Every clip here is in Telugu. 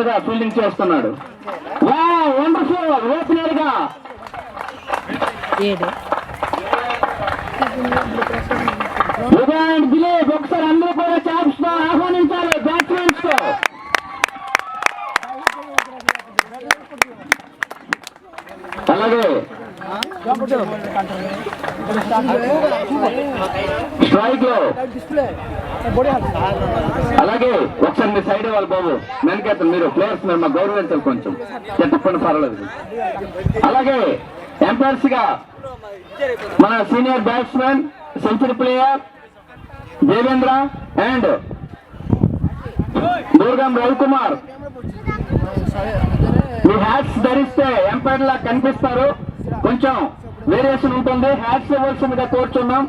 చక్కగా ఫీల్డింగ్ చేస్తున్నాడు. వండర్ఫుల్ ఓపెనర్ గా దిలీప్ ఒకసారి అందరూ కూడా ఛాన్స్ తో ఆహ్వానించాలి బ్యాట్స్మెన్స్ తో. అలాగే స్ట్రైక్ లో అలాగే ఒకసారి మీ సైడ్ వాళ్ళు బాబు వెనకెత్త మీరు ప్లేయర్స్ మీరు మా గౌరవించాలి కొంచెం చెప్పండి పర్వాలేదు. అలాగే ఎంపైర్స్ గా మన senior batsmen century player Devendra and Durgam Ravikumar me hats ధరిస్తే ఎంపైర్ లా కనిపిస్తారు. కొంచెం వేరియేషన్ ఉంటుంది. హ్యాట్స్ ఇవ్వాల్సిందిగా కోరుచున్నాం.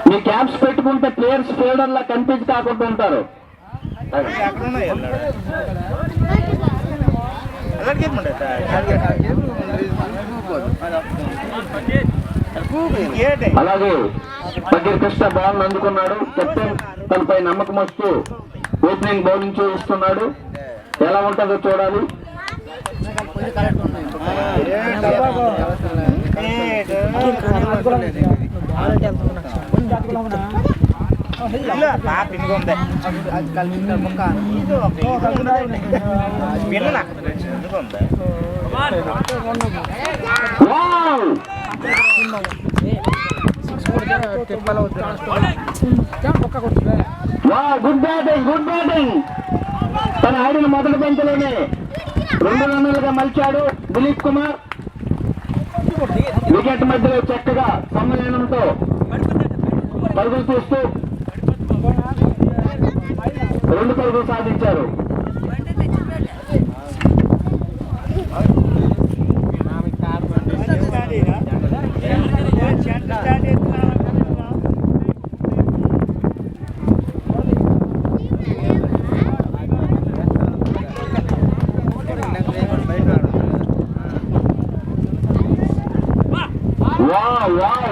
మీ క్యాప్స్ పెట్టుకుంటే ప్లేయర్స్ ఫీల్డర్ లా కనిపించి కాకుండా ఉంటారు. అలాగే పగిర్ కృష్ణ బాల్ అందుకున్నాడు. కెప్టెన్ తనపై నమ్మకం వస్తూ ఓపెనింగ్ బౌలింగ్ చూస్తున్నాడు. ఎలా ఉంటుందో చూడాలి. Good batting good batting. తన ఆడిన మొదటి బంతిలోనే 2 రన్నులుగా మలిచాడు దిలీప్ కుమార్. వికెట్ మధ్యలో చక్కగా సమ్మేళనంతో పరుగులు తీస్తూ 2 పరుగులు సాధించారు.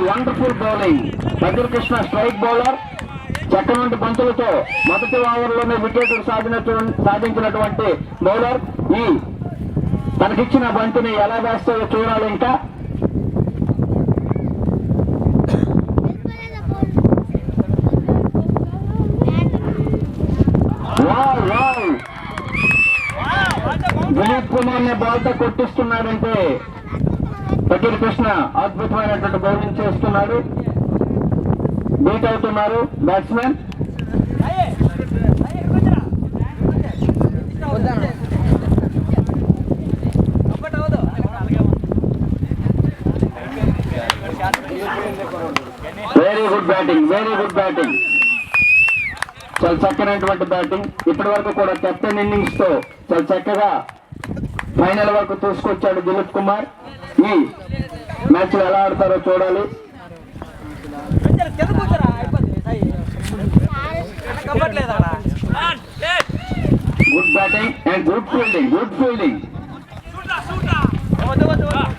Wonderful bowling. Pagir Krishna strike bowler. చక్కటి బంతులతో మొదటి ఓవర్లోనే వికెట్ సాధించినటువంటి బౌలర్. ఈ తనకిచ్చిన బంతిని ఎలా వేస్తాయో చూడాలి. ఇంకా దిలీప్ కుమార్ ని బాల్ తో కొట్టిస్తున్నాడంటే పగిర్ కృష్ణ అద్భుతమైనటువంటి బౌలింగ్ చేస్తున్నాడు. బీట్ అవుతున్నారు batsmen. Very good batting very good batting. చాలా చక్కనైనటువంటి బ్యాటింగ్. ఇప్పటి వరకు కూడా కెప్టెన్ ఇన్నింగ్స్ తో చాలా చక్కగా ఫైనల్ వరకు తీసుకొచ్చాడు దిలీప్ కుమార్. ఈ మ్యాచ్ లో ఎలా ఆడతారో చూడాలి. Good batting and good fielding good fielding.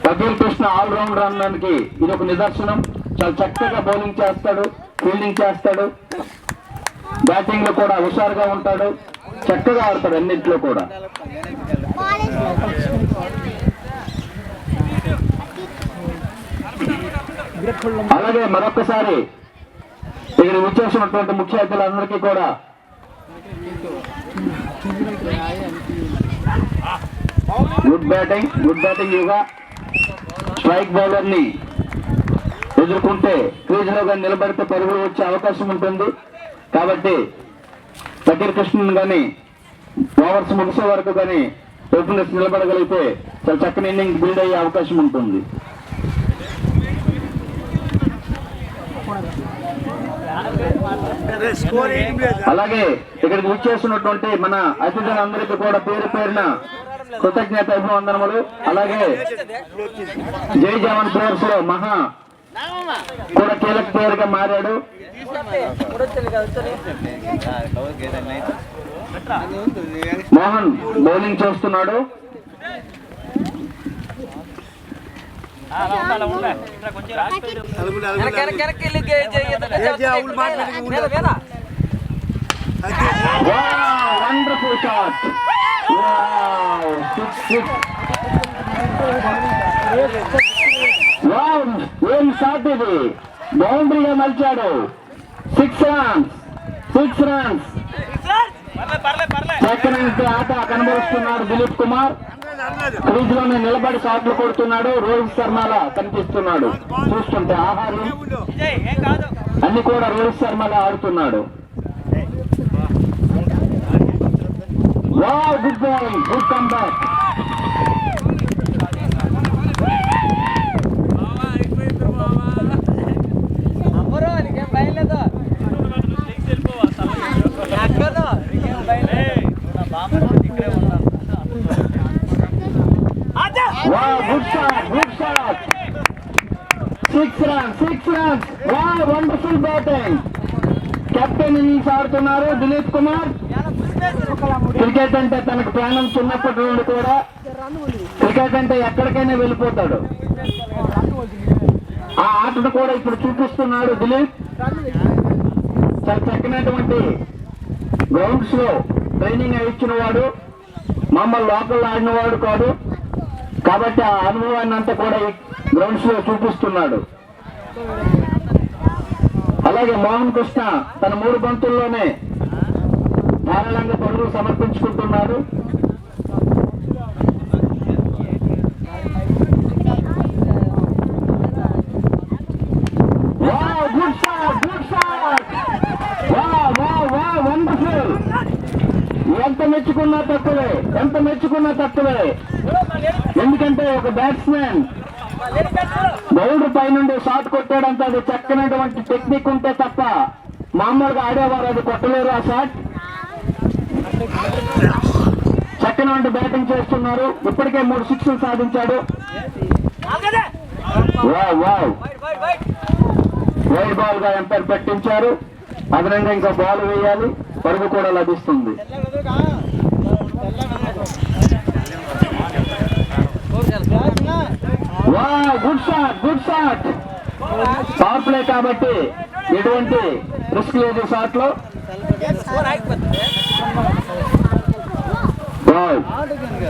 Pagir Krishna allrounder అనడానికి ఇది ఒక నిదర్శనం. చాలా చక్కగా బౌలింగ్ చేస్తాడు, ఫీల్డింగ్ చేస్తాడు, బ్యాటింగ్ లో కూడా హుషారుగా ఉంటాడు, చక్కగా ఆడతాడు అన్నింటిలో కూడా. అలాగే మరొకసారి ఇక్కడ వచ్చేసినటువంటి ముఖ్య అతిథులందరికీ కూడా గుడ్ బ్యాటింగ్ యుగా. స్ట్రైక్ బౌలర్ ని ఎదుర్కొంటే క్రీజ్ లో కానీ నిలబడితే పరుగులు వచ్చే అవకాశం ఉంటుంది. కాబట్టి పగిర్ కృష్ణన్ కానీ ఓవర్స్ ముగిసే వరకు కానీ ఓపెనర్స్ నిలబడగలిగితే చాలా చక్కని ఇన్నింగ్ బిల్డ్ అయ్యే అవకాశం ఉంటుంది. అలాగే ఇక్కడికి వచ్చేసినటువంటి మన అతిథులందరికీ కూడా పేరు పేరున కృతజ్ఞత అభివందనములు. అలాగే జై జవాన్ ప్లేయర్స్ లో మహా కూడా కీలక ప్లేయర్ గా మారాడు. మోహన్ బౌలింగ్ చేస్తున్నాడు. Wonderful shot. ఏం షాట్ ఇది, బౌండరీగా మలిచాడు. 6 రన్స్. సెకండ్ ఆట కనబరుస్తున్నాడు దిలీప్ కుమార్. క్రీజ్ లోనే నిలబడి షాట్లు కొడుతున్నాడు. రోహిత్ శర్మలా కనిపిస్తున్నాడు చూస్తుంటే. ఆహారం అన్ని కూడా రోహిత్ శర్మలా ఆడుతున్నాడు. Wow, good bowling, good comeback. Good shot. 6 runs. Wonderful batting. Captain innings ఆడుతున్నారు దిలీప్ కుమార్. క్రికెట్ అంటే తనకు ప్రాణం. చిన్నప్పటి నుండి కూడా క్రికెట్ అంటే ఎక్కడికైనా వెళ్ళిపోతాడు. ఆ ఆటను కూడా ఇప్పుడు చూపిస్తున్నాడు దిలీప్. చాలా చక్కనటువంటి గ్రౌండ్స్ లో ట్రైనింగ్ ఇచ్చిన వాడు, మమ్మల్ని లోకల్ ఆడిన వాడు కాదు. కాబట్టి ఆ అనుభవాన్ని అంతా కూడా ఈ గ్రౌండ్స్ లో చూపిస్తున్నాడు. అలాగే మోహన్ కృష్ణ తన 3 బంతుల్లోనే ధారాళంగా పరుగులు సమర్పించుకుంటున్నాడు. వండర్ఫుల్. ఎంత మెచ్చుకున్నా తక్కువే. ఎందుకంటే ఒక బ్యాట్స్మెన్ బౌలర్ పై నుండి షాట్ కొట్టాడంటే అది చక్కనటువంటి టెక్నిక్ ఉంటే తప్ప మామూలుగా ఆడేవారు అది కొట్టలేరు. ఆ షాట్ చక్కనటువంటి బ్యాటింగ్ చేస్తున్నారు. ఇప్పటికే 3 సిక్స్లు సాధించాడు. వైడ్ బాల్ గా ఎంపైర్ పెట్టించారు. అదనంగా ఇంకా బాల్ వేయాలి, పరుగు కూడా లభిస్తుంది. Good shot. పవర్ ప్లే కాబట్టి ఎటువంటి రిస్క్ లేదు షాట్ లో.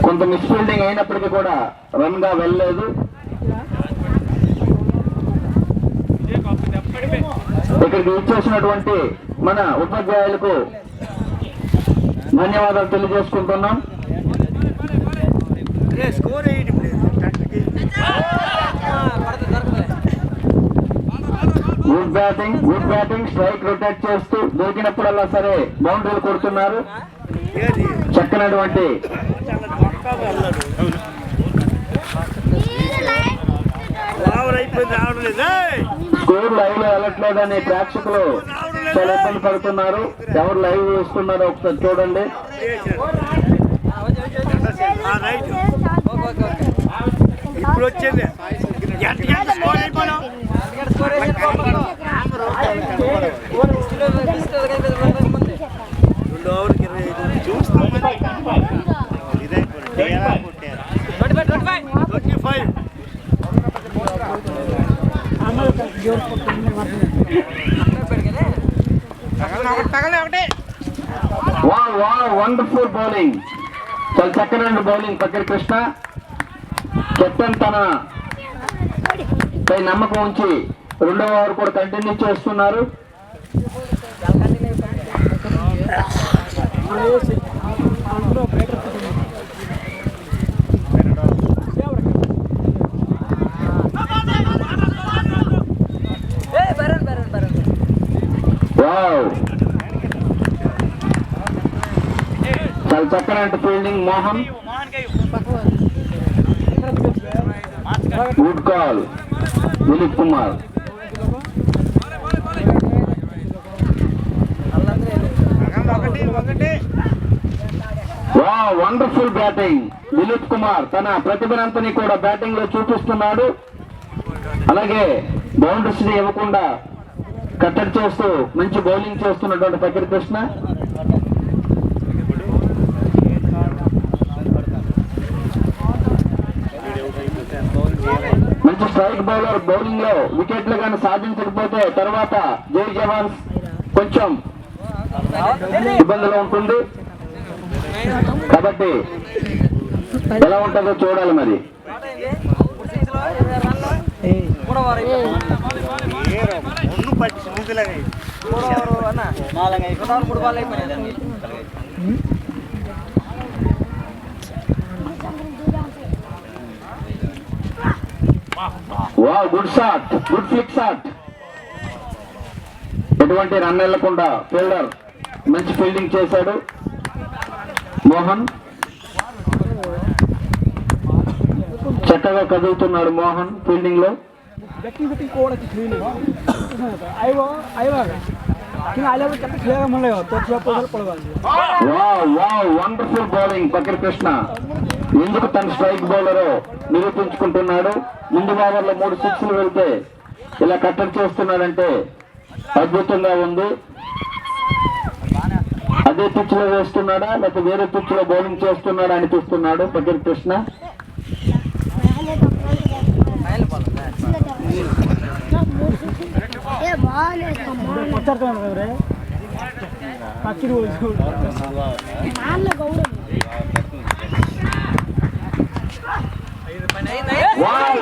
కొంత మిస్ఫీల్డింగ్ అయినప్పటికీ కూడా రన్ గా వెళ్ళలేదు. ఇక్కడికి ఇచ్చేసినటువంటి మన ఉపాధ్యాయులకు ధన్యవాదాలు తెలియజేసుకుంటున్నాం. Good batting. స్ట్రైక్ రొటేట్ చేస్తూ దొరికినప్పుడల్లా సరే బౌండరీలు కొడుతున్నారు. చక్కనటువంటి స్కోర్ లైవ్ లో వెళ్ళట్లేదని ప్రేక్షకులు చాలా ఇబ్బంది పడుతున్నారు. ఎవరు లైవ్ చూస్తున్నారో ఒకసారి చూడండి. ఇప్పుడు వచ్చింది వండర్ఫుల్ బౌలింగ్. చాలా చక్కనైన బౌలింగ్ పక్కన కృష్ణ. కెప్టెన్ తన పై నమ్మకం ఉంచి 2వ ఓవర్ కూడా కంటిన్యూ చేస్తున్నారు. చాలా చక్కనైన fielding Mohan. Good call Dilip Kumar. Wonderful batting Dilip Kumar. తన ప్రతిభనంతని కూడా బ్యాటింగ్ లో చూపిస్తున్నాడు. అలాగే బౌండరీస్ ఇవ్వకుండా కట్టడి చేస్తూ మంచి బౌలింగ్ చేస్తున్నటువంటి పకీర్ కృష్ణ. మంచి మంచి స్ట్రైక్ బౌలర్ బౌలింగ్ లో వికెట్లు కానీ సాధించకపోతే తర్వాత జై జవాన్స్ కొంచెం ఇబ్బందిలో ఉంటుంది. కాబట్టి ఎలా ఉంటుందో చూడాలి మరి. Wow, good shot, good flick shot. ఎటువంటి రన్ వెళ్లకుండా ఫీల్డర్ మంచి ఫీల్డింగ్ చేశాడు మోహన్. చక్కగా కదులుతున్నాడు మోహన్ ఫీల్డింగ్ లో. Wonderful bowling Fakir Krishna. ఎందుకు తన స్ట్రైక్ బౌలర్ నిరూపించుకుంటున్నాడు. ముందు ఓవర్లో 3 సిక్స్లు వెళ్తే ఇలా కట్టడి చేస్తున్నాడంటే అద్భుతంగా ఉంది. అదే పిచ్ లో వేస్తున్నాడా లేకపోతే వేరే పిచ్ లో బౌలింగ్ చేస్తున్నాడా అనిపిస్తున్నాడు Fakir Krishna.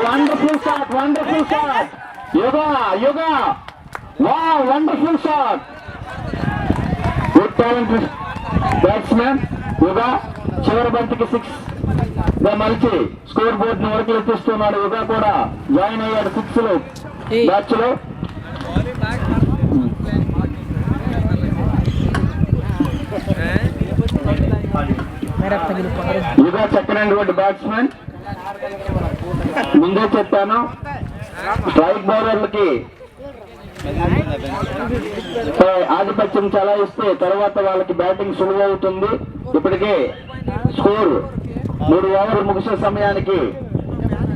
Wonderful shot, wonderful shot. Yoga Yoga, wow, wonderful shot. Good talent batsmen Yoga. చివరి బంతికి 6 గా మలిచి స్కోర్ బోర్డ్ ని వరకు ఎత్తిస్తున్నాడు. యోగా కూడా జాయిన్ అయ్యాడు 6 బ్యాచ్ లో. యుగా చక్కనటువంటి బ్యాట్స్మెన్. ముందే చెప్పాను స్ట్రైక్ బౌలర్లకి ఆధిపత్యం చలాయిస్తే తర్వాత వాళ్ళకి బ్యాటింగ్ సులువు అవుతుంది. ఇప్పటికే స్కోర్ 3 ఓవర్లు ముగిసే సమయానికి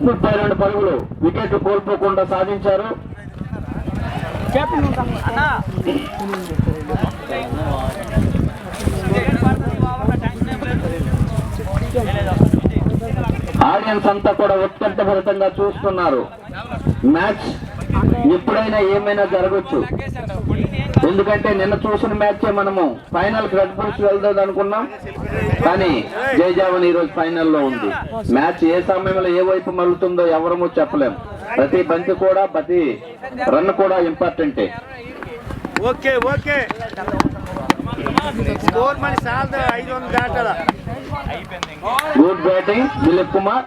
32 పరుగులు వికెట్లు కోల్పోకుండా సాధించారు. ఆడియన్స్ అంతా కూడా ఉత్కంఠభరితంగా చూస్తున్నారు. మ్యాచ్ ఎప్పుడైనా ఏమైనా జరగచ్చు. ఎందుకంటే నిన్న చూసిన మ్యాచే మనము ఫైనల్ కి రెడ్ బుల్స్ వెళ్తుంది అనుకున్నాం, కానీ జయజావన్ ఈ రోజు ఫైనల్లో ఉంది. మ్యాచ్ ఏ సమయంలో ఏ వైపు మలుతుందో ఎవరము చెప్పలేం. ప్రతి బంతి కూడా ప్రతి రన్ కూడా ఇంపార్టెంటే. Good batting Dilip Kumar.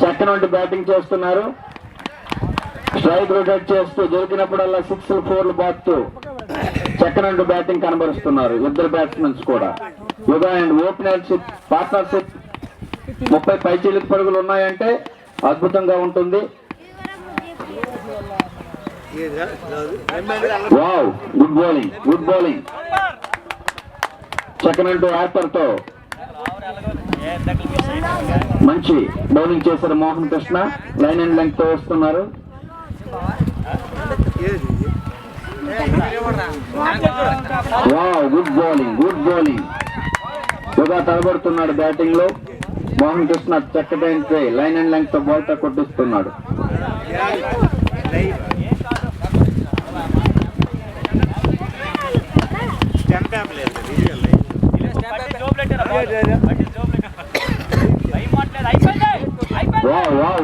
చక్కనటువంటి బ్యాటింగ్ చేస్తున్నారు. స్ట్రైక్ రొటేట్ చేస్తూ దొరికినప్పుడల్లా 6లు 4లు బాత్తూ చక్కనటువంటి బ్యాటింగ్ కనబరుస్తున్నారు ఇద్దరు బ్యాట్స్మెన్స్ కూడా. యుగా అండ్ ఓపెనర్షిప్ పార్ట్నర్షిప్ 30 పైచీలకు పరుగులు ఉన్నాయంటే అద్భుతంగా ఉంటుంది. Wow, good bowling, good bowling. చక్కనంటూ యాపర్తో మంచి బౌలింగ్ చేశారు Mohan Krishna. Line and length తో వస్తున్నారు. Wow, good bowling, good bowling. Yuga తలబడుతున్నాడు బ్యాటింగ్ లో. మోహన్ కృష్ణ చక్కటి లైన్ అండ్ లెంగ్త్ తో బాల్ తో కొట్టిస్తున్నాడు.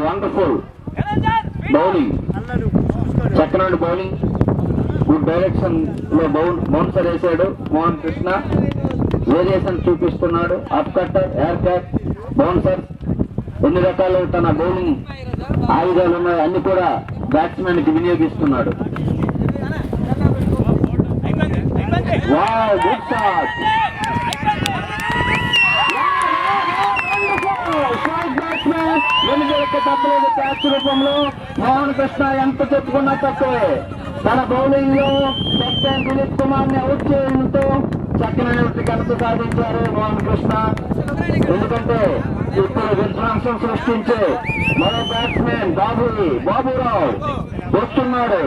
వండర్ఫుల్ బౌలింగ్, చక్కనాడు బౌలింగ్. గుడ్ డైరెక్షన్ లో బౌన్సర్ వేసాడు మోహన్ కృష్ణ. వేరియేషన్ చూపిస్తున్నాడు. అప్ కట్టర్, ఎయిర్ క్యాట్, బౌన్సర్, ఎన్ని రకాలు తన బౌలింగ్ ఆయుధాలు ఉన్నాయి అన్ని కూడా బ్యాట్స్మెన్ కి వినియోగిస్తున్నాడు. Wow, good shot. తప్పలేదు క్యాచ్ రూపంలో. మోహన్ కృష్ణ ఎంత చెప్పుకున్నా తక్కువే. తన బౌలింగ్ లో కెప్టెన్ దిలీప్ కుమార్ ని అవుట్ చేయడంతో చక్కనైన ఘనత సాధించారు మోహన్ కృష్ణ. ఎందుకంటే ఇప్పుడు విధ్వంసం సృష్టించే మరో బ్యాట్స్మెన్ బాబురావు వస్తున్నాడు.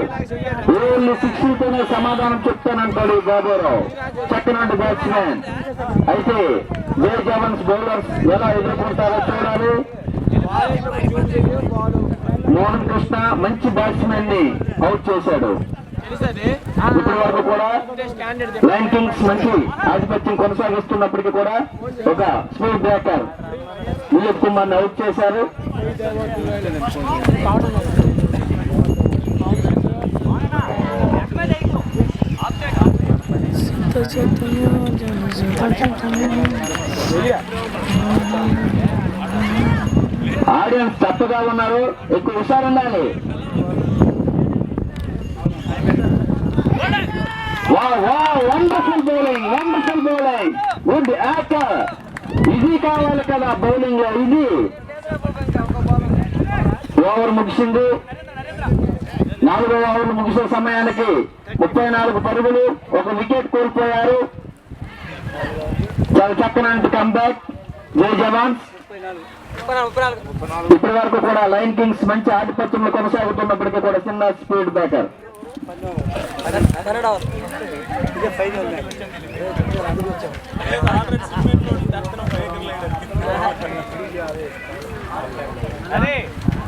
ఓన్లీ 6తోనే సమాధానం చెప్తానంటాడు ఈ బాబురావు. చక్కనండి బ్యాట్స్మెన్. అయితే జై జవాన్స్ బౌలర్స్ ఎలా ఎదుర్కొంటారో చూడాలి. మోహన్ కృష్ణ మంచి బ్యాట్స్మెన్ ని అవుట్ చేశాడు. ఇప్పటి వరకు కూడా లయన్ కింగ్స్ మంచి ఆధిపత్యం కొనసాగిస్తున్నప్పటికీ కూడా ఒక స్పీడ్ బ్రేకర్ దిలీప్ కుమార్ ని అవుట్ చేశారు. ఆడియన్స్ తప్పగా ఉన్నారు, ఎక్కువ హుషారు ఉండాలి. Wonderful bowling, wonderful bowling, good actor. ఇది కావాలి కదా బౌలింగ్ లో. ఇది ఓవర్ ముగిసింది. 4వ ఓవర్ ముగిసే సమయానికి 34 పరుగులు, 1 వికెట్ కోల్పోయారు. చాలా చక్కనంటి కంబ్యాక్ జై జవాన్స్. ఇప్పటి వరకు కూడా లయన్ కింగ్స్ మంచి ఆధిపత్యంలో కొనసాగుతున్నప్పటికీ కూడా చిన్న స్పీడ్ బ్రేకర్.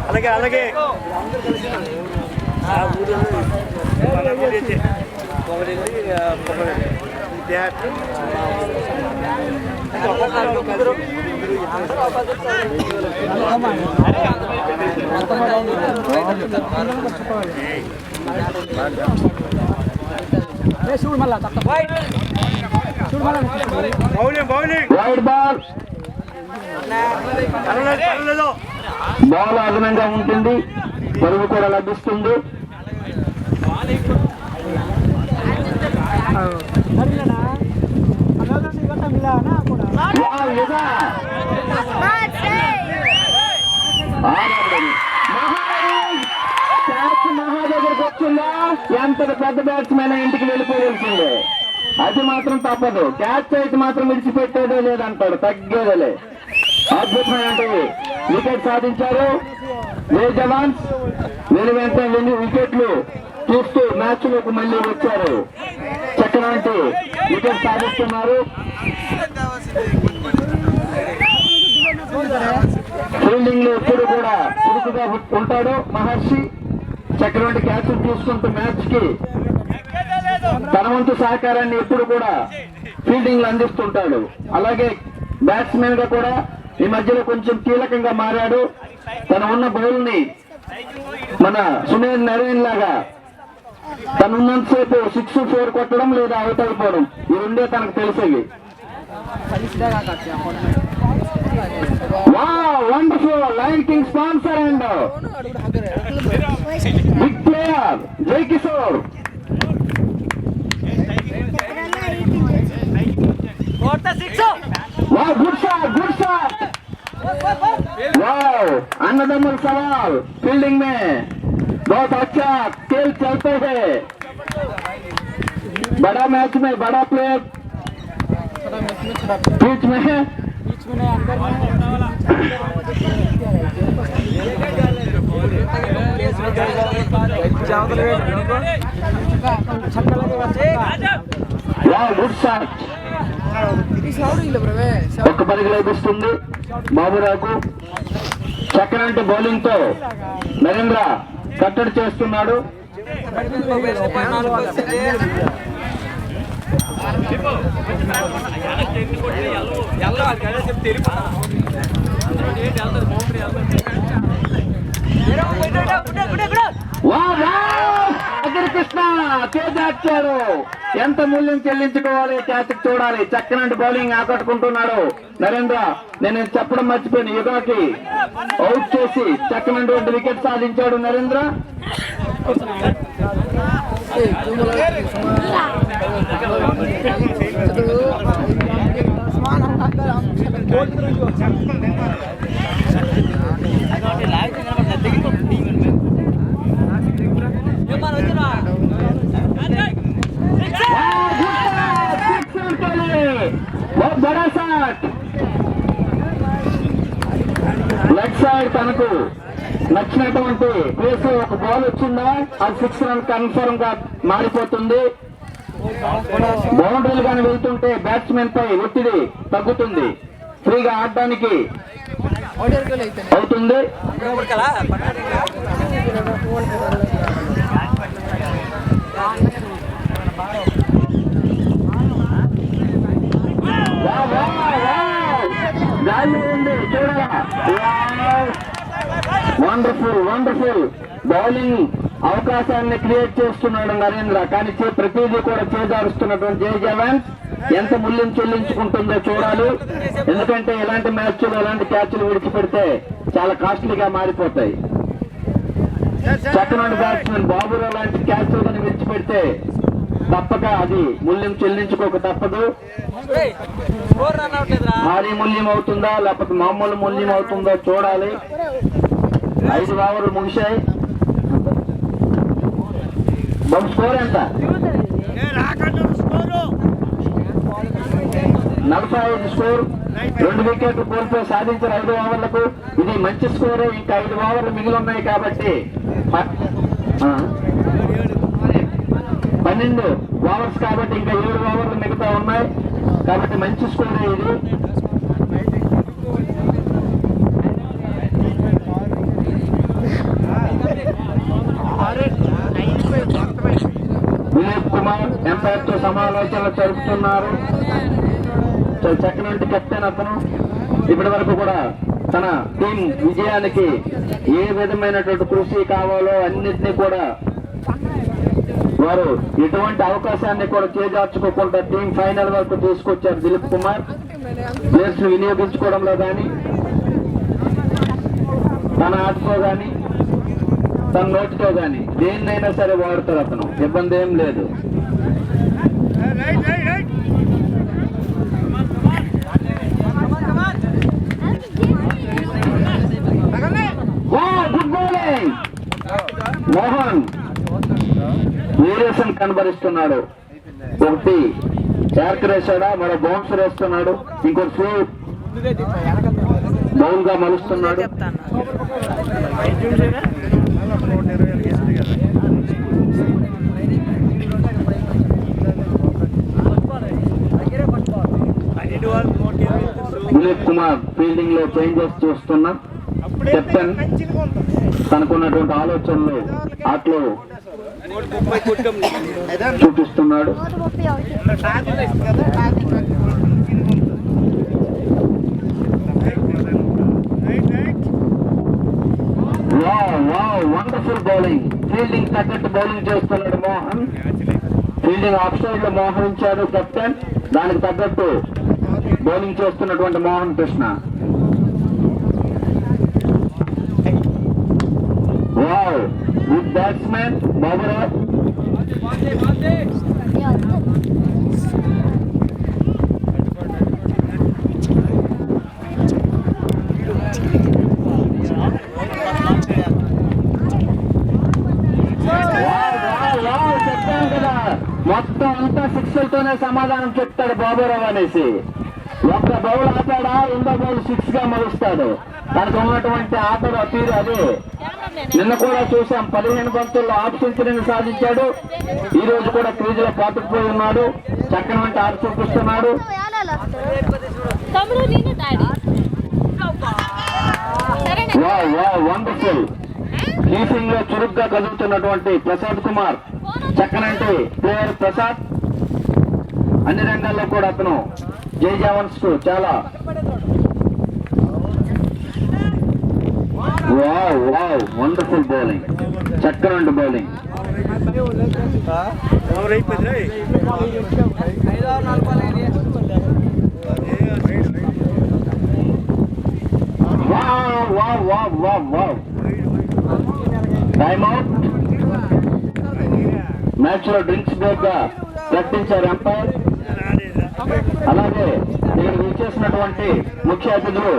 అలాగే అలాగే బాల్ అదనంగా ఉంటుంది, పరుగు కూడా లభిస్తుంది. దగ్గరకు వచ్చిందా ఎంత పెద్ద బ్యాట్స్మెన్ ఇంటికి వెళ్ళిపోవలసిందే. అది మాత్రం తప్పదు. క్యాచ్ అయితే మాత్రం విడిచిపెట్టేదే లేదంటాడు, తగ్గేదేలే. అద్భుతమైనటువంటి వికెట్ సాధించారు జై జవాన్స్. వెను వెంటనే 2 వికెట్లు చూస్తూ మ్యాచ్ లోకి మళ్ళీ వచ్చారు. చక్కనాటి వికెట్ సాధిస్తున్నారు. ఫీల్డింగ్ లో ఎప్పుడు కూడా చురుకుగా ఉంటాడు మహర్షి. చక్రవంటి క్యాచ్ తీసుకుంటూ మ్యాచ్ కి తన వంతు సహకారాన్ని ఎప్పుడు కూడా ఫీల్డింగ్ లో అందిస్తుంటాడు. అలాగే బ్యాట్స్మెన్ గా కూడా ఈ మధ్యలో కొంచెం కీలకంగా మారాడు. తన ఉన్న బౌల్ ని మన సునీల్ నరేన్ లాగా తనున్నంతసేపు 6, 4 కొట్టడం లేదా అవుట్ అయిపోవడం, ఈ రెండే తనకు తెలిసేవి. Wonderful Lion King sponsor and big player Jai Kishore. Good shot, good shot. अन्नदम्मुल सवाल फील्डिंग में बहुत अच्छा खेल चलते हैं. बड़ा मैच में बड़ा प्लेयर बीच में है, अंदर గుడ్ షాట్. ఒక్క పరుగు లభిస్తుంది బాబురావుకు. చక్కనంటి బౌలింగ్ తో నరేంద్ర కట్టడి చేస్తున్నాడు. కృష్ణ చేజార్చారు. ఎంత మూల్యం చెల్లించుకోవాలి, క్యాచ్ చూడాలి. చక్కనంటి బౌలింగ్ ఆకట్టుకుంటున్నాడు నరేంద్ర. నేను చెప్పడం మర్చిపోయిన, యుగాకి అవుట్ చేసి చక్కనంటి వికెట్ సాధించాడు నరేంద్ర. బడా షాట్ లెగ్ సైడ్. తనకు నచ్చినటువంటి ప్లేస్ లో ఒక బాల్ వచ్చిందా అది 6 రన్ కన్ఫర్మ్ గా మారిపోతుంది. బౌండరీలు కానీ వెళ్తుంటే బ్యాట్స్మెన్ పై ఒత్తిడి తగ్గుతుంది. ఫ్రీగా ఆడడానికి అవుతుంది. గాలి ఉంది చూడాలా. వండర్ఫుల్ వండర్ఫుల్ బౌలింగ్ అవకాశాన్ని క్రియేట్ చేస్తున్నాడు నరేంద్ర. కానీ ప్రతిదీ కూడా చేజారుస్తున్నటువంటి జై జవాన్స్ ఎంత మూల్యం చెల్లించుకుంటుందో చూడాలి. ఎందుకంటే ఇలాంటి మ్యాచ్లు ఇలాంటి క్యాచ్లు విడిచిపెడితే చాలా కాస్ట్లీగా మారిపోతాయి. చక్కనోడి బ్యాట్స్మెన్ బాబురావు లాంటి క్యాచ్లు కానీ విడిచిపెడితే తప్పక అది మూల్యం చెల్లించుకోక తప్పదు. భారీ మూల్యం అవుతుందా లేకపోతే మామూలు మూల్యం అవుతుందో చూడాలి. 5 ఓవర్లు ముగిశాయి. స్కోర్ ఎంత? 45 స్కోర్. 2 వికెట్లు కోల్పోయి సాధించారు 5 ఓవర్లకు. ఇది మంచి స్కోరే. ఇంకా 5 ఓవర్లు మిగిలి ఉన్నాయి కాబట్టి 12 ఓవర్స్ కాబట్టి ఇంకా 7 ఓవర్లు మిగతా ఉన్నాయి కాబట్టి మంచి స్కోరే ఇది. దిలీప్ కుమార్ ఎంపైర్ తో సమాలోచనలు జరుపుతున్నారు. చక్కనంటి కెప్టెన్ అతను. ఇప్పటి వరకు కూడా తన టీం విజయానికి ఏ విధమైనటువంటి కృషి కావాలో అన్నిటినీ కూడా వారు ఎటువంటి అవకాశాన్ని కూడా చేజార్చుకోకుండా టీం ఫైనల్ వరకు తీసుకొచ్చారు దిలీప్ కుమార్. ప్లేయర్స్ వినియోగించుకోవడంలో కానీ తన ఆటతో కానీ తన నోటితో కానీ దేన్నైనా సరే వాడతారు అతను. ఇబ్బంది ఏం లేదు. Good bowling. మోహన్ వేరియేషన్ కనబరుస్తున్నాడు. ఒకటి యార్కర్ వేసాడా, మరో బౌన్సర్ వేస్తున్నాడు, ఇంకోటి స్లో బౌల్ గా మలుస్తున్నాడు. దిలీప్ కుమార్ ఫీల్డింగ్ లో చేంజెస్ చూస్తున్నాం. కెప్టెన్ తనకున్నటువంటి ఆలోచనలు ఆటలో చూపిస్తున్నాడు. Wonderful bowling. ఫీల్డింగ్ తగ్గట్టు బౌలింగ్ చేస్తున్నాడు మోహన్. ఫీల్డింగ్ ఆఫ్ సైడ్ లో మోహరించాడు కెప్టెన్. దానికి తగ్గట్టు బౌలింగ్ చేస్తున్నటువంటి Mohan Krishna. Wow good batsmen Baburao. మొత్తం అంతా సిక్స్లతోనే సమాధానం చెప్తాడు బాబురావు అనేసి. ఒక్క బౌల్ ఆపాడా, రెండో బౌల్ 6 గా మలుస్తాడు. తనకు ఉన్నటువంటి ఆటలో తీరు అదే. నిన్న కూడా చూసాం 15 బంతుల్లో హాఫ్ సెంచరీని సాధించాడు. ఈ రోజు కూడా క్రీజులో పాతుకుపోయి ఉన్నాడు. చక్కని ఆట చూపిస్తున్నాడు. వండర్ఫుల్. కీపింగ్ లో చురుగ్గా కదులుతున్నటువంటి ప్రసాద్ కుమార్, చక్కనంటి ప్లేయర్ ప్రసాద్. అన్ని రంగాల్లో కూడా అతను జై జవాన్స్ కు చాలా వండర్ఫుల్ బౌలింగ్, చక్కనంటి బౌలింగ్. Time out. మ్యాచ్ లో డ్రింక్స్ బ్రేక్ గా ప్రకటించారు ఎంపైర్. అలాగే ఇక్కడ విచ్చేసినటువంటి ముఖ్య అతిథులు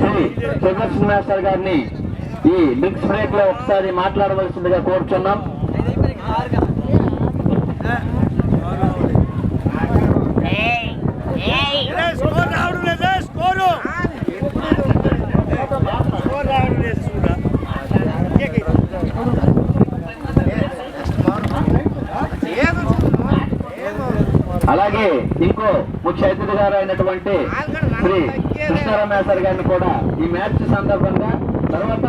శ్రీ సుదర్శన్ మాస్టర్ గారిని ఈ డ్రింక్స్ బ్రేక్ లో ఒకసారి మాట్లాడవలసిందిగా కోరుచున్నాం. అలాగే ఇంకో ముఖ్య అతిథి గారు అయినటువంటి శ్రీ కృష్ణారామేశ్వర్ గారిని కూడా ఈ మ్యాచ్ సందర్భంగా, తర్వాత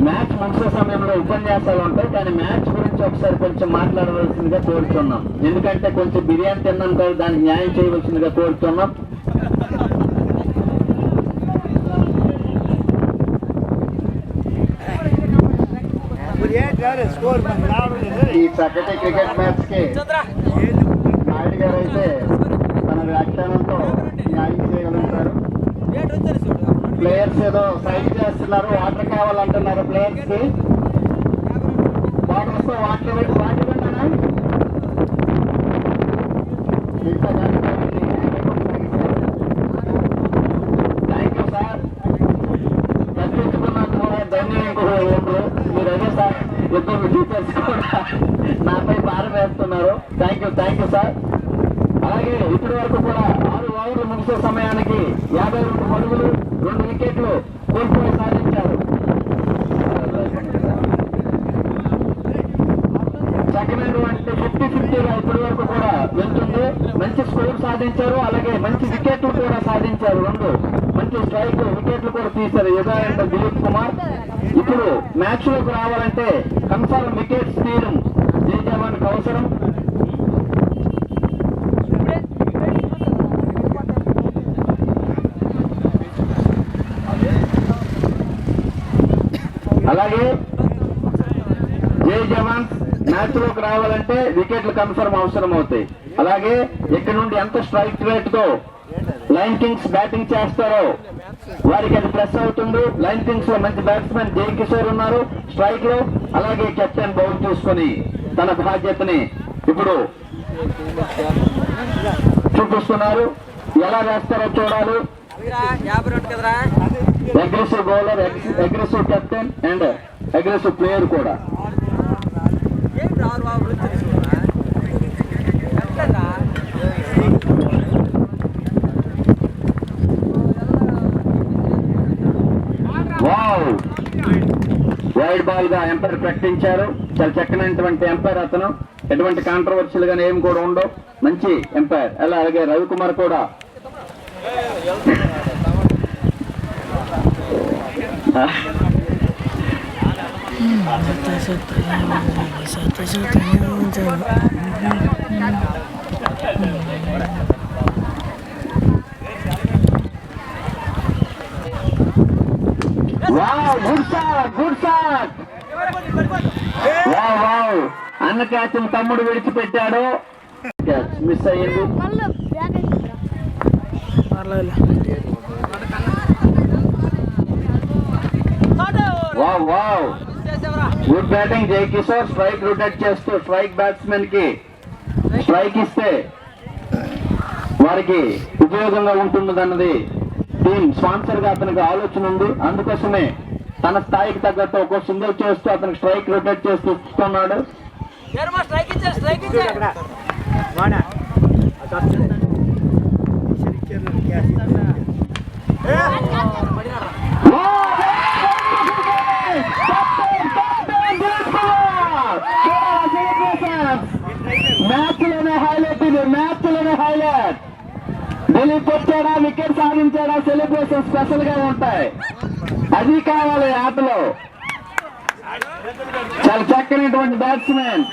మ్యాచ్ ముగిసే సమయంలో ఉపన్యాసాలు ఉంటాయి, కానీ మ్యాచ్ గురించి ఒకసారి కొంచెం మాట్లాడవలసిందిగా కోరుతున్నాం. ఎందుకంటే కొంచెం బిర్యానీ తిన్నాం కదా, దానికి న్యాయం చేయవలసిందిగా కోరుతున్నాం. ఈ చక్కటి క్రికెట్ మ్యాచ్ కి నాయుడు గారు అయితే తన వ్యాఖ్యానంతో న్యాయం చేయగలుగుతారు. ప్లేయర్స్ ఏదో సైడ్ చేస్తున్నారు, వాటర్ కావాలంటున్నారు ప్లేయర్స్ కి. వాటర్ వస్తే వాటర్ పెట్టానా థ్యాంక్ యూ సార్. తప్పించుకున్నందుకు కూడా ధన్యవాదాలు. మీరు అదే సార్ ఇద్దరు టీచర్స్ కూడా నాపై భారం వేస్తున్నారు. Thank you sir. అలాగే ఇప్పటి వరకు కూడా 6 ఓవర్లు ముగిసే సమయానికి 52 పరుగులు 2 వికెట్లు కోల్పోయి సాధించారు. చక్కనటువంటి 50-50గా ఇప్పటి వరకు కూడా వెళ్తుంది. మంచి స్కోర్ సాధించారు, అలాగే మంచి వికెట్లు కూడా సాధించారు. 2 మంచి స్ట్రైక్ వికెట్లు కూడా తీశారు యుగా అండ్ దిలీప్ కుమార్. ఇప్పుడు మ్యాచ్ లోకి రావాలంటే కన్ఫర్మ్ వికెట్స్ తీయడం జయజవాన్కి అవసరం. అలాగే జై జవాన్ మ్యాచ్ లోకి రావాలంటే వికెట్లు కన్ఫర్మ్ అవసరం అవుతాయి. అలాగే ఇక్కడ నుండి ఎంత స్ట్రైక్ రేట్ తో లైన్ కింగ్స్ బ్యాటింగ్ చేస్తారో వారికి అది ప్లస్ అవుతుంది. లైన్ కింగ్స్ లో మంచి బ్యాట్స్మెన్ జై కిషోర్ ఉన్నారు స్ట్రైక్ లో. అలాగే కెప్టెన్ బౌల్ చూసుకొని తన బాధ్యతని ఇప్పుడు చూపిస్తున్నారు. ఎలా వేస్తారో చూడాలి. Aggressive bowler, aggressive captain and aggressive player కూడా. వైడ్ బాల్ గా ఎంపైర్ ప్రకటించారు. చాలా చక్కనైనటువంటి ఎంపైర్ అతను. ఎటువంటి కాంట్రవర్షియల్ గానే ఏం కూడా ఉండవు. మంచి ఎంపైర్. అలాగే రవికుమార్ కూడా గుడ్ షాట్. అన్న క్యాచ్ తమ్ముడు విడిచిపెట్టాడు. క్యాచ్ మిస్ అయ్యింది. గుడ్ బ్యాటింగ్ జై కిషోర్. స్ట్రైక్ రొటేట్ చేస్తూ స్ట్రైక్ బ్యాట్స్మెన్ కి స్ట్రైక్ ఇస్తే వారికి ఉపయోగంగా ఉంటున్నదన్నది టీం స్పాన్సర్ గా అతనికి ఆలోచన ఉంది. అందుకోసమే తన స్థాయికి తగ్గట్టు ఒక సింగిల్ చేస్తూ అతనికి స్ట్రైక్ రొటేట్ చేస్తూ ఇస్తున్నాడు. మ్యాచ్ లోనే హైలైట్ ఇది. మ్యాచ్ లోనే హైలైట్. దిలీప్ వచ్చాడా, వికెట్ సాధించాడా, సెలబ్రేషన్ స్పెషల్ గా ఉంటాయి. అది కావాలి ఆటలో. చాలా చక్కనటువంటి బ్యాట్స్మెన్,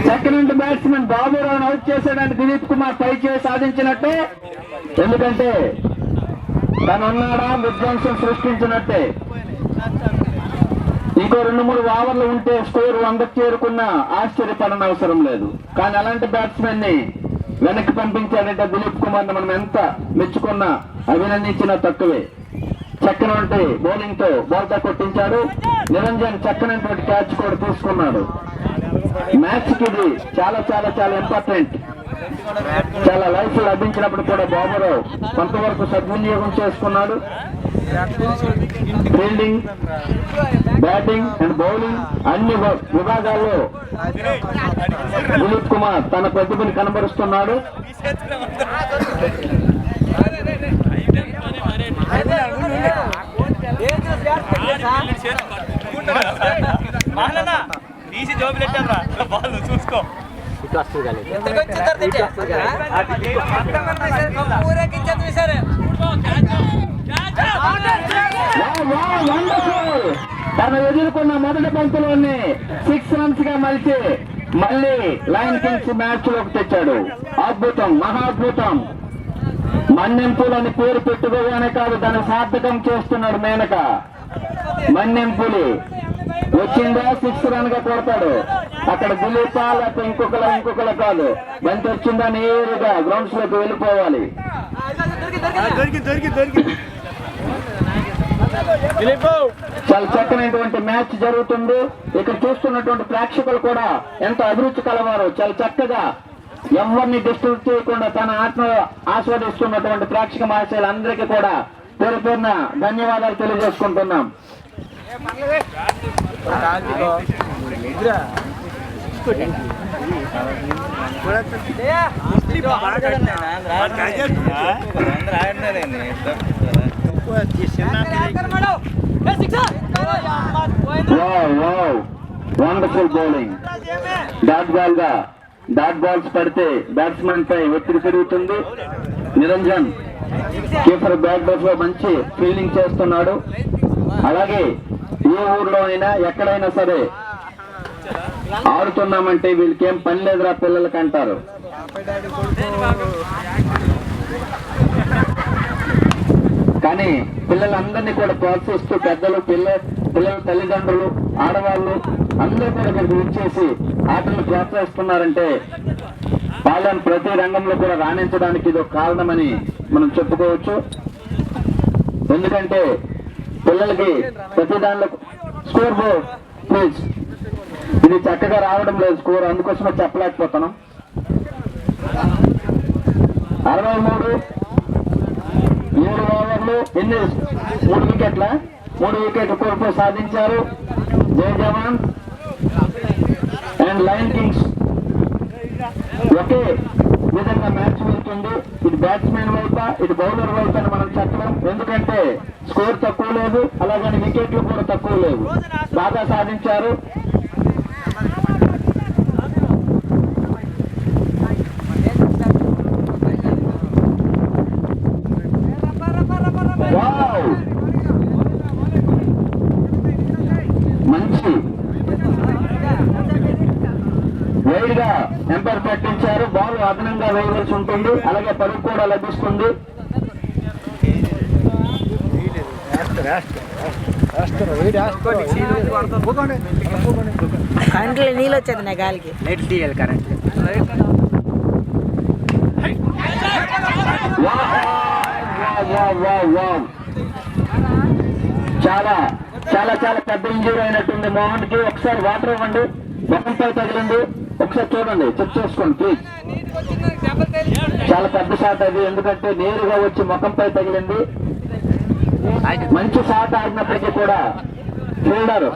చక్కనటువంటి బ్యాట్స్మెన్ బాబురావును అవుట్ చేశాడని దిలీప్ కుమార్ పై చేసి సాధించినట్టే. ఎందుకంటే తను ఉన్నాడా విధ్వంసం సృష్టించినట్టే. ఇంకో 2-3 ఓవర్లు ఉంటే స్కోర్ 100కు చేరుకున్నా ఆశ్చర్యపడని అవసరం లేదు. కానీ అలాంటి బ్యాట్స్మెన్ ని వెనక్కి పంపించాడంటే దిలీప్ కుమార్ ని మనం ఎంత మెచ్చుకున్నా అభినందించినా తక్కువే. చక్కనటువంటి బౌలింగ్ తో బాల్ తో కొట్టించాడు. నిరంజన్ చక్కనటువంటి క్యాచ్ కూడా తీసుకున్నాడు. మ్యాచ్ కి ఇది చాలా చాలా చాలా ఇంపార్టెంట్. చాలా లైఫ్ లభించినప్పుడు కూడా బాబురావు కొంతవరకు సద్వినియోగం చేసుకున్నాడు. ఫీల్డింగ్, బ్యాటింగ్ అండ్ బౌలింగ్ అన్ని విభాగాల్లో దిలీప్ కుమార్ తన ప్రతిభని కనబరుస్తున్నాడు. తీసి జోబులెట్టారా బాల్ చూసుకో. తను ఎదుర్కొన్న మొదటి బంతులోనే 6 runs గా మలిచి మళ్ళీ లయన్ కింగ్స్ మ్యాచ్ లోకి తెచ్చాడు. అద్భుతం, మహాద్భుతం. మన్నెంపులని పేరు పెట్టుకోగానే కాదు, దాన్ని సార్థకం చేస్తున్నాడు మేనక. మన్నెంపులి వచ్చిందా 6 run గా కొడతాడు. అక్కడ దిలీపా లేకపోతే ఇంకొకలా కాదు, బంతి వచ్చిందా నేరుగా గ్రౌండ్స్ లోకి వెళ్ళిపోవాలి. చాలా చక్కనైనటువంటి మ్యాచ్ జరుగుతుంది. ఇక్కడ చూస్తున్నటువంటి ప్రేక్షకులు కూడా ఎంతో అభిరుచి కలవారు. చాలా చక్కగా ఎవరిని డిస్టర్బ్ చేయకుండా తన ఆత్మ ఆస్వాదిస్తున్నటువంటి ప్రేక్షక మహాశయులందరికీ కూడా పేరు పేరున ధన్యవాదాలు తెలియజేసుకుంటున్నాం. Wonderful bowling. డాట్ బాల్స్ పడితే బ్యాట్స్మెన్ పై ఒత్తిడి పెరుగుతుంది. నిరంజన్ కీపర్ బ్యాట్ బాల్స్ లో మంచి ఫీల్డింగ్ చేస్తున్నాడు. అలాగే ఏ ఊర్లో అయినా ఎక్కడైనా సరే ఆడుతున్నామంటే వీళ్ళకి ఏం పని లేదురా పిల్లలకి అంటారు. కానీ పిల్లలందరినీ కూడా ప్రోత్సహిస్తూ పెద్దలు, పిల్లల తల్లిదండ్రులు, ఆడవాళ్ళు అందరూ కూడా ఇక్కడికి వచ్చేసి ఆటలను ప్రోత్సహిస్తున్నారంటే వాళ్ళని ప్రతి రంగంలో కూడా రాణించడానికి ఇది ఒక కారణమని మనం చెప్పుకోవచ్చు. ఎందుకంటే పిల్లలకి ప్రతి దానిలో స్కోర్ బోర్డ్ ప్లీజ్ ఇది చక్కగా రావడం లేదు స్కోర్, అందుకోసమే చెప్పలేకపోతున్నాం. 63 7 ఓవర్లు 3 వికెట్లు కోల్పో సాధించారు జై జవాన్ అండ్ లయన్ కింగ్స్. ఒకే విధంగా మ్యాచ్ వెళ్తుంది. ఇది బ్యాట్స్మెన్ వైపా ఇది బౌలర్ వైపు అని మనం చెప్పలేం. ఎందుకంటే స్కోర్ తక్కువ లేదు, అలాగని వికెట్లు కూడా తక్కువ లేవు, బాగా సాధించారు. మంచి వైడ్ గా ఎంపైర్ పెట్టించారు. బాల్ అదనంగా వేయవలసి ఉంటుంది, అలాగే పరుగు కూడా లభిస్తుంది. కరెంట్ నీళ్ళు వచ్చేది నా గాలికి లైట్ తీయాలి కరెంట్. చాలా చాలా చాలా పెద్ద ఇంజూరీ అయినట్టుంది మోహన్ కి. ఒకసారి వాటర్ ఇవ్వండి, ముఖంపై తగిలింది, ఒకసారి చూడండి, చెక్ చేసుకోండి ప్లీజ్. చాలా పెద్ద షాట్ అది, ఎందుకంటే నేరుగా వచ్చి ముఖంపై తగిలింది. మంచి షాట్ ఆడినప్పటికీ కూడా ఫీల్డర్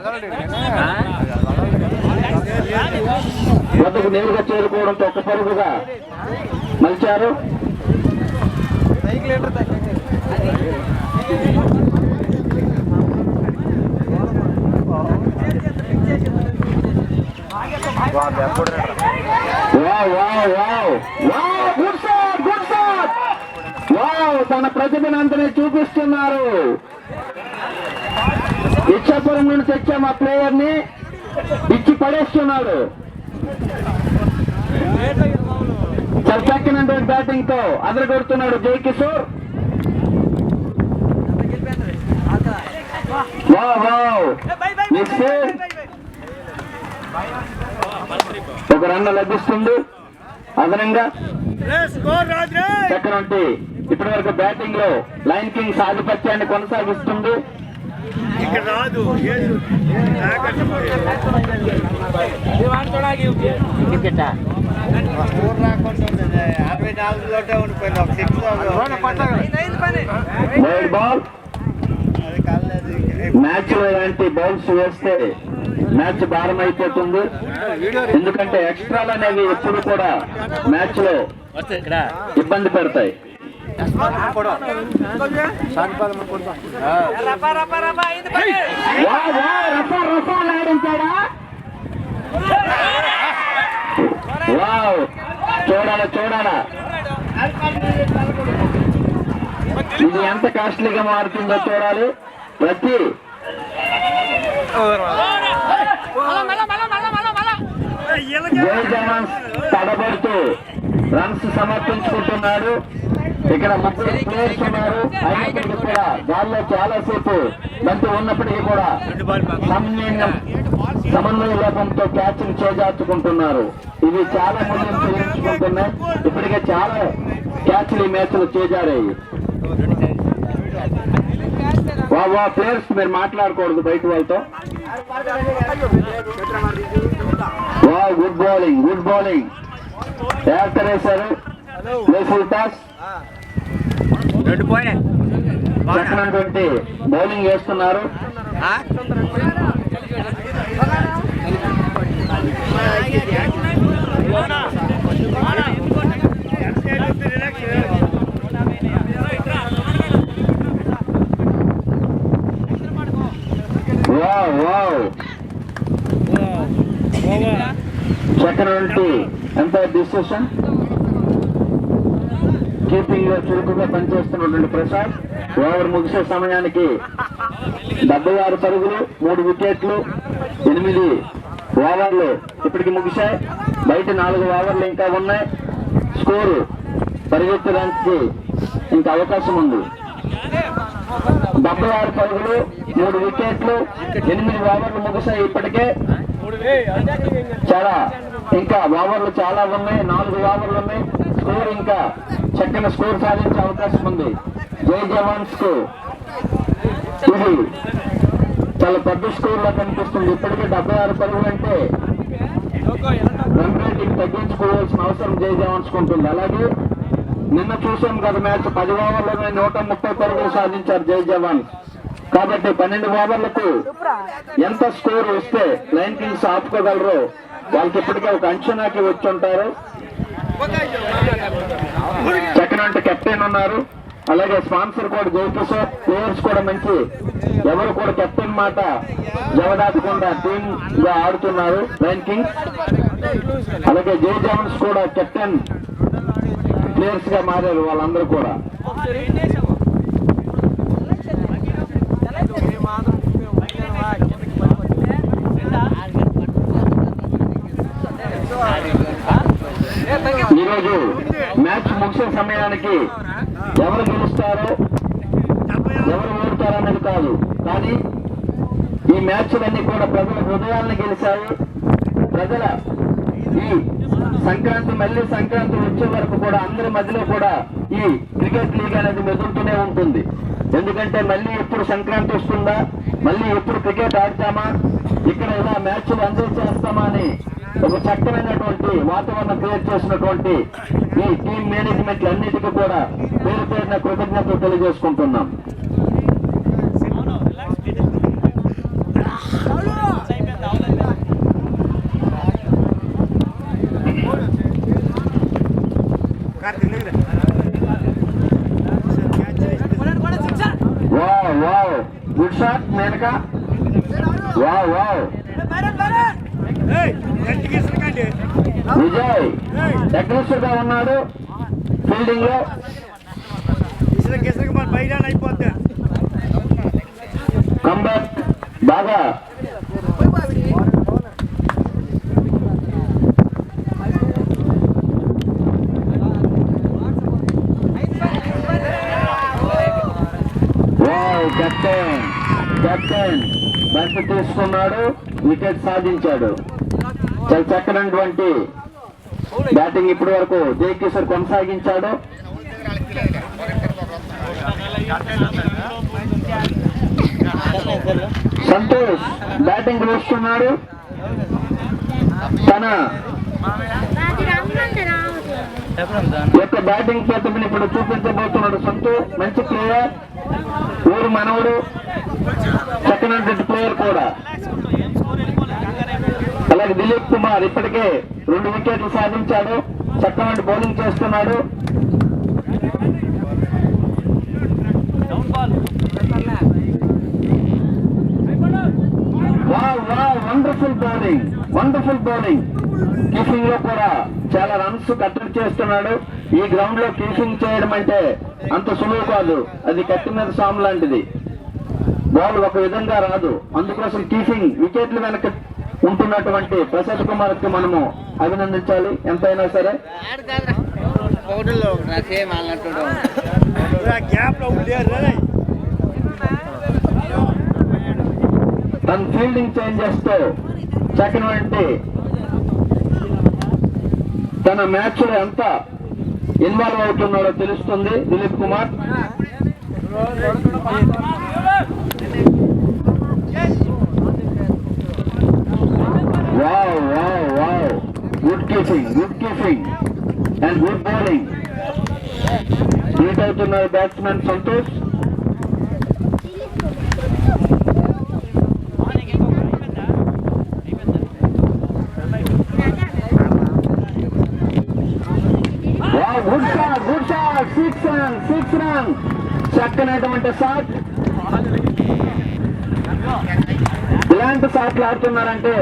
వద్దకు నేరుగా చేరుకోవడంతో ఒక పరుగుగా మలిచారు. తన ప్రతిభనంతనే చూపిస్తున్నారు. ఇచ్చాపురం నుండి తెచ్చా మా ప్లేయర్ ని ఇచ్చి పడేస్తున్నాడు. చాలా చక్కనటువంటి బ్యాటింగ్ తో అదరగొడుతున్నాడు జై కిషోర్. ఒక రన్ లభిస్తుంది అదనంగా. చక్కనంటే ఇప్పటి వరకు బ్యాటింగ్ లో లయన్ కింగ్స్ ఆధిపత్యాన్ని కొనసాగిస్తుంది. బాల్ మ్యాచ్ లో ఇలాంటి బౌల్స్ వేస్తే మ్యాచ్ భారం అయిపోతుంది. ఎందుకంటే ఎక్స్ట్రాలు అనేవి ఎప్పుడు కూడా మ్యాచ్ లో ఇబ్బంది పెడతాయి. ఆడించాడా? వావ్ చూడాలా చూడాలా ఇది ఎంత కాస్ట్లీగా మారుతుందో చూడాలి. ప్రతి జై జవాన్స్ తడబడుతూ రన్స్ సమర్పించుకుంటున్నాడు. ఇక్కడ ముగ్గురు ప్లేయర్స్ ఉన్నారు. అయినప్పటికీ కూడా గాల్లో చాలాసేపు బంతి ఉన్నప్పటికీ కూడా సమన్వయ లోపంతో క్యాచ్ ని చేజార్చుకుంటున్నారు. ఇవి చాలా మూల్యం చెల్లించుకుంటున్నాయి. ఇప్పటికే చాలా క్యాచ్లు ఈ మ్యాచ్ లో చేజారాయి. వా ప్లేయర్స్ మీరు మాట్లాడకూడదు బయట వాళ్ళతో. వా good bowling good bowling actor వేశారు. ఫుల్ టాస్ చక్కనటువంటి బౌలింగ్ వేస్తున్నారు. చక్కనటువంటి ఎంత డిసిషన్ కీపింగ్ లో చురుకుగా పనిచేస్తున్నటువంటి ప్రసాద్. ఓవర్ ముగిసే సమయానికి 76 పరుగులు 3 వికెట్లు 8 ఓవర్లు ఇప్పటికి ముగిశాయి. బయట 4 ఓవర్లు ఇంకా ఉన్నాయి. స్కోరు పరిగెత్తడానికి ఇంకా అవకాశం ఉంది. 76 పరుగులు 3 వికెట్లు 8 ఓవర్లు ముగిశాయి. ఇప్పటికే చాలా ఇంకా ఓవర్లు చాలా ఉన్నాయి. 4 ఓవర్లు ఉన్నాయి. స్కోర్ ఇంకా చక్కని స్కోర్ సాధించే అవకాశం ఉంది. జై జవాన్స్ కు ఇది చాలా పెద్ద స్కోర్ లా కనిపిస్తుంది. ఇప్పటికే 76 పరుగులు అంటే రన్ రేటింగ్ తగ్గించుకోవాల్సిన అవసరం జై జవాన్స్ ఉంటుంది. అలాగే నిన్న చూసాం కదా మ్యాచ్ 10 ఓవర్లోనే 130 పరుగులు సాధించారు జై జవాన్స్. కాబట్టి 12 ఓవర్లకు ఎంత స్కోర్ వస్తే లయన్ కింగ్స్ ఆపుకోగలరో వాళ్ళకి ఇప్పటికే ఒక అంచనాకి వచ్చి ఉంటారు. చక్కనంటే కెప్టెన్ ఉన్నారు. అలాగే స్పాన్సర్ కూడా జయకిషోర్. ప్లేయర్స్ కూడా మంచి ఎవరు కూడా కెప్టెన్ మాట జవదాటకుండా టీమ్ గా ఆడుతున్నారు లయన్ కింగ్స్. అలాగే జై జవాన్స్ కూడా కెప్టెన్ ప్లేయర్స్ గా మారారు వాళ్ళందరూ కూడా. ఈరోజు మ్యాచ్ ముగిసే సమయానికి ఎవరు గెలుస్తారో ఎవరు ఓడతారో అనేది కాదు, కానీ ఈ మ్యాచ్లన్నీ కూడా ప్రజల హృదయాలను గెలిచాయి. ప్రజల ఈ సంక్రాంతి మళ్ళీ సంక్రాంతి వచ్చే వరకు కూడా అందరి మధ్యలో కూడా ఈ క్రికెట్ లీగ్ అనేది మెదులుతూనే ఉంటుంది. ఎందుకంటే మళ్ళీ ఎప్పుడు సంక్రాంతి వస్తుందా, మళ్ళీ ఎప్పుడు క్రికెట్ ఆడతామా, ఇక్కడ ఇలా మ్యాచ్లు ఎంజాయ్ చేస్తామా అని ఒక చక్కమైనటువంటి వాతావరణం క్రియేట్ చేసినటువంటి ఈ టీం మేనేజ్మెంట్ అన్నిటికీ కూడా పేరు పేరున కృతజ్ఞతలు తెలియజేసుకుంటున్నాం. Wow good shot Menaka. Wow Vijay aggressive గా ఉన్నాడు ఫీల్డింగ్ లో. కంబ్యాక్ బాగా కెప్టెన్ బంతి తీసుకున్నాడు, వికెట్ సాధించాడు. చాలా చక్కనటువంటి బ్యాటింగ్ ఇప్పటి వరకు జయకిషోర్ కొనసాగించాడు. సంతోష్ బ్యాటింగ్ వేస్తున్నాడు. తన యొక్క బ్యాటింగ్ ప్రతిభని ఇప్పుడు చూపించబోతున్నాడు సంతోష్. మంచి ప్లేయర్, ఊరు మనవుడు, చక్కనటువంటి ప్లేయర్ కూడా. అలాగే దిలీప్ కుమార్ ఇప్పటికే 2 వికెట్లు సాధించాడు. చక్కనటువంటి బౌలింగ్ చేస్తున్నాడు. వండర్ఫుల్ బౌలింగ్ కీపింగ్ లో కూడా చాలా రన్స్ కట్టడి చేస్తున్నాడు. ఈ గ్రౌండ్ లో కీపింగ్ చేయడం అంటే అంత సులువు కాదు, అది కత్తి మీద సాము లాంటిది. బాల్ ఒక విధంగా రాదు, అందుకోసం కీపింగ్ వికెట్లు వెనక ఉంటున్నటువంటి ప్రసాద్ కుమార్ కి మనము అభినందించాలి ఎంతైనా సరే. తన ఫీల్డింగ్ చేంజెస్ తో చక్కనటువంటి తన మ్యాచ్ లో ఎంత ఇన్వాల్వ్ అవుతున్నాడో తెలుస్తుంది Dilip Kumar. Wow wow wow, good keeping and good bowling. Beat అవుతున్నారు batsmen Santosh. Good shot, 6 run, చక్కనటువంటి షాట్. ఇలాంటి షాట్లు ఆడుతున్నారంటే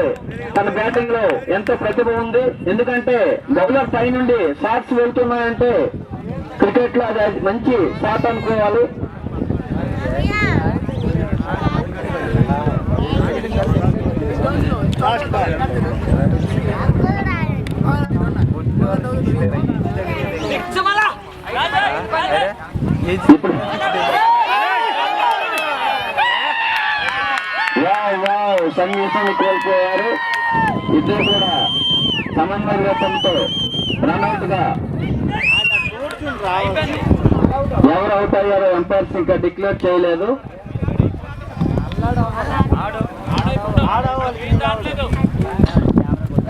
తన బ్యాటింగ్ లో ఎంతో ప్రతిభ ఉంది. ఎందుకంటే బౌలర్ పై నుండి షాట్స్ వెళ్తున్నాయంటే క్రికెట్ లో అది మంచి షాట్ అనుకోవాలి. ఇప్పుడు సంగీతాన్ని కోల్పోయారు. ఇద్దరు కూడా సమన్వయంతో రన్అట్ గా ఎవరు అవుట్ అయ్యారో ఎంపైర్స్ ఇంకా డిక్లేర్ చేయలేదు.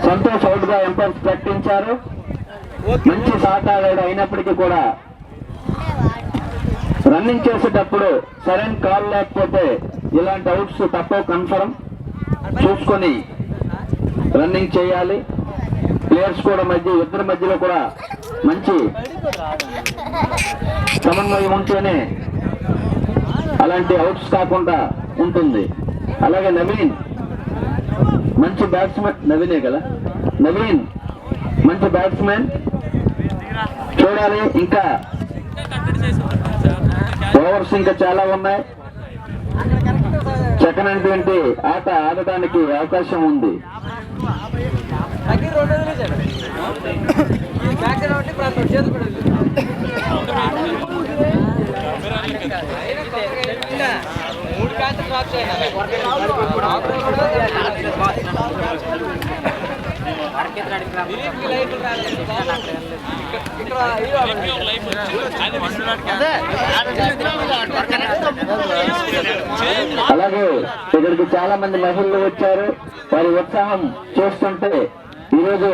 సంతోష్ అవుట్ గా ఎంపైర్స్ ప్రకటించారు. మంచి షాట్ ఆడాడు, అయినప్పటికీ కూడా రన్నింగ్ చేసేటప్పుడు సరైన కాల్ లేకపోతే ఇలాంటి అవుట్స్ తప్పవు. కన్ఫర్మ్ చూసుకొని రన్నింగ్ చేయాలి. ప్లేయర్స్ కూడా ఇద్దరి మధ్యలో కూడా మంచి సమన్వయం ఉంటేనే అలాంటి అవుట్స్ కాకుండా ఉంటుంది. అలాగే నవీన్ మంచి బ్యాట్స్మెన్, నవీనే కదా, నవీన్ మంచి బ్యాట్స్మెన్. చూడాలి, ఇంకా ఓవర్స్ ఇంకా చాలా ఉన్నాయి. చక్కనటువంటి ఆట ఆడటానికి అవకాశం ఉంది. అలాగే ఇక్కడికి చాలా మంది మహిళలు వచ్చారు. వారి ఉత్సాహం చూస్తుంటే ఈరోజు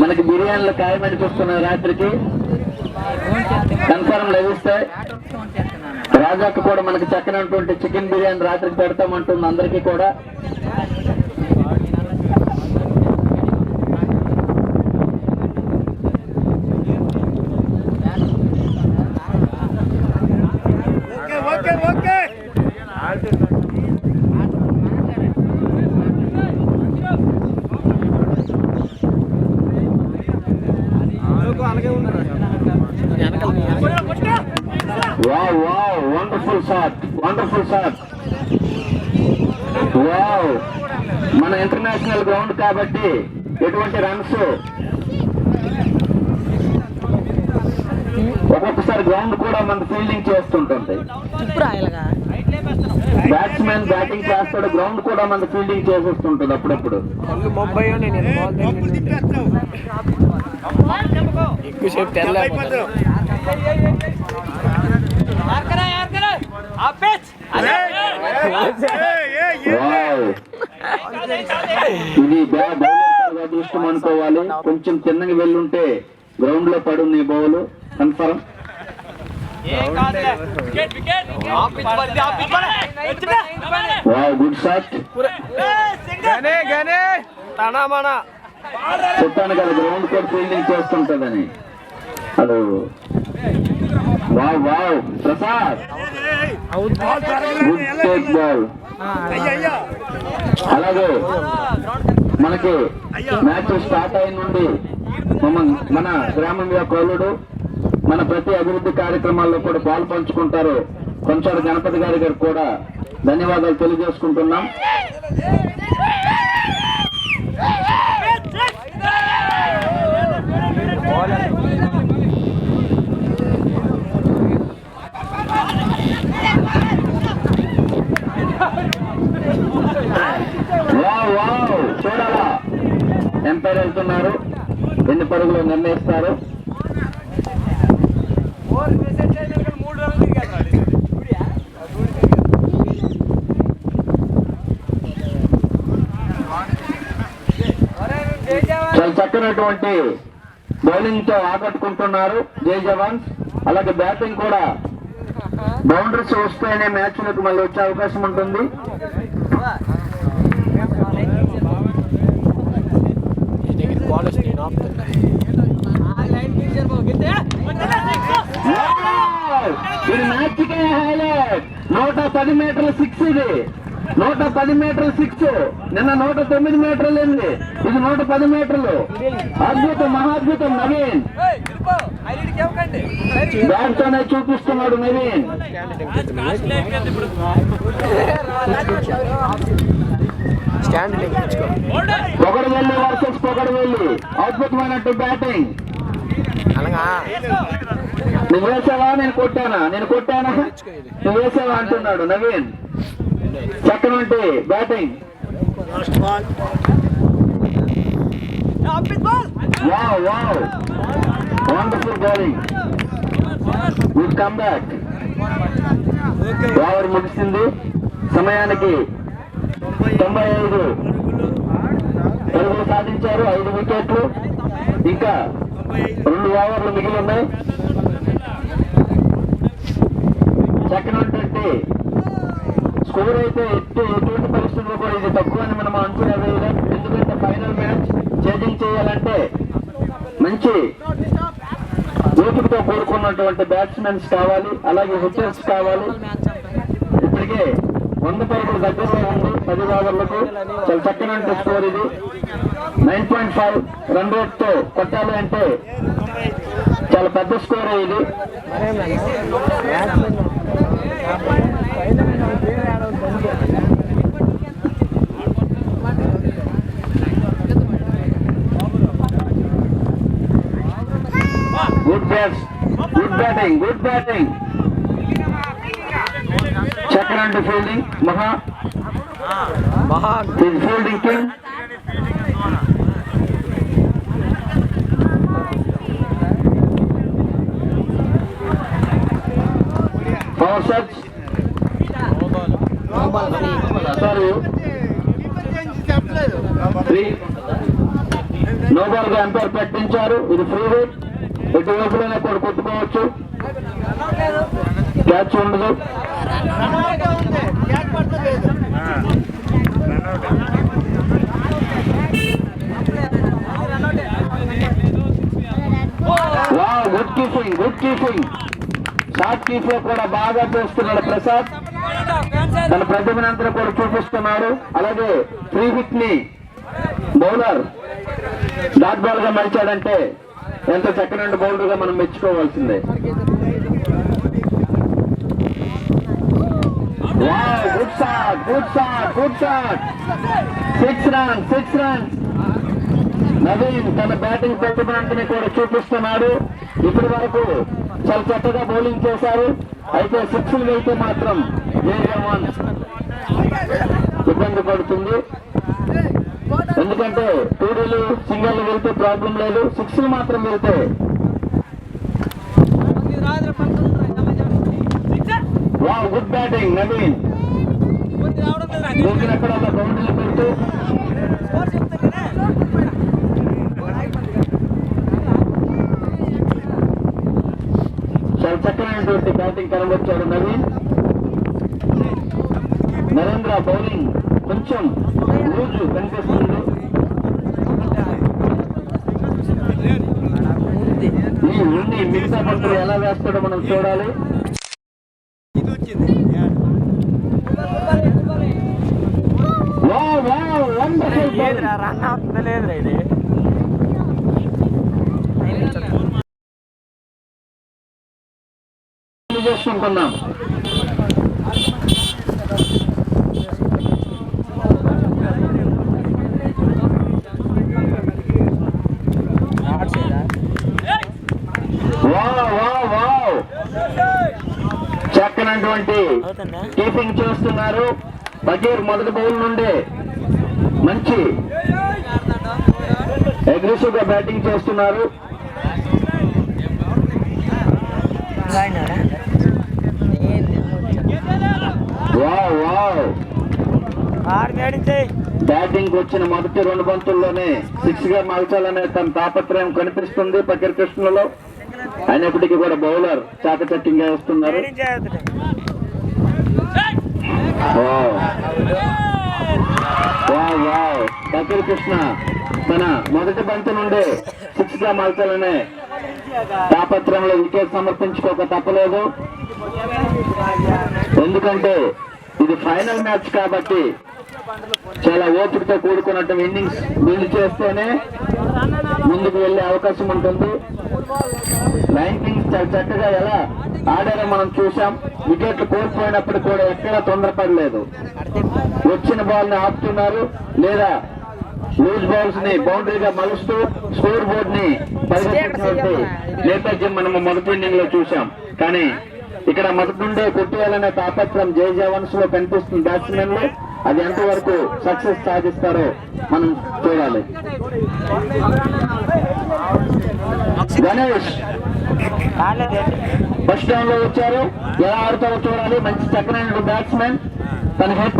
మనకి బిర్యానీలు ఖాయమనిపిస్తున్నారు. రాత్రికి కన్ఫర్మ్ లభిస్తాయి. రాజాకు కూడా మనకి చక్కనటువంటి చికెన్ బిర్యానీ రాత్రికి పెడతామంటుంది అందరికీ కూడా. Wow wow, wonderful shot. Wow, మన ఇంటర్నేషనల్ గ్రౌండ్ కాబట్టి ఎటువంటి రన్స్ ఒక్కొక్కసారి గ్రౌండ్ కూడా మన ఫీల్డింగ్ చేస్తుంటుంది. బ్యాట్స్మెన్ బ్యాటింగ్ చేస్తాడు, గ్రౌండ్ కూడా మన ఫీల్డింగ్ చేసేస్తుంటుంది అప్పుడప్పుడు. ఇది బౌలర్ అదృష్టం అనుకోవాలి. కొంచెం చిన్నగా వెళ్ళుంటే గ్రౌండ్ లో పడున్నాయి బౌలు కన్ఫర్మ్. Good shot. చెప్పాను కదా గ్రౌండ్ కూడా ఫీల్డింగ్ చేస్తుంటదని. అది wow wow, Prasad good take ball. అలాగే మనకి మ్యాచ్ స్టార్ట్ అయిన నుండి మన గ్రామం యొక్క అల్లుడు, మన ప్రతి అభివృద్ధి కార్యక్రమాల్లో కూడా పాలు పంచుకుంటారు. కొంచెం గణపతి గారికి కూడా ధన్యవాదాలు తెలియజేసుకుంటున్నాం. చూడాలా ఎంపైర్ వెళ్తున్నారు, ఎన్ని పరుగులు నిర్ణయిస్తారు. చాలా చక్కనటువంటి బౌలింగ్ తో ఆకట్టుకుంటున్నారు జై జవాన్స్. అలాగే బ్యాటింగ్ కూడా బౌండరీస్ వస్తేనే మ్యాచ్ లకు మళ్ళీ వచ్చే అవకాశం ఉంటుంది. ఇది మ్యాచ్ కే హైలైట్. 110 మీటర్ల 6 ఇది. 110 మీటర్ల 6. నిన్న 109 మీటర్లు ఉంది, ఇది 110 మీటర్లు. అద్భుతం, మహాద్భుతం. నవీన్ బ్యాట్ తోనే చూపిస్తున్నాడు. నవీన్ పొగడవెల్లి వర్సెస్ పొగడవెల్లి. అద్భుతమైనట్టు బ్యాటింగ్. నువ్వు వేసావా, నేను కొట్టానా, నువ్వు వేసావా అంటున్నాడు నవీన్. చక్కనంటే batting. Wonderful bowling, good come back. Over ముగిసింది. సమయానికి 95 పరుగులు సాధించారు. 5 వికెట్లు. ఇంకా 2 ఓవర్లు మిగిలి ఉన్నాయి. చక్కనంటే స్కోర్ అయితే ఎటువంటి పరిస్థితుల్లో కూడా ఇది తక్కువ అని మనం అంచనా వేయలేం. ఎందుకంటే ఫైనల్ మ్యాచ్ చేంజింగ్ చేయాలంటే మంచి ఓపికతో కూడుకున్నటువంటి బ్యాట్స్మెన్స్ కావాలి, అలాగే హిట్టర్స్ కావాలి. ఇప్పటికే 100 పరుగులు దగ్గరలో ఉంది 10 ఓవర్లకు. చాలా చక్కనంటే స్కోర్ ఇది. 9.5 రన్ రేట్ తో కొట్టాలి అంటే చాలా పెద్ద స్కోర్ ఇది. Good batting, good batting. చక్కనంటే ఫీల్డింగ్. మహా fielding king. Power shots. Sorry 3 no ball గా ఎంపైర్ ప్రకటించారు. ఇది ఫ్రీ హిట్. ఎటు వైపులైనా కూడా కొట్టుకోవచ్చు, క్యాచ్ ఉండదు. Good keeping, good keeping. Short keeper కూడా బాగా చేస్తున్నాడు ప్రసాద్. తన ప్రతిభనంతా కూడా చూపిస్తున్నాడు. అలాగే ఫ్రీ హిట్ ని బౌలర్ డాట్ బాల్ గా మలిచాడంటే ఎంత చక్కనండి బౌలర్ గా మనం మెచ్చుకోవాల్సిందే. Good shot, good shot, good shot. 6 runs. Naveen తన బ్యాటింగ్ ప్రతిభనంతని కూడా చూపిస్తున్నాడు. ఇప్పటి వరకు చాలా చక్కగా బౌలింగ్ చేశారు. అయితే 6లు వెళ్తే మాత్రం ఇబ్బంది పడుతుంది. ఎందుకంటే 2Dలు సింగల్ వెళ్తే ప్రాబ్లం లేదు, 6లు మాత్రం వెళ్తే. Good batting Naveen. దూకినక్కడ బౌండరీలు పెడుతూ చాలా చక్కనైనటువంటి బ్యాటింగ్ కనబచ్చాడు నవీన్. నరేంద్ర బౌలింగ్ కొంచెం లూజు కనిపిస్తుంది. ఈ ఉండి మిగతా పంటలు ఎలా వేస్తాడో మనం చూడాలి. తెలియజేసుకుంటున్నాం. చక్కనటువంటి కీపింగ్ చేస్తున్నారు. బగీర్ మొదటి బౌల్ నుండి మంచి అగ్రెసివ్ గా బ్యాటింగ్ చేస్తున్నారు. బ్యాటింగ్ వచ్చిన మొదటి 2 బంతుల్లోనే 6 గా మార్చాలనే తన తాపత్రయం కనిపిస్తుంది పకీర్ కృష్ణలో. అయినప్పటికీ కూడా బౌలర్ చాకచక్యంగా వేస్తున్నారు. పకీర్ కృష్ణ తన మొదటి బంతి నుండి 6 గా మార్చాలనే తాపత్రయంలో వికెట్ సమర్పించుకోక తప్పలేదు. ఎందుకంటే ఇది ఫైనల్ మ్యాచ్ కాబట్టి చాలా ఓపికతో కూడుకున్నట్టు ఇన్నింగ్స్ బిల్డ్ చేస్తేనే ముందుకు వెళ్లే అవకాశం ఉంటుంది. ర్యాంకింగ్స్ చాలా చక్కగా ఎలా ఆడారో మనం చూసాం. వికెట్లు కోల్పోయినప్పుడు కూడా ఎక్కడా తొందరపడలేదు. వచ్చిన బాల్ ని ఆపుతున్నారు లేదా లూజ్ బాల్స్ ని బౌండరీగా మలుస్తూ స్కోర్ బోర్డ్ ని పరిగెత్తినటువంటి నేపథ్యం మనం మొదటి ఇన్నింగ్ లో చూసాం. కానీ ఇక్కడ మొదటి నుండే కొట్టేయాలనే తాపత్రం జై జవాన్స్ లో కనిపిస్తుంది బ్యాట్స్మెన్ లో. అది ఎంతవరకు సక్సెస్ సాధిస్తారో మనం చూడాలి. గణేష్ ఫస్ట్ డౌన్ లో వచ్చారు. ఎలా ఆడుతారో చూడాలి. మంచి చక్కనైన బ్యాట్స్మెన్. తన హెడ్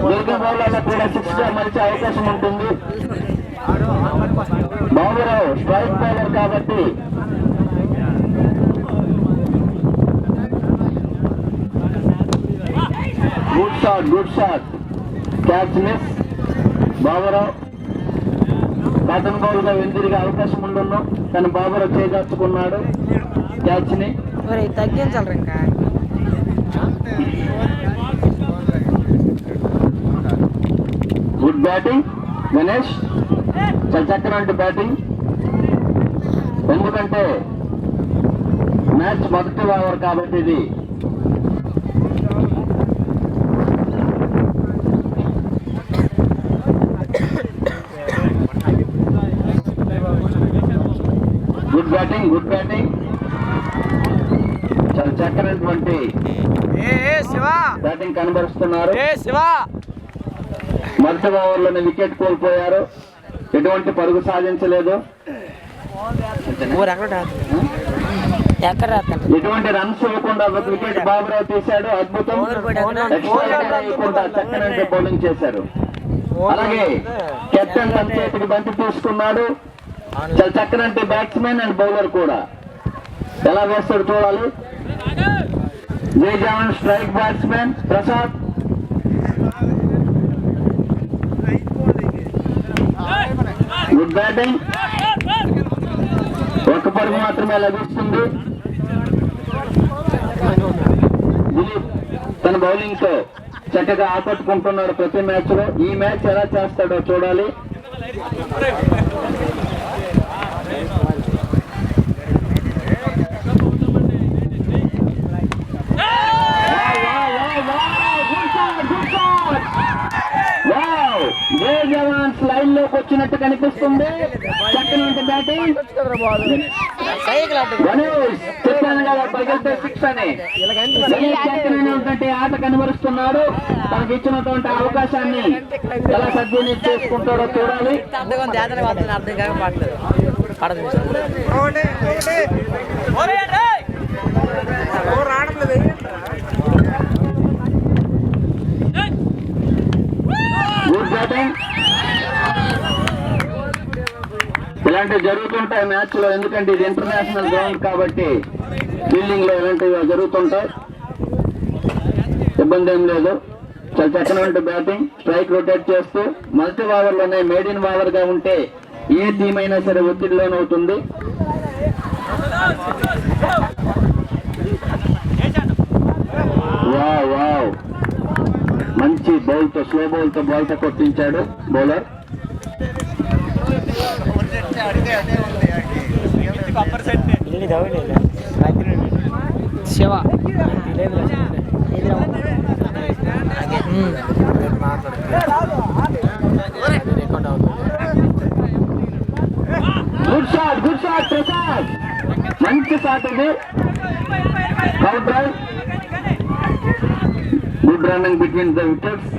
దుర్గ బౌలర్లో కూడా 6 గా మలిచే అవకాశం ఉంటుంది. బాబురావు స్ట్రైక్ బౌలర్ కాబట్టి good shot catch miss. Baburao cotton bowl గా వెందిరిగే అవకాశం ఉండను కానీ బాబురావు చేజార్చుకున్నాడు క్యాచ్ ని. తగ్గించాలి ఇంకా. Good batting Ganesh. చాలా చక్కనటువంటి బ్యాటింగ్. ఎందుకంటే మ్యాచ్ మొదటి ఓవర్ కాబట్టి ఇది గుడ్ బ్యాటింగ్ చాలా చక్కనటువంటి బ్యాటింగ్ కనబరుస్తున్నారు. మొదటి ఓవర్లోనే వికెట్ కోల్పోయారు. ఎటువంటి పరుగు సాధించలేదు. ఎటువంటి రన్స్ ఇవ్వకుండా ఒక వికెట్ బాబురావు తీశాడు. అద్భుతం. చక్కనైన బౌలింగ్ చేశారు. అలాగే కెప్టెన్ తన చేతికి బంతి తీసుకున్నాడు. చాలా చక్కనంటే బ్యాట్స్మెన్ అండ్ బౌలర్ కూడా ఎలా వేస్తాడు చూడాలి. Jai Jawan strike batsmen Prasad. Good batting. ఒక పరుగు మాత్రమే లభిస్తుంది. దిలీప్ తన బౌలింగ్ తో చక్కగా ఆకట్టుకుంటున్నాడు ప్రతి మ్యాచ్ లో. ఈ మ్యాచ్ ఎలా చేస్తాడో చూడాలి. జై జవాన్స్ లైన్ లోకి వచ్చినట్టు కనిపిస్తుంది. చక్కని బ్యాటింగ్. గణేష్ చెప్పాను కదా పగిలితే 6 అని. చక్కనైనటువంటి ఆట కనబరుస్తున్నాడు. తనకు ఇచ్చినటువంటి అవకాశాన్ని ఎలా సద్వినియోగం చేసుకుంటాడో చూడాలి. Good batting. ఇలాంటివి జరుగుతుంటాయి మ్యాచ్ లో. ఎందుకంటే ఇది ఇంటర్నేషనల్ గ్రౌండ్ కాబట్టి ఫీల్డింగ్ లో ఇలాంటివి జరుగుతుంటాయి. ఇబ్బంది ఏం లేదు. చాలా చక్కనటువంటి బ్యాటింగ్. స్ట్రైక్ రొటేట్ చేస్తూ మల్టీ ఓవర్ లోనే మేడిన్ ఓవర్ గా ఉంటే ఏ టీం అయినా సరే ఒత్తిడిలోనవుతుంది. వావ్ మంచి బౌల్ తో స్లో బౌల్ తో బాల్ తో కొట్టించాడు bowler. Shiva good shot Prasad, మంచి షాట్ ఇది. Good running between the wickets.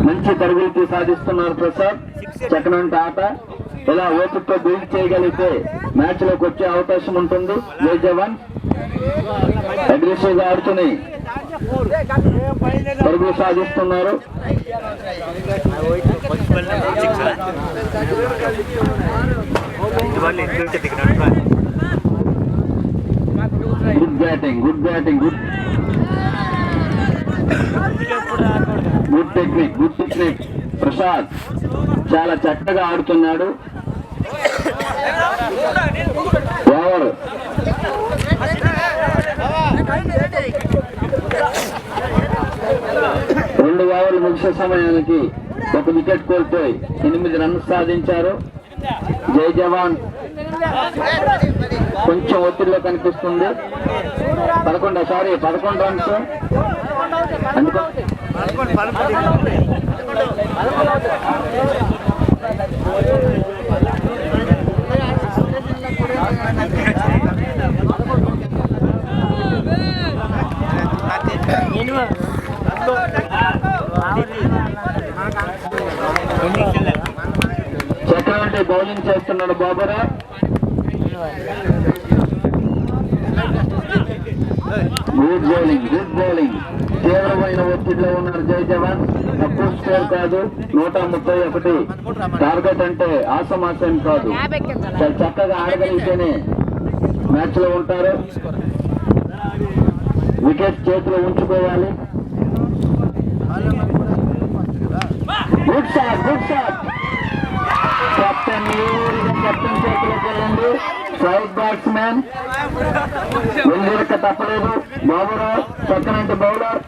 మంచి పరుగులకి సాధిస్తున్నారు ప్రసాద్. చక్కనంటి ఆట ఇలా ఓపికతో బిల్డ్ చేయగలిగితే మ్యాచ్ లోకి వచ్చే అవకాశం ఉంటుంది. జై జవాన్ అగ్రెసివ్ గా ఆడుతూనే పరుగులు సాధిస్తున్నారు. Good batting, good technique. Prasad చాలా చక్కగా ఆడుతున్నాడు. ఓవర్ 2 ఓవర్లు ముగిసే సమయానికి 1 వికెట్ కోల్పోయి 8 రన్స్ సాధించారు. జై జవాన్ కొంచెం ఒత్తిడిలో కనిపిస్తుంది. 11 రన్స్. చక్రవర్తి బౌలింగ్ చేస్తున్నాడు. బాబరా గుడ్ బౌలింగ్. తీవ్రమైన ఒత్తిడిలో ఉన్నారు జై జవాన్. తక్కువ స్కోర్ కాదు, 131 టార్గెట్ అంటే ఆసమాసం కాదు. చాలా చక్కగా ఆడగలిగితేనే మ్యాచ్ లో ఉంటారు. వికెట్ చేతిలో ఉంచుకోవాలి. Good shot. కెప్టెన్ చేతిలోకి వెళ్ళండి. స్ట్రైక్ బ్యాట్స్మెన్ వెళ్ళిరక్క తప్పలేదు. బాబురావు చక్కనంటి బౌలర్.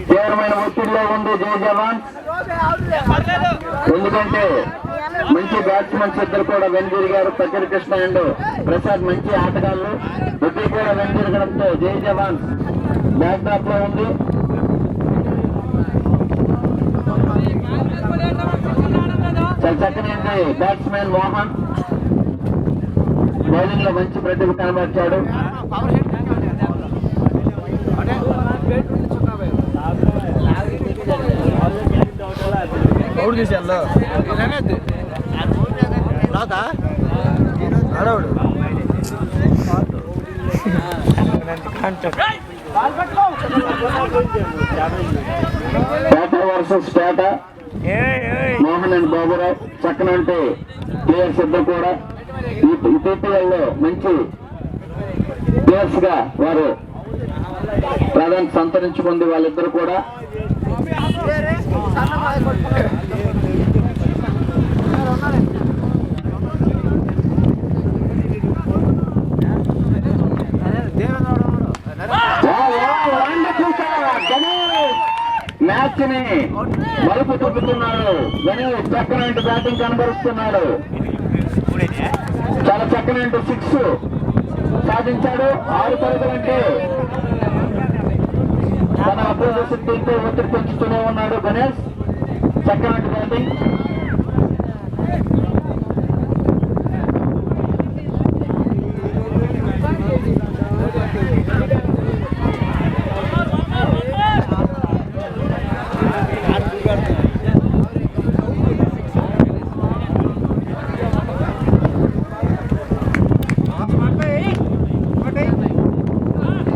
తీవ్రమైన ఒత్తిడిలో ఉంది జై జవాన్. ఎందుకంటే మంచి బ్యాట్స్మెన్స్ ఇద్దరు కూడా వెనుదిరిగారు. పచ్చడి కృష్ణ అండ్ ప్రసాద్ మంచి ఆటగాళ్లు. ఇద్దరు కూడా వెనుదిరగడంతో జై జవాన్ బ్యాక్ డ్రాప్ లో ఉంది. చాలా చక్కనండి బ్యాట్స్మెన్ మోహన్. బౌలింగ్ లో మంచి ప్రతిభ కనబర్చాడు. పేట వర్సెస్ పేట. మోహన్ అండ్ బాబురావు చక్కనంటే ప్లేయర్స్ ఇద్దరు కూడా ఈ PPL లో మంచి ప్లేయర్స్ గా వారు ప్రాధాన్యత సంతరించుకుంది. వాళ్ళిద్దరు కూడా మ్యాచ్ ని మలుపు చూపుతున్నాడు. గణేష్ చక్కనంటి బ్యాటింగ్ కనబరుస్తున్నాడు. చాలా చక్కనంటి 6 సాధించాడు. 6 పరుగులంటే తన అపోజిషన్ టీంతో ఒత్తిడి పెంచుతూనే ఉన్నాడు గణేష్. చక్కనంటి batting.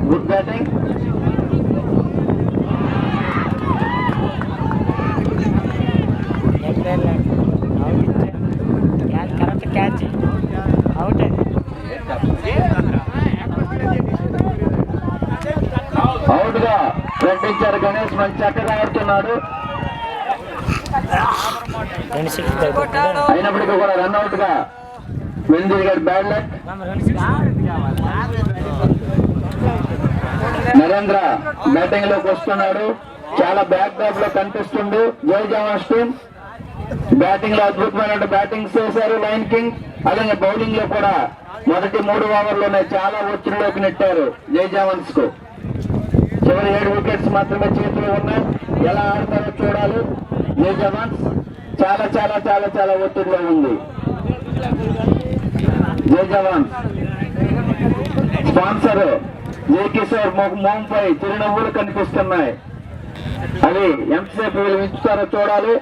Good batting. Correct catch out. Out గా ప్రకటించారు గణేష్. మంచి చక్కగా ఆడుతున్నాడు. అయినప్పటికీ కూడా రన్అట్ గా వెనుదిరిగాడు. Bad luck. నరేంద్ర బ్యాటింగ్ లోకి వస్తున్నాడు. చాలా బ్యాక్ డ్రాప్ లో కనిపిస్తుంది. జై జవాన్ టీమ్ బ్యాటింగ్ లో అద్భుతమైన బ్యాటింగ్ చేశారు లయన్ కింగ్. అలాగే బౌలింగ్ లో కూడా మొదటి 3 ఓవర్లోనే చాలా ఒత్తిడిలోకి నెట్టారు జై జవాన్స్ కు. చివరి 7 వికెట్స్ మాత్రమే చేతిలో ఉన్నాయి. ఎలా ఆడతారో చూడాలి. జై జవాన్స్ చాలా చాలా చాలా చాలా ఒత్తిడిలో ఉంది. జై జవాన్స్ స్పాన్సర్ జై కిషోర్ మొహంపై చిరునవ్వులు కనిపిస్తున్నాయి. అవి ఎంతసేపు వీళ్ళు ఇస్తారో చూడాలి.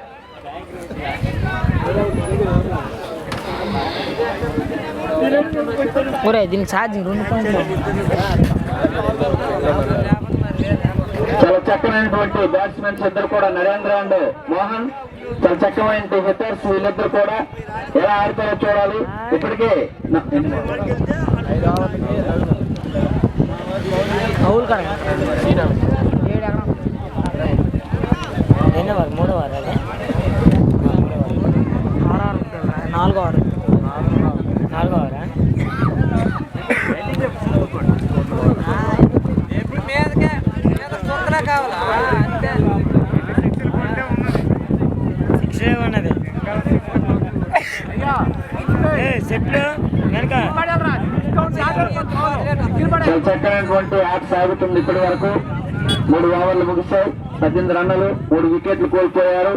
దీనికి ఛార్జింగ్ 2 చాలా చక్కనైనటువంటి బ్యాట్స్మెన్స్ ఇద్దరు కూడా, నరేంద్ర అండ్ మోహన్ చాలా చక్కమైన హిట్టర్స్ వీళ్ళిద్దరు కూడా. ఎలా ఆడతారో చూడాలి. ఇప్పటికే అవును కదా 3వ ఓవర్ అదే 4వ ఓవర్ 4వ ఓవరా ఉన్నది సెట్లు వెనక చాలా చక్కనైనటువంటి ఆట సాగుతుంది. ఇప్పటి వరకు 3 ఓవర్లు ముగిశాయి. 18 రన్నులు, 3 వికెట్లు కోల్పోయారు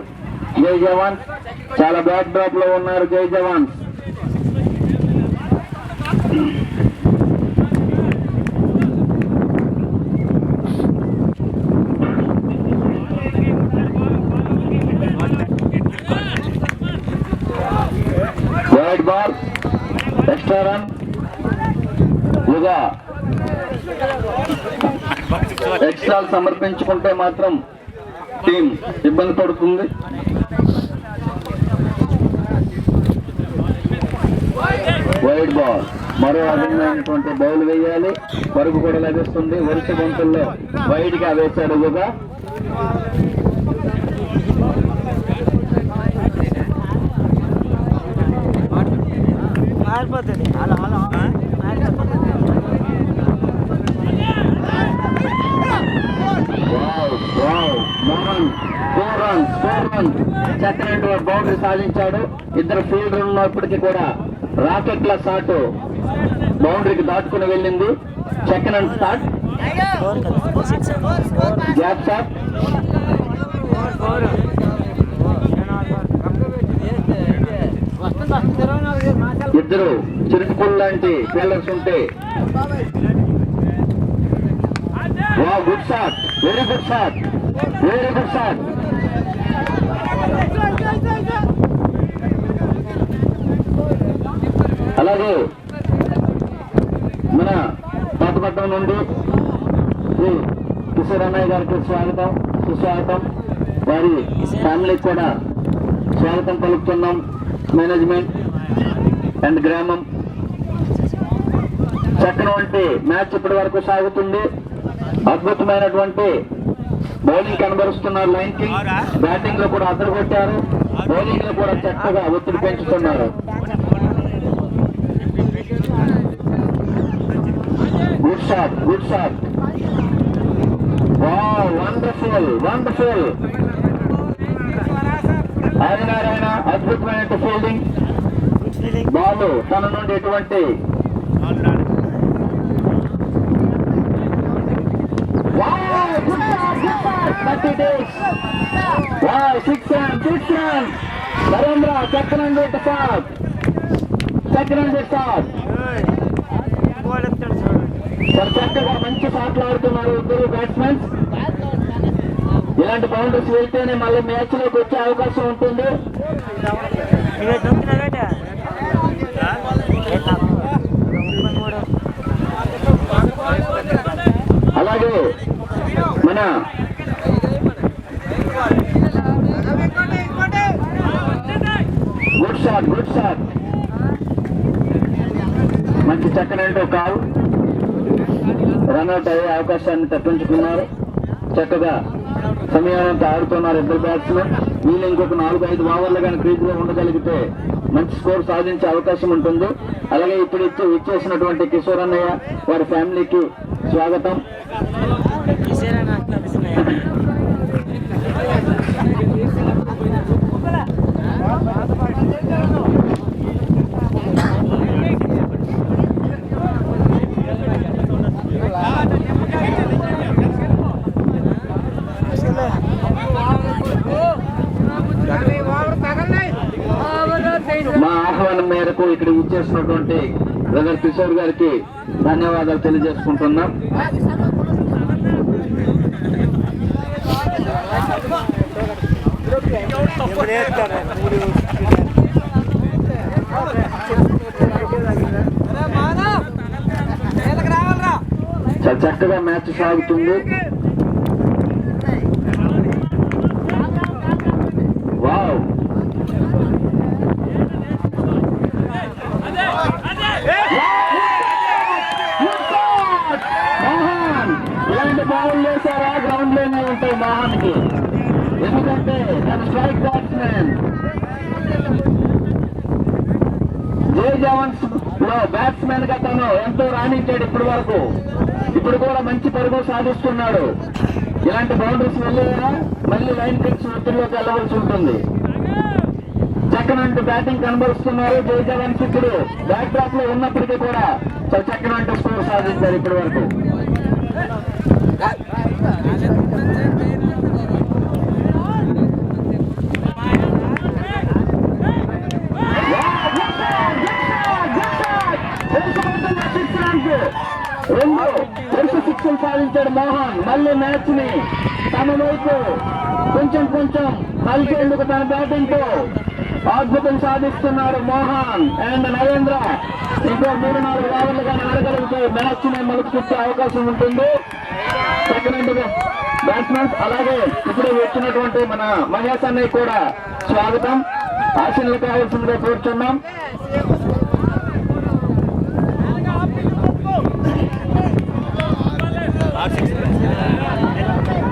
జై జవాన్స్. చాలా బ్యాక్ డ్రాప్ లో ఉన్నారు Jai Jawans. Wide ball, extra run. యుగా ఎక్స్ట్రాలు సమర్పించుకుంటే మాత్రం టీం ఇబ్బంది పడుతుంది. వైడ్ బాల్, మరో అభిమైనటువంటి బౌల్ వేయాలి. పరుగు కూడా లభిస్తుంది. వరుస బంతుల్లో వైడ్ గా వేశాడు యుగా. మారిపోతుంది మోహన్ 4 runs చక్కనటువంటి బౌండరీ సాధించాడు. ఇద్దరు ఫీల్డర్ ఉన్నప్పటికీ కూడా రాకెట్ల షాట్ బౌండరీకి దాటుకుని వెళ్ళింది. Second and start gap shot. ఇద్దరు చిరుకుపుల్ లాంటి ఫీల్డర్స్ ఉంటే good shot, very good shot, very good shot. అలాగే మన పాతపట్నం నుండి శ్రీ కిషోర్ అన్నయ్య గారికి స్వాగతం, సుస్వాగతం. వారి ఫ్యామిలీకి కూడా స్వాగతం పలుకుతున్నాం. మేనేజ్మెంట్ అండ్ గ్రామం. చక్కనటువంటి మ్యాచ్ ఇప్పటి వరకు సాగుతుంది. అద్భుతమైనటువంటి బౌలింగ్ కనబరుస్తున్నారు లైన్ కింగ్. బ్యాటింగ్ లో కూడా అద్దరు కొట్టారు. బౌలింగ్ లో కూడా చక్కగా ఒత్తిడి పెంచుతున్నారు. Good shot, good shot. Wonderful, wonderful. Adinarayana అద్భుతమైన ఫీల్డింగ్. బాల్ తన నుండి ఎటువంటి Narendra second shot, second shot. చక్కగా మంచి షాట్లు ఆడుతున్నారు ఇద్దరు బ్యాట్స్మెన్స్. ఇలాంటి బౌండరీస్ వెళ్తేనే మళ్ళీ మ్యాచ్ లోకి వచ్చే అవకాశం ఉంటుంది. అలాగే మన గుడ్ షాట్, గుడ్ షాట్. మంచి చక్కనంటూ కావు. రన్అట్ అయ్యే అవకాశాన్ని తప్పించుకున్నారు. చక్కగా సమయానంతా ఆడుతున్నారు ఇద్దరు బ్యాట్స్మెన్. వీళ్ళు ఇంకొక 4-5 ఓవర్లు కానీ క్రీజ్ లో ఉండగలిగితే మంచి స్కోర్ సాధించే అవకాశం ఉంటుంది. అలాగే ఇప్పుడు ఇచ్చేసినటువంటి కిషోర్ అన్నయ్య వారి ఫ్యామిలీకి స్వాగతం. మేరకు ఇక్కడ ఇచ్చేసినటువంటి బ్రదర్ కిషోర్ గారికి ధన్యవాదాలు తెలియజేసుకుంటున్నాం. చాలా చక్కగా మ్యాచ్ సాగుతుంది. వావ్, మోహన్ ఇలాంటి బాల్ చేశారా గ్రౌండ్ లోనే ఉంటాయి మోహన్ కి, ఎందుకంటే తన స్ట్రైక్ బ్యాట్స్మెన్. జై జవాన్స్ లో బ్యాట్స్మెన్ గా తను ఎంతో రాణించాడు ఇప్పటి వరకు. ఇప్పుడు కూడా మంచి పరుగు సాధిస్తున్నాడు. ఇలాంటి బౌండరీస్ వెళ్ళేలా మళ్ళీ లైన్ కిక్స్ ఒత్తిడిలోకి వెళ్ళవలసి ఉంటుంది. చక్కనంటూ బ్యాటింగ్ కనబరుస్తున్నారు జై జవాన్స్. ఇప్పుడు బ్యాక్ డ్రాప్ లో ఉన్నప్పటికీ కూడా చక్కనంటూ స్కోర్ సాధించారు ఇప్పటి వరకు. రెండు సిక్స్లు సాధించాడు మోహన్. మళ్ళీ మ్యాచ్ ని తమ వైపు కొంచెం మలిచేందుకు తన బ్యాటింగ్ తో అద్భుతం సాధిస్తున్నారు మోహన్ అండ్ నరేంద్ర. ఇంకో 3-4 ఓవర్లు కానీ ఆడగలిగితే మ్యాచ్ ని మలుపుకొచ్చే అవకాశం ఉంటుంది. సెకండ్ బ్యాట్స్మెన్ అలాగే ఇప్పుడు వచ్చినటువంటి మన మహేష్ అన్నయ్య కూడా స్వాగతం. ఆశీనులు కావాల్సిందిగా కోరుచున్నాం.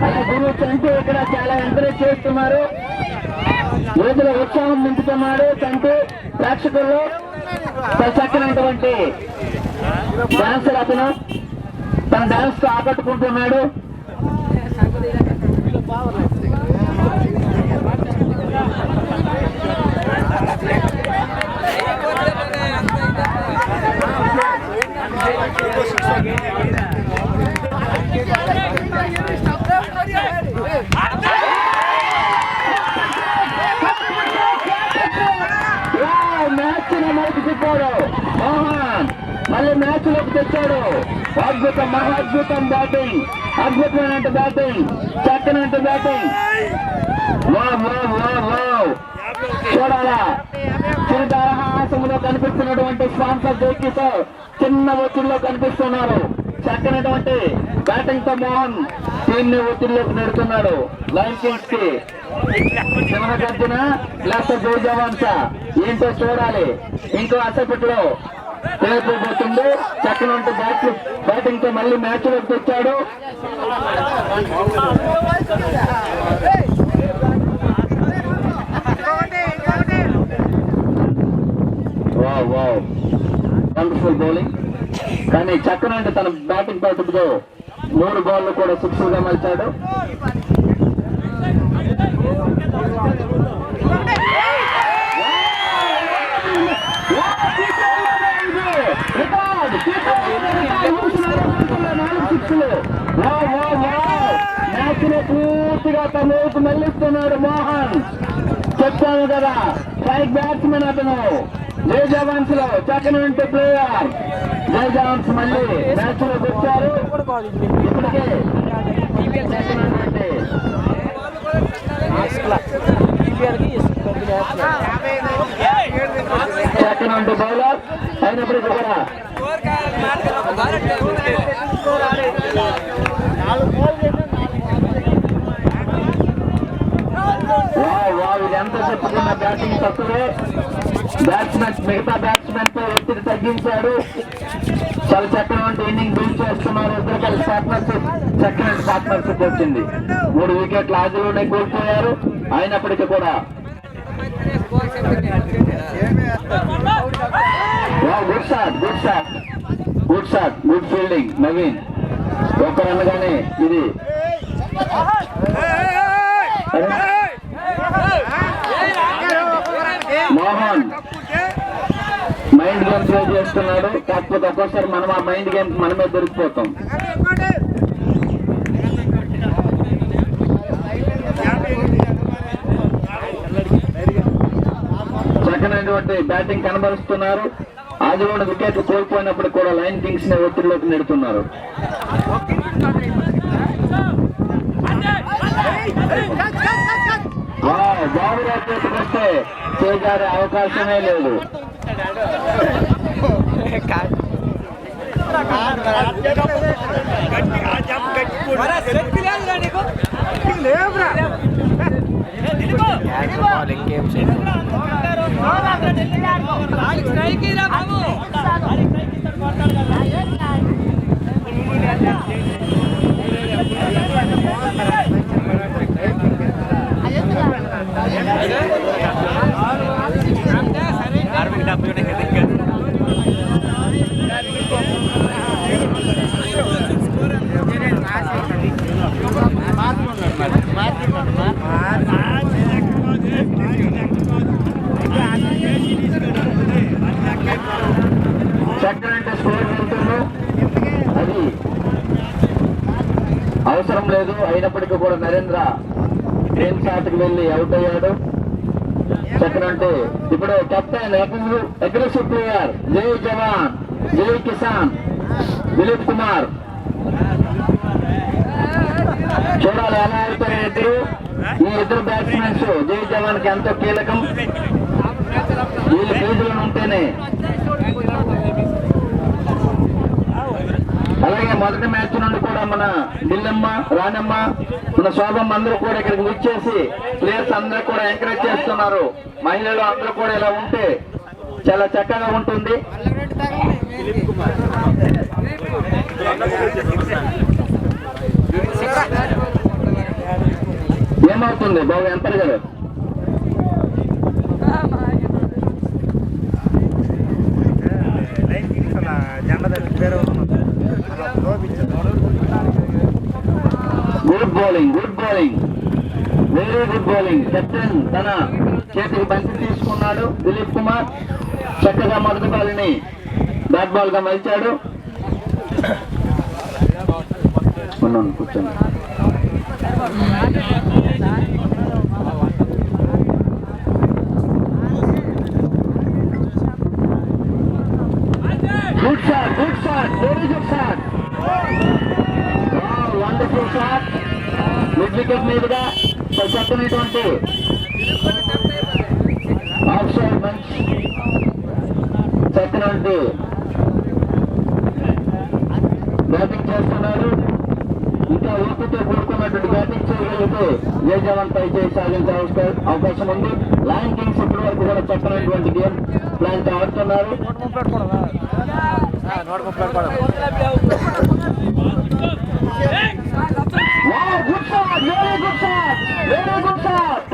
అలా గురువు చంటూ ఇక్కడ చాలా ఎంకరేజ్ చేస్తున్నారు. రోజుల ఉత్సాహం నింపుతున్నాడు చంటూ ప్రేక్షకుల్లో. చక్కనటువంటి డాన్సర్ అతను తన డాన్స్ తో ఆకట్టుకుంటున్నాడు. మ్యాచ్ మరొక తిప్పాడు మోహన్. మళ్ళీ మ్యాచ్ లోకి తెచ్చాడు. అద్భుతం, మహాద్భుతం బ్యాటింగ్, అద్భుతమైన బ్యాటింగ్, చక్కనంటే బ్యాటింగ్. చూడాలా చిరుతారహాసంలో కనిపిస్తున్నటువంటి స్పాన్సర్ జైకితో చిన్న ఒత్తిడిలో కనిపిస్తున్నారు. చక్కనటువంటి బ్యాటింగ్ తో మోహన్ టీమ్ ని ఒత్తిడిలోకి నెడుతున్నాడు. లైన్ కింగ్స్ కి సింహగర్జన లేకపోతే జై జవాన్సా ఏంటో చూడాలి. ఇంకో అసెపట్లో తేలిపోతుంది. చక్కనంటే బ్యాటింగ్ తో మళ్ళీ మ్యాచ్ లోకి తెచ్చాడు. Wonderful bowling. కానీ చక్కనంటే తన బ్యాటింగ్ పట్టుతో 3 బాల్లు కూడా 6 గా మలిచాడు. మ్యాచ్ ని పూర్తిగా తన వైపు మళ్లిస్తున్నాడు మోహన్. చెప్పాను కదా స్ట్రైక్ బ్యాట్స్మెన్ అతను. జై జవాన్స్ లో చక్కనంటే ప్లేయర్. జై జవాన్స్ మళ్ళీ మ్యాచ్ లోకి వచ్చారు. ఇప్పటికే చక్కనంటే బౌలర్ అయినప్పటికీ కూడా ఇది ఎంత చెప్పుకున్న బ్యాటింగ్ తక్కువే. మిగతా బ్యాట్స్మెన్ తో ఒత్తిడి తగ్గించాడు. చాలా చక్కటి ఇన్నింగ్ బిల్డ్ చేస్తున్నారు. ఇద్దరు కలిసి పార్ట్నర్షిప్, చక్కటి పార్ట్నర్షిప్ వచ్చింది. 3 వికెట్ల ఆదిలోనే కోల్పోయారు. అయినప్పటికీ కూడా గుడ్ ఫీల్డింగ్ నవీన్. ఒక్కరనగానే ఇది మోహన్ మైండ్ గేమ్ ప్లే చేస్తున్నాడు. కాకపోతే ఒక్కోసారి మనం ఆ మైండ్ గేమ్ మనమే దొరికిపోతాం. చక్కనైన చక్కనటువంటి బ్యాటింగ్ కనబరుస్తున్నారు. ఆదిలోని వికెట్లు కోల్పోయినప్పుడు కూడా లయన్ కింగ్స్ ని ఒత్తిడిలోకి నెడుతున్నారు. బాబురా చేతికొస్తే చేజారే అవకాశమే లేదు. చక్కనంటే స్కోర్ వెళ్తున్నాం, అది అవసరం లేదు. అయినప్పటికీ కూడా నరేంద్ర గ్రీన్ షాట్కి వెళ్ళి అవుట్ అయ్యాడు. చక్కనంటే ఇప్పుడు కెప్టెన్ అగ్రెసివ్ ప్లేయర్ జై జవాన్ జై కిసాన్ దిలీప్ కుమార్. చూడాలి ఎలా ఆడుతారు ఇద్దరు. ఈ ఇద్దరు బ్యాట్స్మెన్స్ జై జవాన్ కి ఎంతో కీలకం. వీళ్ళు క్రీజులో ఉంటేనే. అలాగే మొదటి మ్యాచ్ నుండి కూడా మన దిల్లమ్మ, రాణమ్మ, మన శోభమ్మ అందరూ కూడా ఇక్కడికి వచ్చేసి ప్లేయర్స్ అందరూ కూడా ఎంకరేజ్ చేస్తున్నారు. మహిళలు అందరూ కూడా ఇలా ఉంటే చాలా చక్కగా ఉంటుంది. ఏమవుతుంది బాబు ఎంపర్ గారు? Good bowling, good bowling, very good bowling. Captain తన చేతికి బంతి తీసుకున్నాడు. దిలీప్ కుమార్ చక్కగా మొదటి బాల్ని బ్యాట్ బాల్ గా మలిచాడు. కూర్చోండి. Good shot, good shot, very good shot, wonderful shot. Mid wicket మీదుగా చక్కనటువంటి ఆఫ్ సైడ్ మంచి చక్కనటువంటి బ్యాటింగ్ చేస్తున్నారు. ఇంకా ఓపికతో కూడుకున్నటువంటి బ్యాటింగ్ చేయగలిగితే జై జవాన్ పై చేసి సాధించే అవకాశం ఉంది. లయన్ కింగ్స్ ఇప్పటి వరకు కూడా చక్కనటువంటి గేమ్ ప్లాన్ తో ఆడుతున్నారు. Good shot, very good shot, very good shot.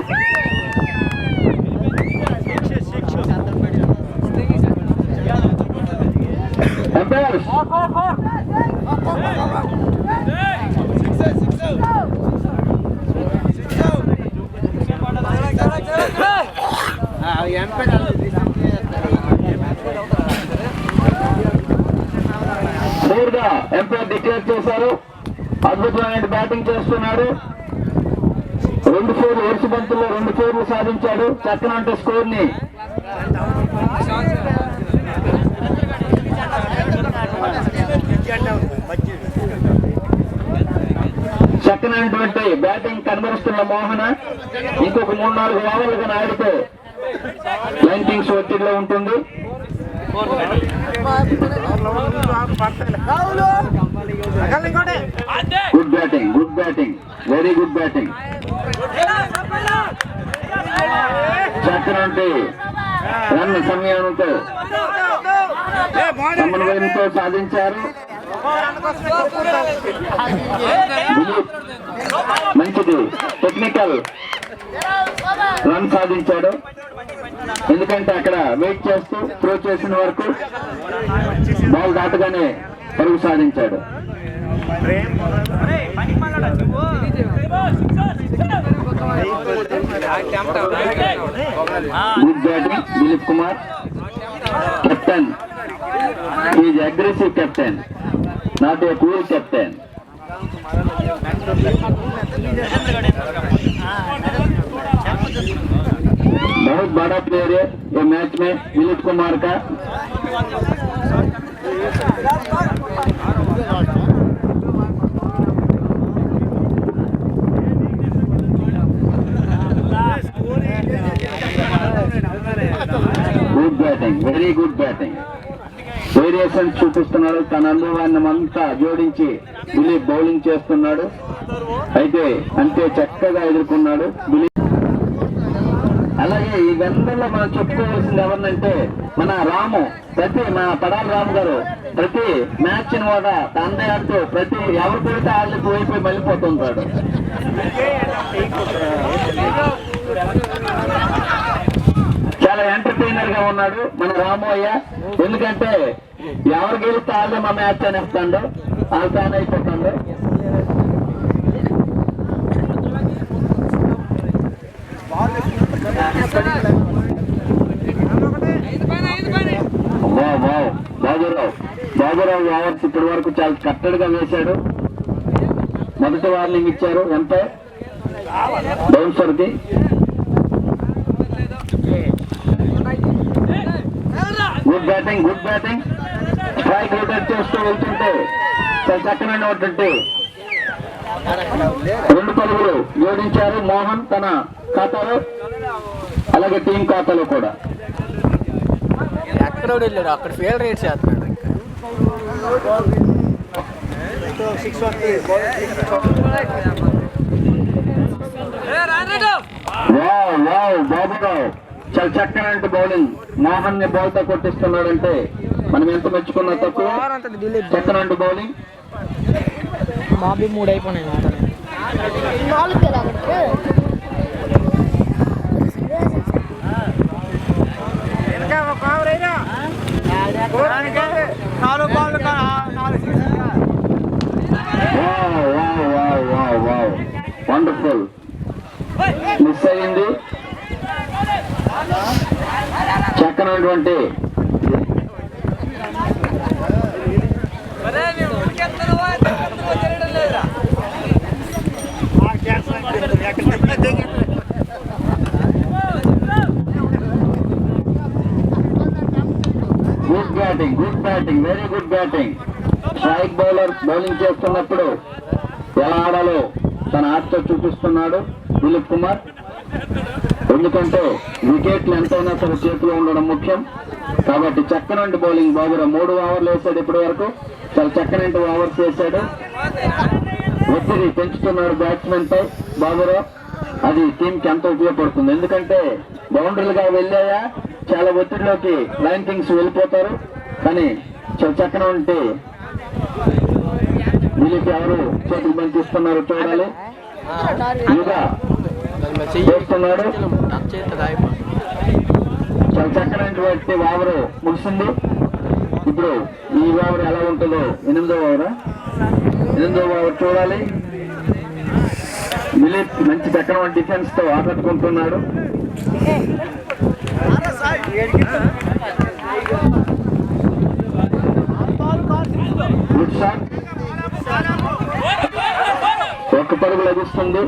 Umpires umpire declare చేశారు. అద్భుతమైన బ్యాటింగ్ చేస్తున్నాడు. 2 4 వరుస బంతుల్లో 2 4 సాధించాడు. చక్కనంటే స్కోర్ ని చక్కనటువంటి బ్యాటింగ్ కనబరుస్తున్న మోహన ఇంకొక 3-4 ఓవర్లుగా ఆడితే లయన్ కింగ్స్ ఒత్తిడిలో ఉంటుంది. Good batting, good batting, very good batting. చక్కనంటే రన్ సమయంతో సమన్వయంతో సాధించారు. మంచిది టెక్నికల్ రన్ సాధించాడు. ఎందుకంటే అక్కడ వెయిట్ చేస్తూ త్రో చేసిన వరకు బాల్ దాటగానే పరుగు సాధించాడు. Good batting Dilip Kumar. Captain is aggressive captain, not a cool captain. बहुत बड़ा प्लेयर है ये मैच में दिलीप कुमार का। Good batting, very good batting. Variation చూపిస్తున్నాడు. తన అనుభవాన్ని అంతా జోడించి దిలీప్ బౌలింగ్ చేస్తున్నాడు. అయితే అంతే చక్కగా ఎదుర్కొన్నాడు దిలీప్. అలాగే ఈ గంటల్లో మనం చెప్పుకోవాల్సింది ఎవరినంటే మన రాము. మన పడాల రాము గారు ప్రతి మ్యాచ్ ని కూడా తండ్రి ఆడుతూ ప్రతి ఎవరు పెడితే వాళ్ళకి వైపు వెళ్ళిపోతుంటాడు. చాలా ఎంటర్టైనర్ గా ఉన్నాడు మన రాము అయ్య. ఎందుకంటే ఎవరు గెలిస్తే వాళ్ళే మా మ్యాచ్ అనేస్తాడు, వాళ్ళ ఫ్యాన్ అయిపోతాడు. బాబురావు ఓవర్స్ ఇప్పటి వరకు చాలా కట్టడిగా వేశాడు. మొదటి వార్నింగ్ ఇచ్చారు ఎంపై బౌన్సర్ కి. Good batting, good batting. Strike rotate చేస్తూ వెళ్తుంటే చాలా చక్కనటువంటి 2 పరుగులు జోడించారు మోహన్ తన ఖాతాలో, అలాగే టీం ఖాతాలో కూడా. ఎక్కడ వెళ్ళాడు అక్కడ ఫెయిల్ రేట్ చేస్తున్నాడు. బాబురావు చాలా చక్కనైన బౌలింగ్. మోహన్ ని బాల్ తో కొట్టిస్తున్నాడంటే మనం ఎంత మెచ్చుకున్నా తక్కువ. చక్కనైన బౌలింగ్. బాబీ 3 అయిపోయినాయి. వండర్ఫుల్. మిస్ అయింది. చక్కనటువంటి good batting, good batting, very good batting. Strike bowler bowling చేస్తున్నప్పుడు ఎలా ఆడాలో తన ఆటతో చూపిస్తున్నాడు దిలీప్ కుమార్. ఎందుకంటే వికెట్లు ఎంతైనా సరే చేతిలో ఉండడం ముఖ్యం. కాబట్టి చక్కనంటి బౌలింగ్. బాబురావు 3 ఓవర్లు వేశాడు ఇప్పటి వరకు. చాలా చక్కనంటి ఓవర్స్ వేశాడు. ఒత్తిడి పెంచుతున్నాడు బ్యాట్స్మెన్ పై బాబురావు. అది టీం కి ఎంత ఉపయోగపడుతుంది. ఎందుకంటే బౌండరీలుగా వెళ్ళాయా చాలా ఒత్తిడిలోకి లైన్ కింగ్స్ వెళ్ళిపోతారు. కానీ చాలా చక్కనంటి దిలీప్ ఎవరు చేతులు బంధిస్తున్నారు చూడాలి. ఇంకా చేస్తున్నాడు. చాలా చక్కనైనటువంటి ఓవరు ముగిసింది. ఇప్పుడు ఈ ఓవర్ ఎలా ఉంటుందో 8వ ఓవర్ చూడాలి. దిలీప్ మంచి చక్కనటువంటి డిఫెన్స్ తో ఆకట్టుకుంటున్నాడు. Good shot. 1 పరుగు లభిస్తుంది.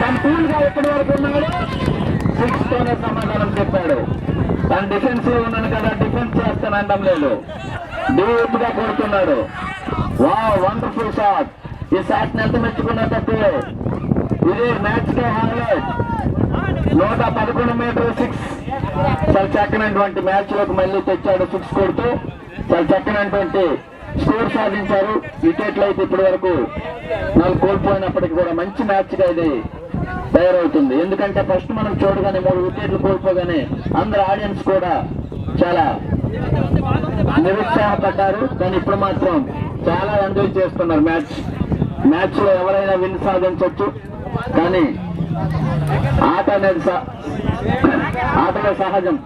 సంపూర్ణంగా ఎప్పటి వరకు ఉన్నాడు 6 తోనే సమాధానం చెప్పాడు. తను డిఫెన్స్ లో ఉన్నాను కదా, డిఫెన్స్ చేస్తానండం లేదు. డీప్ గా కొడుతున్నాడు. Wonderful shot. ఈ షాట్ ని ఎంత మెచ్చుకున్నా తక్కువే. ఇది మ్యాచ్ కే హైలైట్. 111 మీటర్ 6. చాలా చక్కనటువంటి మ్యాచ్ లోకి మళ్ళీ తెచ్చాడు 6 కొడుతూ. చాలా చక్కనటువంటి స్కోర్ సాధించారు. వికెట్లు అయితే ఇప్పటి వరకు 4 కోల్పోయినప్పటికీ కూడా మంచి మ్యాచ్ గా ఇది తయారవుతుంది. ఎందుకంటే ఫస్ట్ మనం చూడగానే 3 వికెట్లు కోల్పోగానే అందరు ఆడియన్స్ కూడా చాలా నిరుత్సాహపడ్డారు. కానీ ఇప్పుడు మాత్రం చాలా ఎంజాయ్ చేస్తున్నారు మ్యాచ్ లో ఎవరైనా విన్ సాధించవచ్చు. కానీ ఆటలో సహజం.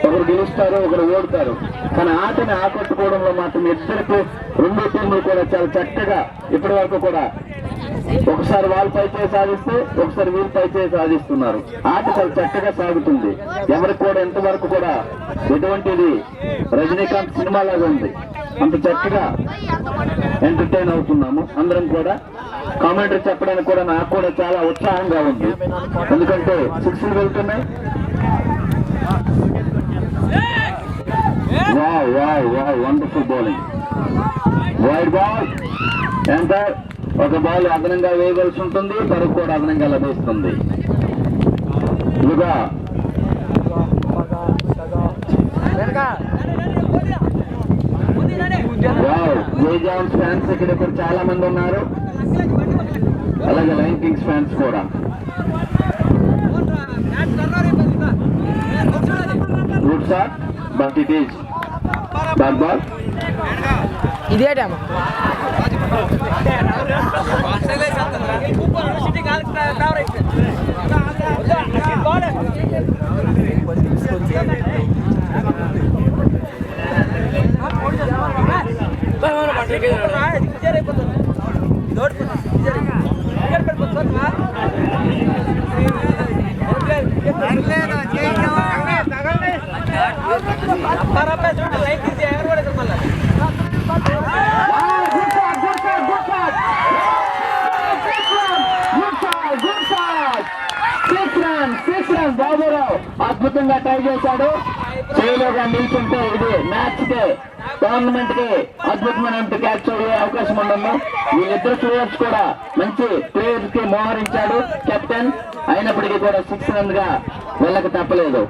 ఒకరు గెలుస్తారు, ఒకరు ఓడతారు. కానీ ఆటని ఆకట్టుకోవడంలో మాత్రం ఇద్దరికి రెండు టీంలు కూడా చాలా చక్కగా ఇప్పటి వరకు కూడా ఒకసారి వాళ్ళు పైచేయి సాధిస్తే ఒకసారి వీళ్ళు పైచేయి సాధిస్తున్నారు. ఆట చాలా చక్కగా సాగుతుంది. ఎవరికి కూడా ఎంతవరకు కూడా ఎటువంటిది రజనీకాంత్ సినిమా లాగా ఉంది. అంత చక్కగా ఎంటర్టైన్ అవుతున్నాము అందరం కూడా. కామెంటరీ చెప్పడానికి కూడా నాకు కూడా చాలా ఉత్సాహంగా ఉంది. ఎందుకంటే 6 వెళ్తున్నాయి. Wow wow wow wonderful bowling. Wide ball enter. ఒక బాల్ అదనంగా వేయవలసి ఉంటుంది, పరుగు కూడా అదనంగా లభిస్తుంది. ఇదిగా జై జాన్స్ ఫ్యాన్స్ ఇక్కడ చాలా మంది ఉన్నారు, అలాగే లయన్ కింగ్స్ ఫ్యాన్స్ కూడా. Good shot but it is bat ball. ఇదే టైం బాబురావు అద్భుతంగా ట్రై చేశాడు. చేయలోగా నిల్చుంటే ఇది మ్యాచ్ కి టోర్నమెంట్ కి అద్భుతమైన క్యాచ్ అయ్యే అవకాశం ఉండదు. వీళ్ళిద్దరు ప్లేయర్స్ కూడా మంచి ప్లేయర్స్ కి మోహరించాడు కెప్టెన్. అయినప్పటికీ కూడా 6 రన్ గా వెళ్ళక తప్పలేదు.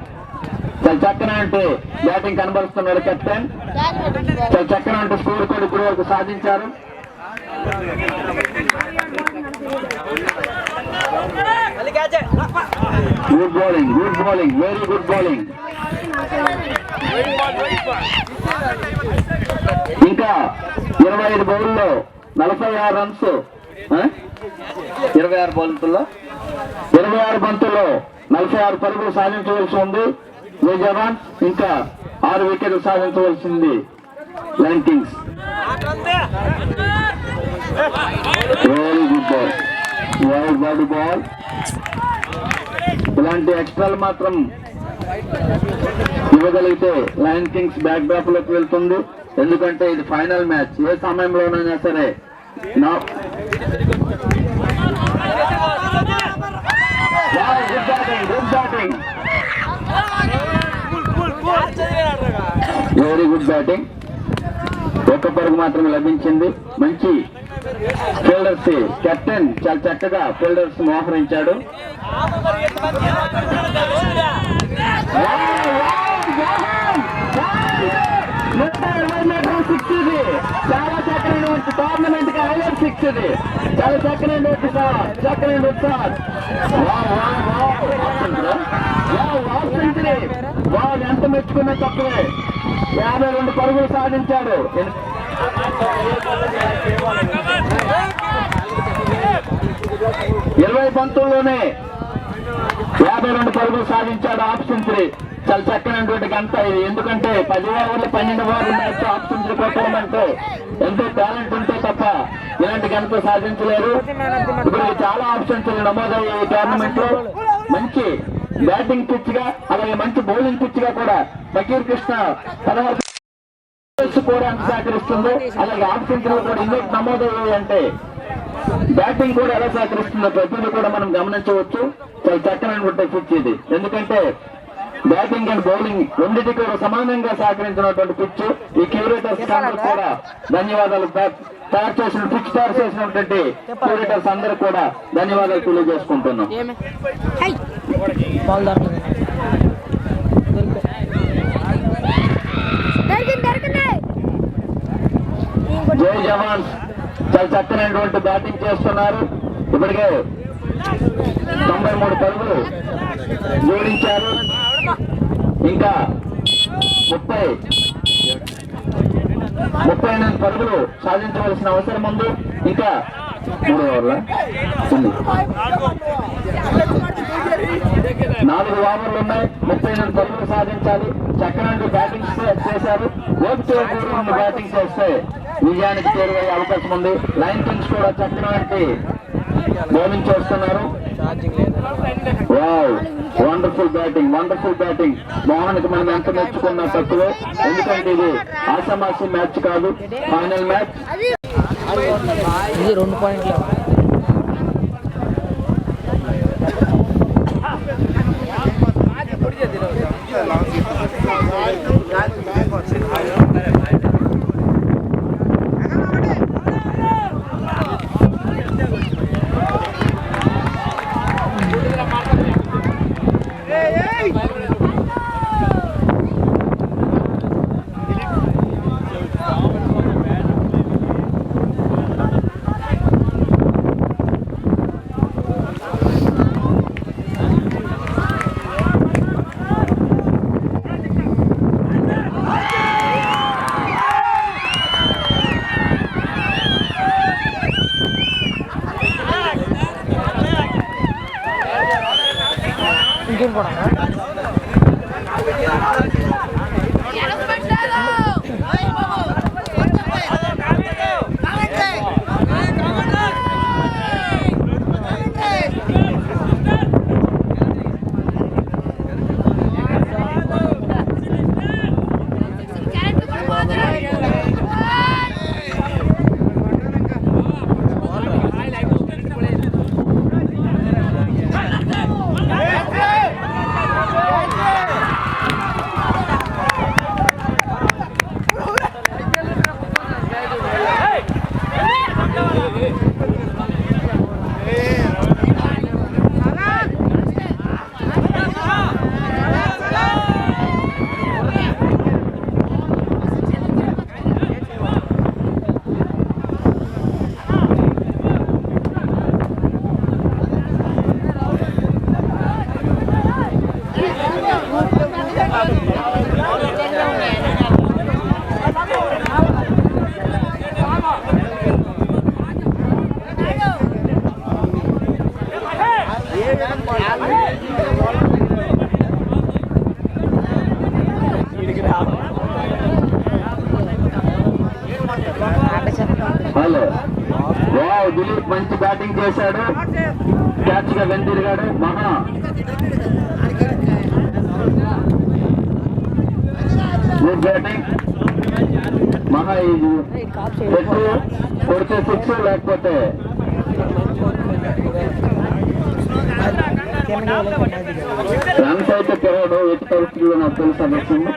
చాలా చక్కనటువంటి బ్యాటింగ్ కనబరుస్తున్నాడు కెప్టెన్. చాలా చక్కనటువంటి స్కోర్ కూడా ఇప్పటి వరకు సాధించారు. Good bowling, good bowling, very good bowling. ఇంకా 25 బౌల్లో 46 రన్స్. 26 బంతుల్లో 26 బంతుల్లో 46 పరుగులు సాధించవలసి ఉంది జై జవాన్. ఇంకా 6 వికెట్లు సాధించవలసింది Lion Kings. Very good ball, wide body ball. ఇలాంటి ఎక్స్ట్రాలు మాత్రం ఇవ్వగలిగితే లయన్ కింగ్స్ బ్యాక్ డ్రాప్ లోకి వెళ్తుంది. ఎందుకంటే ఇది ఫైనల్ మ్యాచ్. ఏ సమయంలోనైనా సరే వెరీ గుడ్ బ్యాటింగ్. ఒక్క పరుగు మాత్రమే లభించింది. మంచి ఫీల్డర్స్ కెప్టెన్ చాలా చక్కగా ఫీల్డర్స్ మోహరించాడు. చాలా చక్కనైనటువంటి టోర్నమెంట్ కి హైలైట్ 6 ఇది. చాలా చక్కనైనటువంటి చక్కనైన సెంచరీ. బాల్ ఎంత మెచ్చుకున్నా తక్కువే. 52 పరుగులు సాధించాడు. 20 బంతుల్లోనే 52 పరుగులు సాధించాడు. Half century. చాలా చక్కనటువంటి గంట ఇది. ఎందుకంటే 10 ఓవర్లు 12 ఓవర్లు మ్యాచ్ హాఫ్ సెంచరీ కొట్టడం ఎంతో టాలెంట్ ఉంటే తప్ప ఇలాంటి గంట సాధించలేరు. ఇప్పుడు చాలా హాఫ్ సెంచరీలు నమోదయ్యాయి ఈ టోర్నమెంట్ లో. మంచి బ్యాటింగ్ పిచ్ గా అలాగే మంచి బౌలింగ్ పిచ్ గా కూడా ఫకీర్ కృష్ణ 16 కూడా అంత సహకరిస్తుంది. అలాగే హాఫ్ సెంచరీలు కూడా ఇన్నిటి నమోదయ్యాయి అంటే బ్యాటింగ్ కూడా ఎలా సహకరిస్తుందో ప్రతిదీ కూడా మనం గమనించవచ్చు. చాలా చక్కనటువంటి పిచ్ ఇది. ఎందుకంటే బ్యాటింగ్ అండ్ బౌలింగ్ రెండింటికి కూడా సమానంగా సహకరించినటువంటి పిచ్. ఈ క్యూరేటర్స్ అందరూ కూడా ధన్యవాదాలు. తయారు చేసిన పిచ్ తయారు చేసినటువంటి క్యూరేటర్స్ అందరూ కూడా ధన్యవాదాలు తెలియజేసుకుంటున్నాం. జై జవాన్స్ చాలా చక్కనైనటువంటి బ్యాటింగ్ చేస్తున్నారు. ఇప్పటికే 93 పరుగులు జోడించారు. ఇంకా 38 పరుగులు సాధించవలసిన అవసరం ఉంది. ఇంకా 3 ఓవర్ల 4 ఓవర్లు ఉన్నాయి. 38 పరుగులు సాధించాలి. చక్రానికి బ్యాటింగ్ చేశారు. ఓపిక బ్యాటింగ్ చేస్తే విజయానికి చేరువయ్యే అవకాశం ఉంది. లైన్ కింగ్స్ కూడా చక్రానికి బౌలింగ్ చేస్తున్నారు. Wow, wonderful batting, wonderful batting. మోహన్కి మనం ఎంత మెచ్చుకున్నా తక్కువే, ఎందుకంటే ఇది ఆషామాషి మ్యాచ్ కాదు, ఫైనల్ మ్యాచ్. ఇది 2 పాయింట్లు. ఇంకేం కూడా హలో, వావ్, దిలీప్ మంచి బ్యాటింగ్ చేశాడు, క్యాచ్ గా వెందిరిగాడు. మహా గుడ్ బ్యాటింగ్. మహా ఇది పెట్టు కొడితే 6, లేకపోతే రన్స్ అయితే తిరగడు. ఎటు పరిస్థితుల్లో నాకు తెలుసు అనిపిస్తుంది,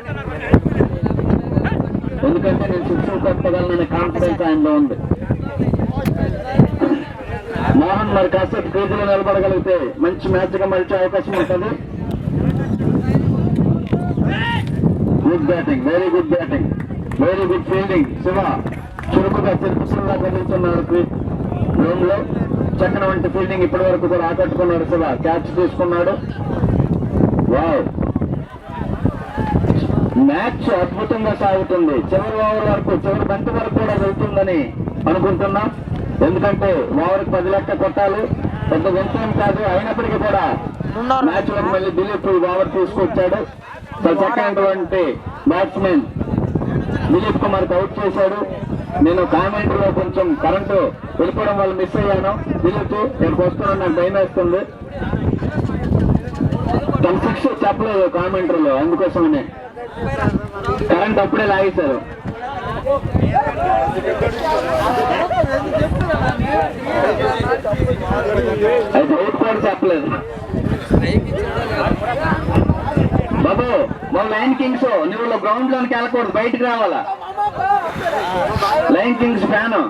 ఎందుకంటే నేను 6 కొట్టగలననే కాన్ఫిడెన్స్ ఆయనలో ఉంది. మోహన్ మరి కాసేపు క్రీజులో నిలబడగలిగితే మంచి మ్యాచ్ గా మలిచే అవకాశం ఉంటుంది. Good batting, very good batting, very good fielding. Shiva చురుకుగా తిరుగుతున్నా కదులుతున్నారు గ్రౌండ్ లో. చక్కన వంటి ఫీల్డింగ్ ఇప్పటి వరకు కూడా ఆకట్టుకున్నాడు. శివ క్యాచ్ తీసుకున్నాడు. వావ్, మ్యాచ్ అద్భుతంగా సాగుతుంది. చివరి ఓవర్ వరకు, చివరి బంతి వరకు కూడా వెళ్తుందని అనుకుంటున్నాం. ఎందుకంటే ఓవర్కి 10 లెక్క కొట్టాలి, పెద్ద వెంటేం కాదు. అయినప్పటికీ కూడా మ్యాచ్ లో మళ్ళీ దిలీప్ ఓవర్ తీసుకొచ్చాడు. చక్కనటువంటి బ్యాట్స్మెన్ దిలీప్ కుమార్ అవుట్ చేశాడు. నేను కామెంటరీలో కొంచెం కరెంటు వెళ్ళిపోవడం వల్ల మిస్ అయ్యాను. దిలీప్ ఇక్కడికి వస్తున్నాను, నాకు భయం వేస్తుంది. తన 6 చెప్పలేదు కామెంటరీలో, అందుకోసమనే కరెంట్ అప్పుడే లాగేశారు. అయితే 8 కూడా చెప్పలేదు. బాబు, మా లైన్ కింగ్స్ నువ్వు గ్రౌండ్ లోనికి వెళ్ళకూడదు, బయటకు రావాలా. లైన్ కింగ్స్ ఫ్యాను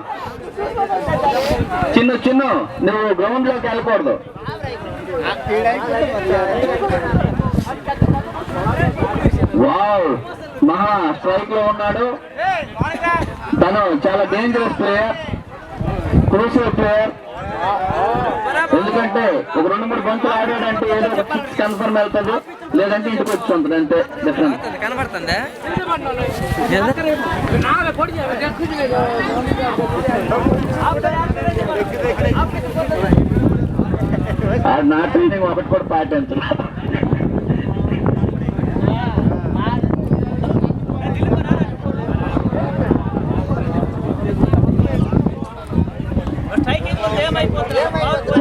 చిన్న నువ్వు గ్రౌండ్ లోకి వెళ్ళకూడదు. వావ్, మహా స్ట్రైక్ లో ఉన్నాడు. తను చాలా డేంజరస్ ప్లేయర్, క్రూషియల్ ప్లేయర్. ఎందుకంటే ఒక 2-3 బంతులు ఆడాడంటే ఏదో ఒక 6 కన్ఫర్మ్ వెళ్తుంది, లేదంటే ఇంటికి వచ్చి ఉంటుంది. అంతే డిఫరెన్స్. కనబడుతుంది. నా ట్రైనింగ్ ఒకటి కూడా పాటించు.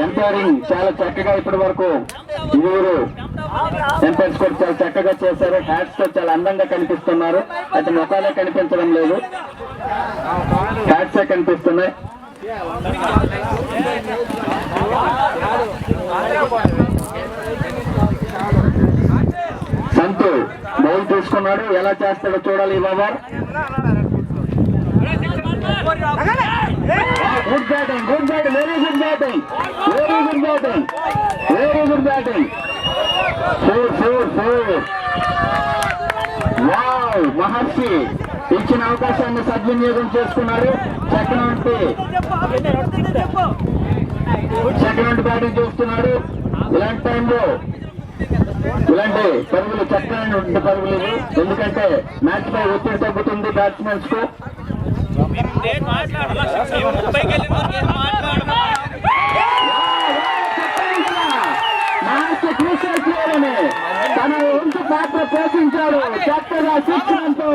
ఎంపైరింగ్ చాలా చక్కగా ఇప్పటి వరకు ఇరువురు ఎంపైర్స్ కూడా చాలా చక్కగా చేశారు. హ్యాట్స్ తో చాలా అందంగా కనిపిస్తున్నారు. అయితే ముఖాలే కనిపించడం లేదు, హ్యాట్సే కనిపిస్తున్నాయి. సంతు బౌల్ తీసుకున్నాడు, ఎలా చేస్తాడో చూడాలి ఈ over. Good batting, good batting, very good batting, very good batting, very good batting. 4. Wow, Maharshi ఇచ్చిన అవకాశాన్ని సద్వినియోగం చేసుకున్నారు. సెకండ్ బ్యాటింగ్ చేస్తున్నాడు. ఇలాంటి టైంలో ఇలాంటి పరుగులు చక్కని పరుగులు ఇవి, ఎందుకంటే మ్యాచ్ పై ఒత్తిడి తగ్గుతుంది బ్యాట్స్మెన్స్ కు. తన వంతు పాత్ర పోషించాడు, చక్కగా శిక్షణతో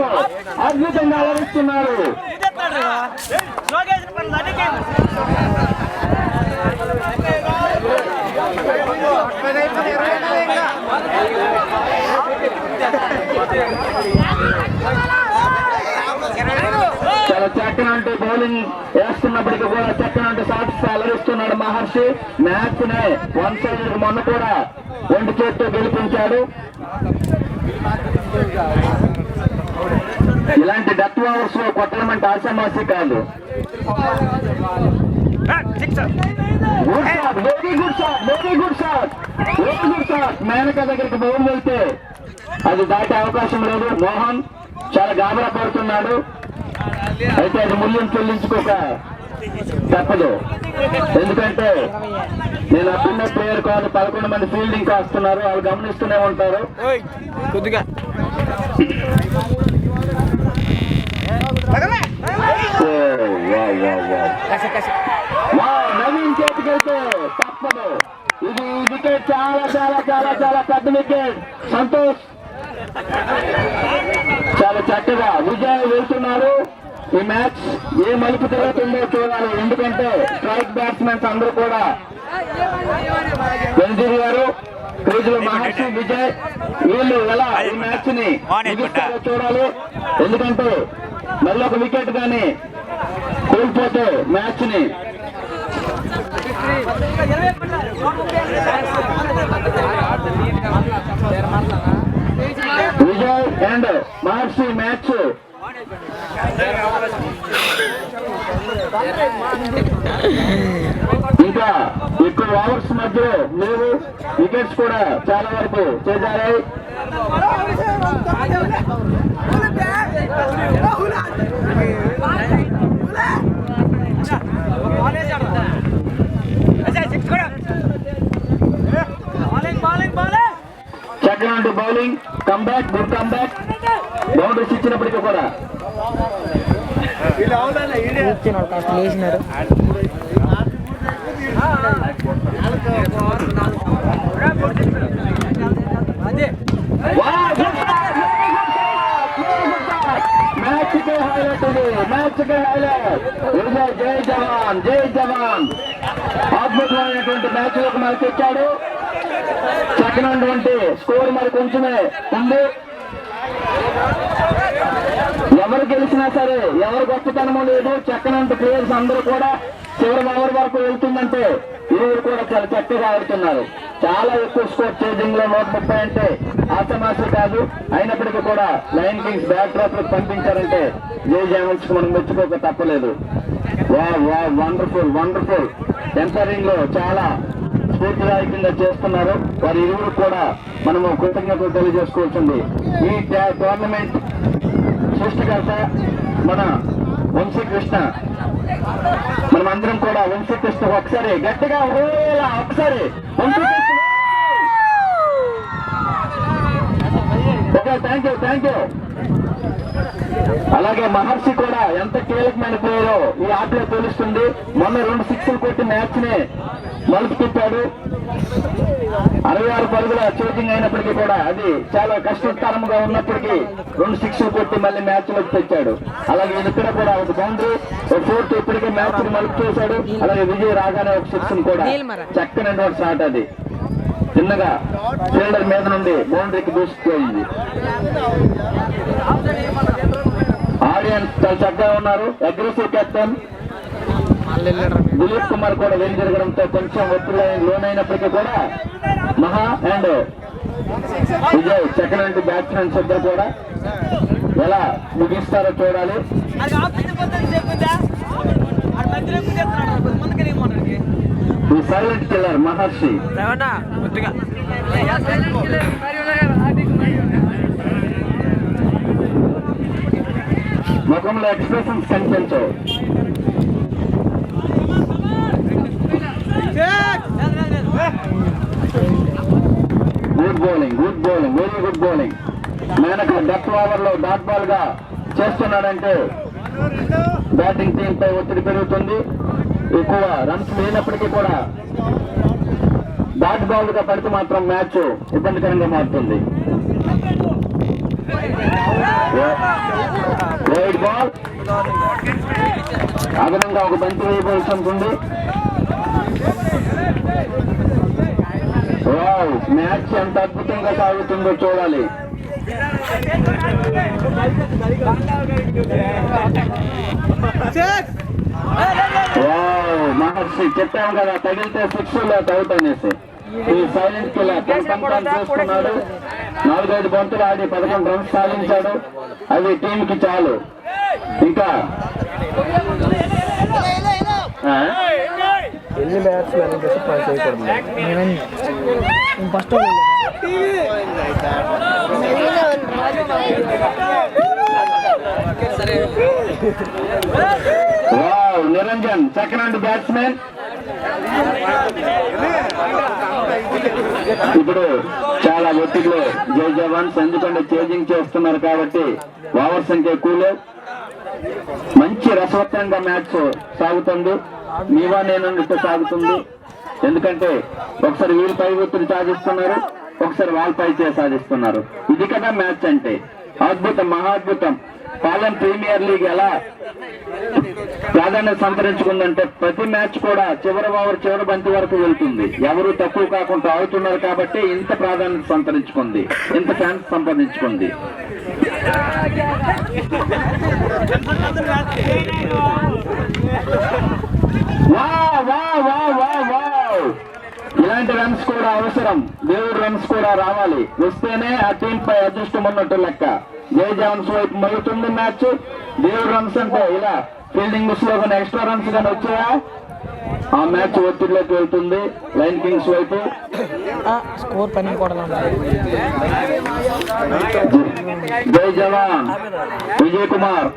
అద్భుతంగా అలరిస్తున్నారు. చాలా చక్కనంటే బౌలింగ్ వేస్తున్నప్పటికీ కూడా చక్కనంటే షాట్స్ అలరిస్తున్నాడు మహర్షి. మ్యాచ్ నే 1 సైడ్ మొన్న కూడా 2 చేతితో గెలిపించాడు. ఇలాంటి డెత్ ఓవర్స్ లో కొట్టడం అంటే ఆశామాసి కాదు. Good shot, very good shot, very good shot, very good shot. Menaka దగ్గరికి బౌల్ వెళ్తే అది దాటే అవకాశం లేదు. మోహన్ చాలా గాబరా పడుతున్నాడు. అయితే అది మూల్యం చెల్లించుకోక తప్పదు, ఎందుకంటే నేను అప్పుడే ప్లేయర్ కాదు, 11 మంది ఫీల్డింగ్ వస్తున్నారు, వాళ్ళు గమనిస్తూనే ఉంటారు. నవీన్ చేతికైతే తప్పదు. ఇది వికెట్ చాలా చాలా చాలా చాలా పెద్ద వికెట్. సంతోష్ చాలా చక్కగా విజయ్ వెళ్తున్నారు. ఈ మ్యాచ్ ఏ మలుపు తిరుగుతుందో చూడాలి, ఎందుకంటే స్ట్రైక్ బ్యాట్స్మెన్స్ అందరూ కూడా వెనుదిరిగారు. క్రీజులో మహర్షి, విజయ్ వీళ్ళు ఎలా ఈ మ్యాచ్ ని ముగిస్తారో చూడాలి, ఎందుకంటే మళ్ళీ ఒక వికెట్ గాని కోల్పోతే మ్యాచ్ ని విజయ్ అండ్ మహర్షి మ్యాచ్ ఇంకా ఎక్కువ ఓవర్స్ మధ్యలో లేవు, వికెట్స్ కూడా చాలా వరకు చేజారాయి. చక్కటి bowling, comeback, good comeback. Boundaries ఇచ్చినప్పటికీ కూడా లేచినారు. మ్యాచ్ కే హైలైట్ ఇది, మ్యాచ్ కే హైలైట్. జై జవాన్, జై జవాన్. అద్భుతమైనటువంటి మ్యాచ్ లోకి మనకి తెచ్చాడు. చక్కనటువంటి స్కోర్ మరి కొంచెమే ఉంది. ఎవరు గెలిచినా సరే, ఎవరు గొప్పతనమో లేదు. చక్కనంటే ప్లేయర్స్ అందరూ కూడా చివరి ఓవర్ వరకు వెళ్తుందంటే ఇరువురు కూడా చాలా చక్కగా ఆడుతున్నారు. చాలా ఎక్కువ స్కోర్ చేజింగ్ లో 130 అంటే ఆసమాసి కాదు. అయినప్పటికీ కూడా లయన్ కింగ్స్ బ్యాక్ డ్రాప్ లో పంపించారంటే జై జామల్స్ మనం మెచ్చుకోక తప్పలేదు. Wonderful, wonderful. ఎంపైరింగ్ లో చాలా స్ఫూర్తిదాయకంగా చేస్తున్నారు. వారి ఇరువురు కూడా మనము కృతజ్ఞతలు తెలియజేసుకోవాల్సింది. ఈ టోర్నమెంట్ సృష్టికర్త మన వంశీకృష్ణ. మనం అందరం కూడా వంశీకృష్ణ ఒకసారి గట్టిగా ఒకసారి okay, thank you, thank you. అలాగే మహర్షి కూడా ఎంత కీలకమైన ప్లేయరో ఈ ఆటలో తెలుస్తుంది. మొన్న 2 సిక్స్లు కొట్టి మ్యాచ్ ని మలుపు తిప్పాడు. 66 పరుగుల చేజింగ్ అయినప్పటికీ కూడా అది చాలా కష్టతరంగా ఉన్నప్పటికీ 2 సిక్స్లు కొట్టి మళ్ళీ మ్యాచ్ లోకి తెచ్చాడు. అలాగే ఇక్కడ కూడా ఒక బౌండరీ, ఒక 4th ఇప్పటికే మ్యాచ్ మలుపు చేశాడు. అలాగే విజయ్ రాగానే ఒక 6 కూడా చక్కనటువంటి షాట్, అది చిన్నగా ఫీల్డర్ మీద నుండి బౌండరీకి దూసుకుపోయింది. ఆడియన్స్ చాలా చక్కగా ఉన్నారు. అగ్రెసివ్ కెప్టెన్ దిలీప్ కుమార్ కూడా వెళ్ళి జరగడంతో కొంచెం ఒత్తిడి లోనైనప్పటికీ కూడా మహా అండ్ విజయ్ సెకండ్ బ్యాట్స్మెన్స్ ఇద్దరు కూడా ఎలా ముగిస్తారో చూడాలి. ఈ సైలెంట్ కిల్లర్ మహర్షి ముఖంలో ఎక్స్ప్రెషన్స్ కనిపించవు. Good bowling, good bowling, very good bowling. Menaka death over లో డాట్ బాల్ గా చేస్తున్నాడంటే బ్యాటింగ్ టీం పై ఒత్తిడి పెరుగుతుంది. ఎక్కువ రన్స్ లేనప్పటికీ కూడా డాట్ బాల్ గా పడితే మాత్రం మ్యాచ్ ఇబ్బందికరంగా మారుతుంది. వైడ్ బాల్, అదనంగా ఒక బంతి వేయవలసి ఉంటుంది. మ్యాచ్ ఎంత అద్భుతంగా సాగుతుందో చూడాలి. మహర్షి చెప్పాము కదా, తగిలితే 6 లేక అవుట్ అనేసి. ఈ సైలెంట్ కిల్లర్ చూస్తున్నాడు. 4-5 బంతులు ఆడి 11 రన్స్ సాధించాడు. అవి టీంకి చాలు. ఇంకా ఎన్ని bats first Niranjan second batsmen. ఇప్పుడు చాలా ఒత్తిడిలో జై జవాన్స్, ఎందుకంటే చేజింగ్ చేస్తున్నారు కాబట్టి ఓవర్ సంఖ్య ఎక్కువ లేవు. మంచి రసవత్తరంగా మ్యాచ్ సాగుతుంది. నీవా నేనందుకు సాగుతుంది. ఎందుకంటే ఒకసారి వీళ్ళు పై ఒత్తిడి సాధిస్తున్నారు, ఒకసారి వాళ్ళ పై సాధిస్తున్నారు. ఇది కదా మ్యాచ్ అంటే. అద్భుతం, మహాద్భుతం. పాలెం ప్రీమియర్ లీగ్ ఎలా ప్రాధాన్యత సంతరించుకుందంటే ప్రతి మ్యాచ్ కూడా చివరి ఓవర్, చివరి బంతి వరకు వెళ్తుంది. ఎవరు తక్కువ కాకుండా ఆడుతున్నారు కాబట్టి ఇంత ప్రాధాన్యత సంతరించుకుంది, ఇంత ఫ్యాన్స్ సంపాదించుకుంది. ఇలాంటి రన్స్ కూడా అవసరం. దేవుడు రన్స్ కూడా రావాలి. వస్తేనే ఆ టీం పై అదృష్టం ఉన్నట్టు లెక్క. జై జవాన్స్ వైపు మరుగుతుంది మ్యాచ్. దేవుడు రన్స్ అంటే ఇలా ఫీల్డింగ్ లో కానీ ఎక్స్ట్రా రన్స్ కానీ వచ్చాయా ఆ మ్యాచ్ ఒత్తిడిలోకి వెళ్తుంది. లైన్ కింగ్స్ వైపు స్కోర్ పని కూడా జై జవాన్ విజయ్ కుమార్.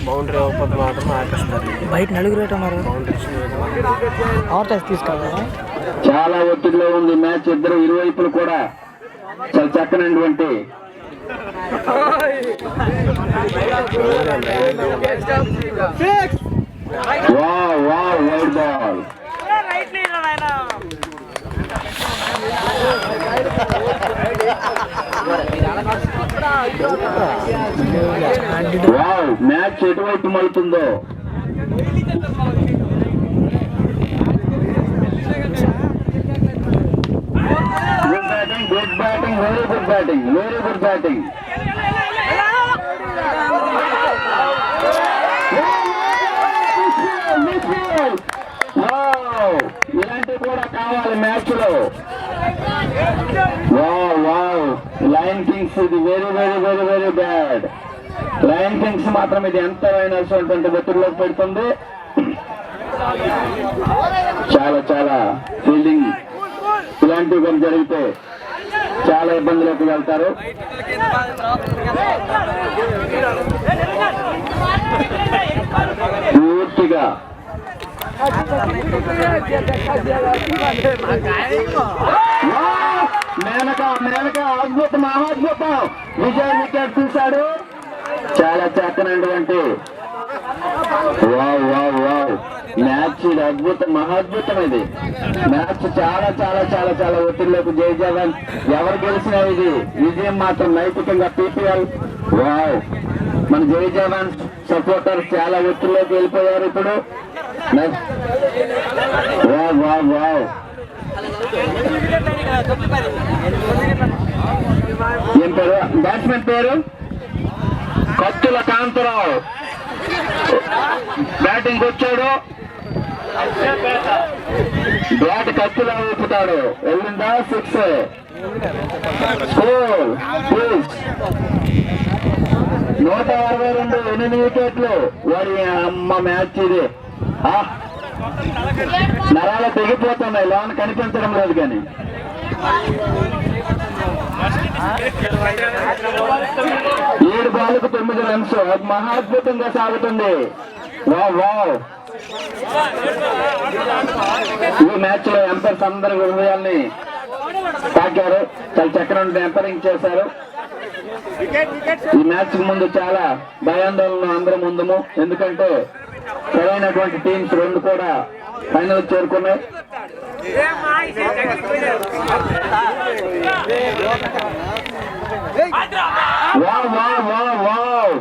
బౌండరీ అవ్వకపోతే మాత్రం ఆకర్షిస్తారు. బయట నలుగురు ఉన్నారు. తీసుకెళ్ళారా? చాలా ఒత్తిడిలో ఉంది మ్యాచ్. ఇద్దరు ఇరువైపులు కూడా చాలా చక్కనటువంటి వైడ్ బాల్. మ్యాచ్ ఎటువైపు మలుతుందో. Good batting, good batting, very good batting, very good batting. ఇలాంటివి కూడా కావాలి మ్యాచ్ లో. లయన్ కింగ్స్ ఇది very very very very bad. Lion Kings మాత్రం ఇది ఎంత అయినటువంటి ఒత్తిడిలోకి పెడుతుంది. చాలా చాలా ఫీల్డింగ్ ఇలాంటివి కానీ జరిగితే చాలా ఇబ్బందులకు వెళ్తారు. పూర్తిగా మేనక మేనక అద్భుతం, మహాద్భుతం. విజయ్ వికెట్ తీశాడు. చాలా చక్కనటువంటి మ్యాచ్ ఇది అద్భుతం, మహాద్భుతం. ఇది మ్యాచ్ చాలా చాలా చాలా చాలా ఒత్తిడిలోకి జై జవాన్. ఎవరు గెలిచినా ఇది విజయం మాత్రం నైతికంగా PPL. వావ్, మన జై జవాన్ సపోర్టర్స్ చాలా ఒత్తిడిలోకి వెళ్ళిపోయారు ఇప్పుడు. Wow wow wow. ఏం పేరు బ్యాట్స్మెన్ పేరు? కత్తుల కాంతరావు బ్యాటింగ్ వచ్చాడు. బ్యాట్ కత్తులా ఊపుతాడు. వెళ్ళిందా? 6. స్కోర్ 162, 8 వికెట్లు. వారి అమ్మ మ్యాచ్ ఇది. నరాలు తెగిపోతున్నాయి, లోన్ కనిపించడం లేదు. కానీ 7 బాల్కు 9 రన్స్. అది మహాద్భుతంగా సాగుతుంది. Wow wow. ఈ మ్యాచ్ లో ఎంపైర్స్ అందరి హృదయాల్ని తాకారు. చాలా చక్కగా ఎంపైరింగ్ చేశారు. ఈ మ్యాచ్ ముందు చాలా భయాందోళన అందరం ముందుము. ఎందుకంటే సరైనటువంటి టీమ్స్ 2 కూడా ఫైనల్ చేరుకున్నాయి. Wow wow wow wow.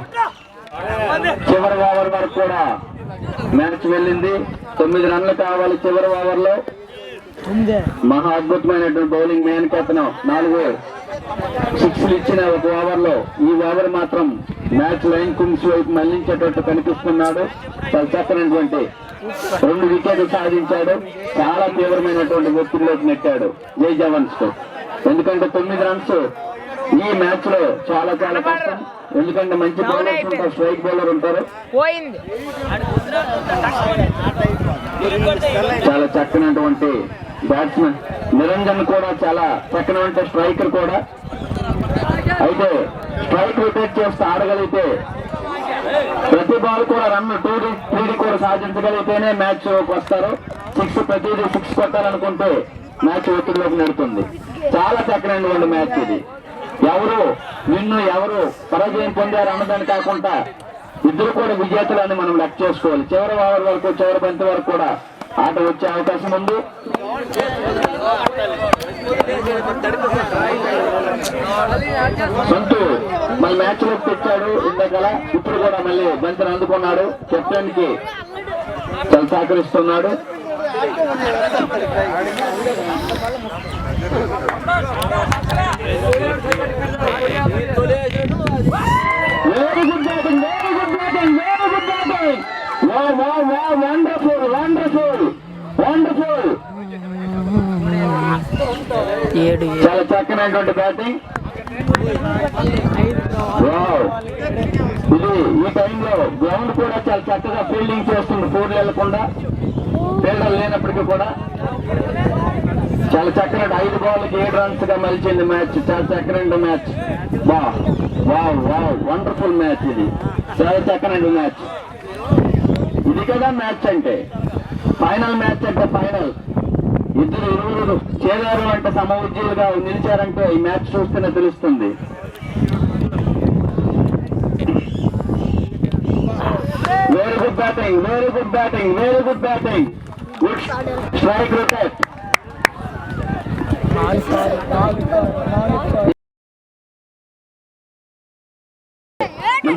చివరి ఓవర్ వరకు కూడా మ్యాచ్ వెళ్ళింది. 9 రన్లు కావాలి చివరి ఓవర్ లో. మహా అద్భుతమైనటువంటి బౌలింగ్ మ్యాన్ కేతను 4 6లు ఇచ్చిన ఒక ఓవర్ లో ఈ ఓవర్ మాత్రం మ్యాచ్ లైన్ కుంగ్స్ వైపు మళ్లించేటట్టు కనిపిస్తున్నాడు. చాలా చక్కనటువంటి 2 వికెట్లు సాధించాడు. చాలా తీవ్రమైనటువంటి ఒత్తిడిలోకి నెట్టాడు జై జవాన్స్ కు. ఎందుకంటే 9 రన్స్ ఈ మ్యాచ్ లో చాలా చాలా కష్టం. ఎందుకంటే మంచి బౌలర్స్ ఉంటారు, స్ట్రైక్ బౌలర్ ఉంటారు. చాలా చక్కనటువంటి బ్యాట్స్మెన్ నిరంజన్ కూడా చాలా చక్కనటువంటి స్ట్రైకర్ కూడా. అయితే స్ట్రైక్ రొటేట్ చేస్తే ఆడగలిగితే ప్రతి బాల్ కూడా రన్ 2 కూడా సాధించగలిగితేనే మ్యాచ్ వస్తారు. 6 ప్రతిదీ 6 కొట్టాలనుకుంటే మ్యాచ్ ఒత్తిడిలోకి నెడుతుంది. చాలా చక్కనైనటువంటి మ్యాచ్ ఇది. ఎవరు విన్ను ఎవరు పరాజయం పొందారు అన్నదాన్ని కాకుండా ఇద్దరు కూడా విజేతలని మనం లెక్క చేసుకోవాలి. చివరి ఓవర్ వరకు, చివరి బంతి వరకు కూడా ఆట వచ్చే అవకాశం ఉంది. సంతు మన మ్యాచ్ లోకి తెచ్చాడు ఇంతకల. ఇప్పుడు కూడా మళ్ళీ బంతిని అందుకున్నాడు. కెప్టెన్ కి చాలా సహకరిస్తున్నాడు. Very good batting, very good batting, very good batting. Wonderful wonderful wonderful. చాలా చక్కనైనటువంటి బ్యాటింగ్. ఇది ఈ టైంలో గ్రౌండ్ కూడా చాలా చక్కగా ఫీల్డింగ్ చేస్తుంది. 4 వెళ్లకుండా ఫీల్డర్ లేనప్పటికీ కూడా చాలా చక్కనట్టు 5 బాల్కి 7 రన్స్ గా మలిచింది మ్యాచ్. చాలా చక్కనైన match. Wow wow wow wonderful match. ఇది చాలా చక్కనైన మ్యాచ్. ఇది కదా మ్యాచ్ అంటే. ఫైనల్ మ్యాచ్ అంటే ఫైనల్. ఇరువురు చేరారు అంటే సమఉజ్జీలుగా నిలిచారంటే ఈ మ్యాచ్ చూస్తేనే తెలుస్తుంది. Very good batting, very good batting, very good batting. Good strike rotate.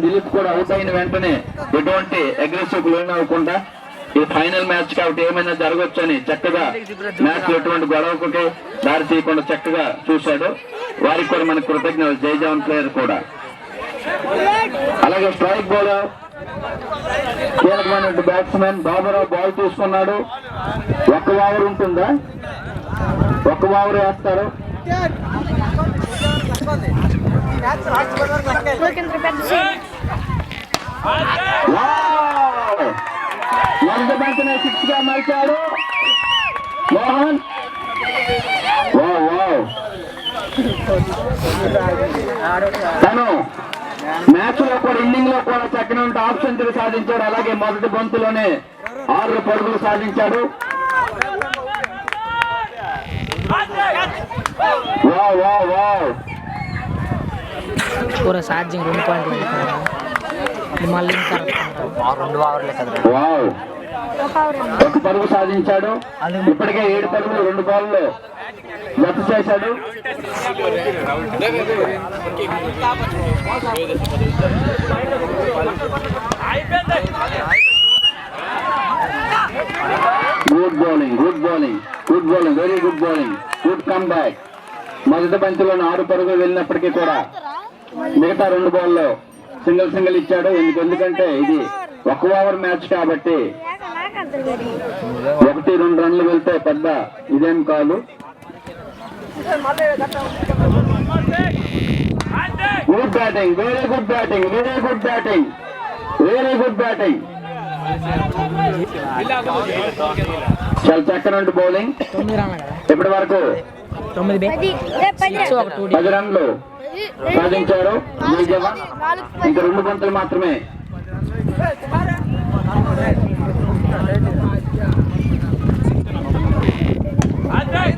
Dilip కూడా అవుట్ అయిన వెంటనే ఎటువంటి అగ్రెసివ్ లోన్ అవ్వకుండా ఈ ఫైనల్ మ్యాచ్ కాబట్టి ఏమైనా జరగవచ్చు అని చక్కగా మ్యాచ్ లో ఎటువంటి గొడవకు దారి తీయకుండా చక్కగా చూశాడు. వారికి కూడా మనకు కృతజ్ఞతలు జై జవాన్ ప్లేయర్ కూడా. అలాగే స్ట్రైక్ బౌలర్ కీలకమైన బ్యాట్స్మెన్ బాబురావు బాల్ తీసుకున్నాడు. 1 ఓవర్ ఉంటుందా? 1 ఓవర్ వేస్తారు. వంద బంతిని 6 గా మార్చాడు మోహన్. తను మ్యాచ్ లో కూడా ఇన్నింగ్ లో కూడా చక్కని హాఫ్ సెంచరీ సాధించాడు. అలాగే మొదటి బంతిలోనే 6 పరుగులు సాధించాడు. Wow wow wow. पूरा चार्जिंग 2 पॉइंट मళ్ళీ ఇంకా 2 ఓవర్లే కదా. వావ్ ఒక పరుగు సాధించాడు. ఇప్పటికే 7 పరుగులు 2 బాల్లో జత చేశాడు. Good bowling, good bowling, good bowling, very good bowling, good come back. మొదటి బంతిలోని 6 పరుగులు వెళ్ళినప్పటికీ కూడా మిగతా 2 బాల్లో సింగిల్ ఇచ్చాడు. ఎందుకంటే ఇది 1 ఓవర్ మ్యాచ్ కాబట్టి 1-2 రన్లు వెళ్తే పెద్ద ఇదేం కాదు. Good batting, very good batting, very good batting, very good batting. చాలా చక్కటి బౌలింగ్. 9 రన్లు కదా, ఇప్పటి వరకు 10 రన్లు సాధించారు. ఇంకా 2 బంతులు మాత్రమే.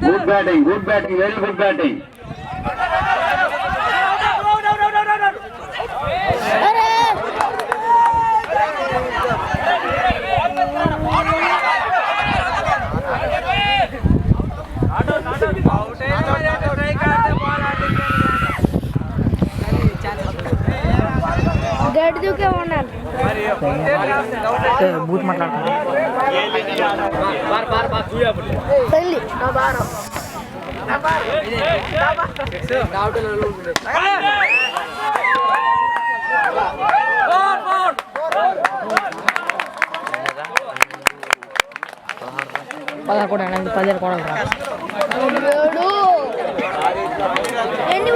Good batting, good batting, very good batting. గడ్డుకే ఉన్నాను బూత్ మాట్లాడుతున్నా. పదహారు కూడా 10 కూడా ఎన్ని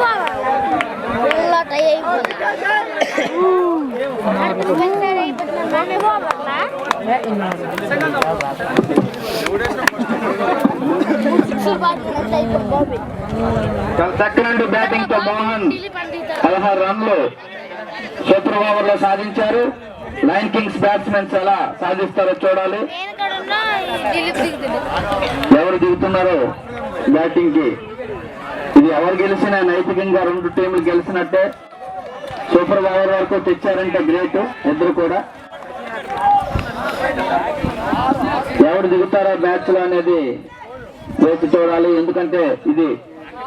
చాలా చక్కటి బ్యాటింగ్ తో మోహన్ 16 రన్లు సూపర్ ఓవర్ లో సాధించారు. లయన్ కింగ్స్ బ్యాట్స్మెన్స్ ఎలా సాధిస్తారో చూడాలి. ఎవరు దిగుతున్నారో బ్యాటింగ్ కి. ఇది ఎవరు గెలిచినా నైతికంగా 2 టీంలు గెలిచినట్టే. సూపర్ ఓవర్ వరకు తెచ్చారంటే గ్రేట్ ఇద్దరు కూడా. ఎవరు దిగుతారో మ్యాచ్ లో అనేది వేసి చూడాలి. ఎందుకంటే ఇది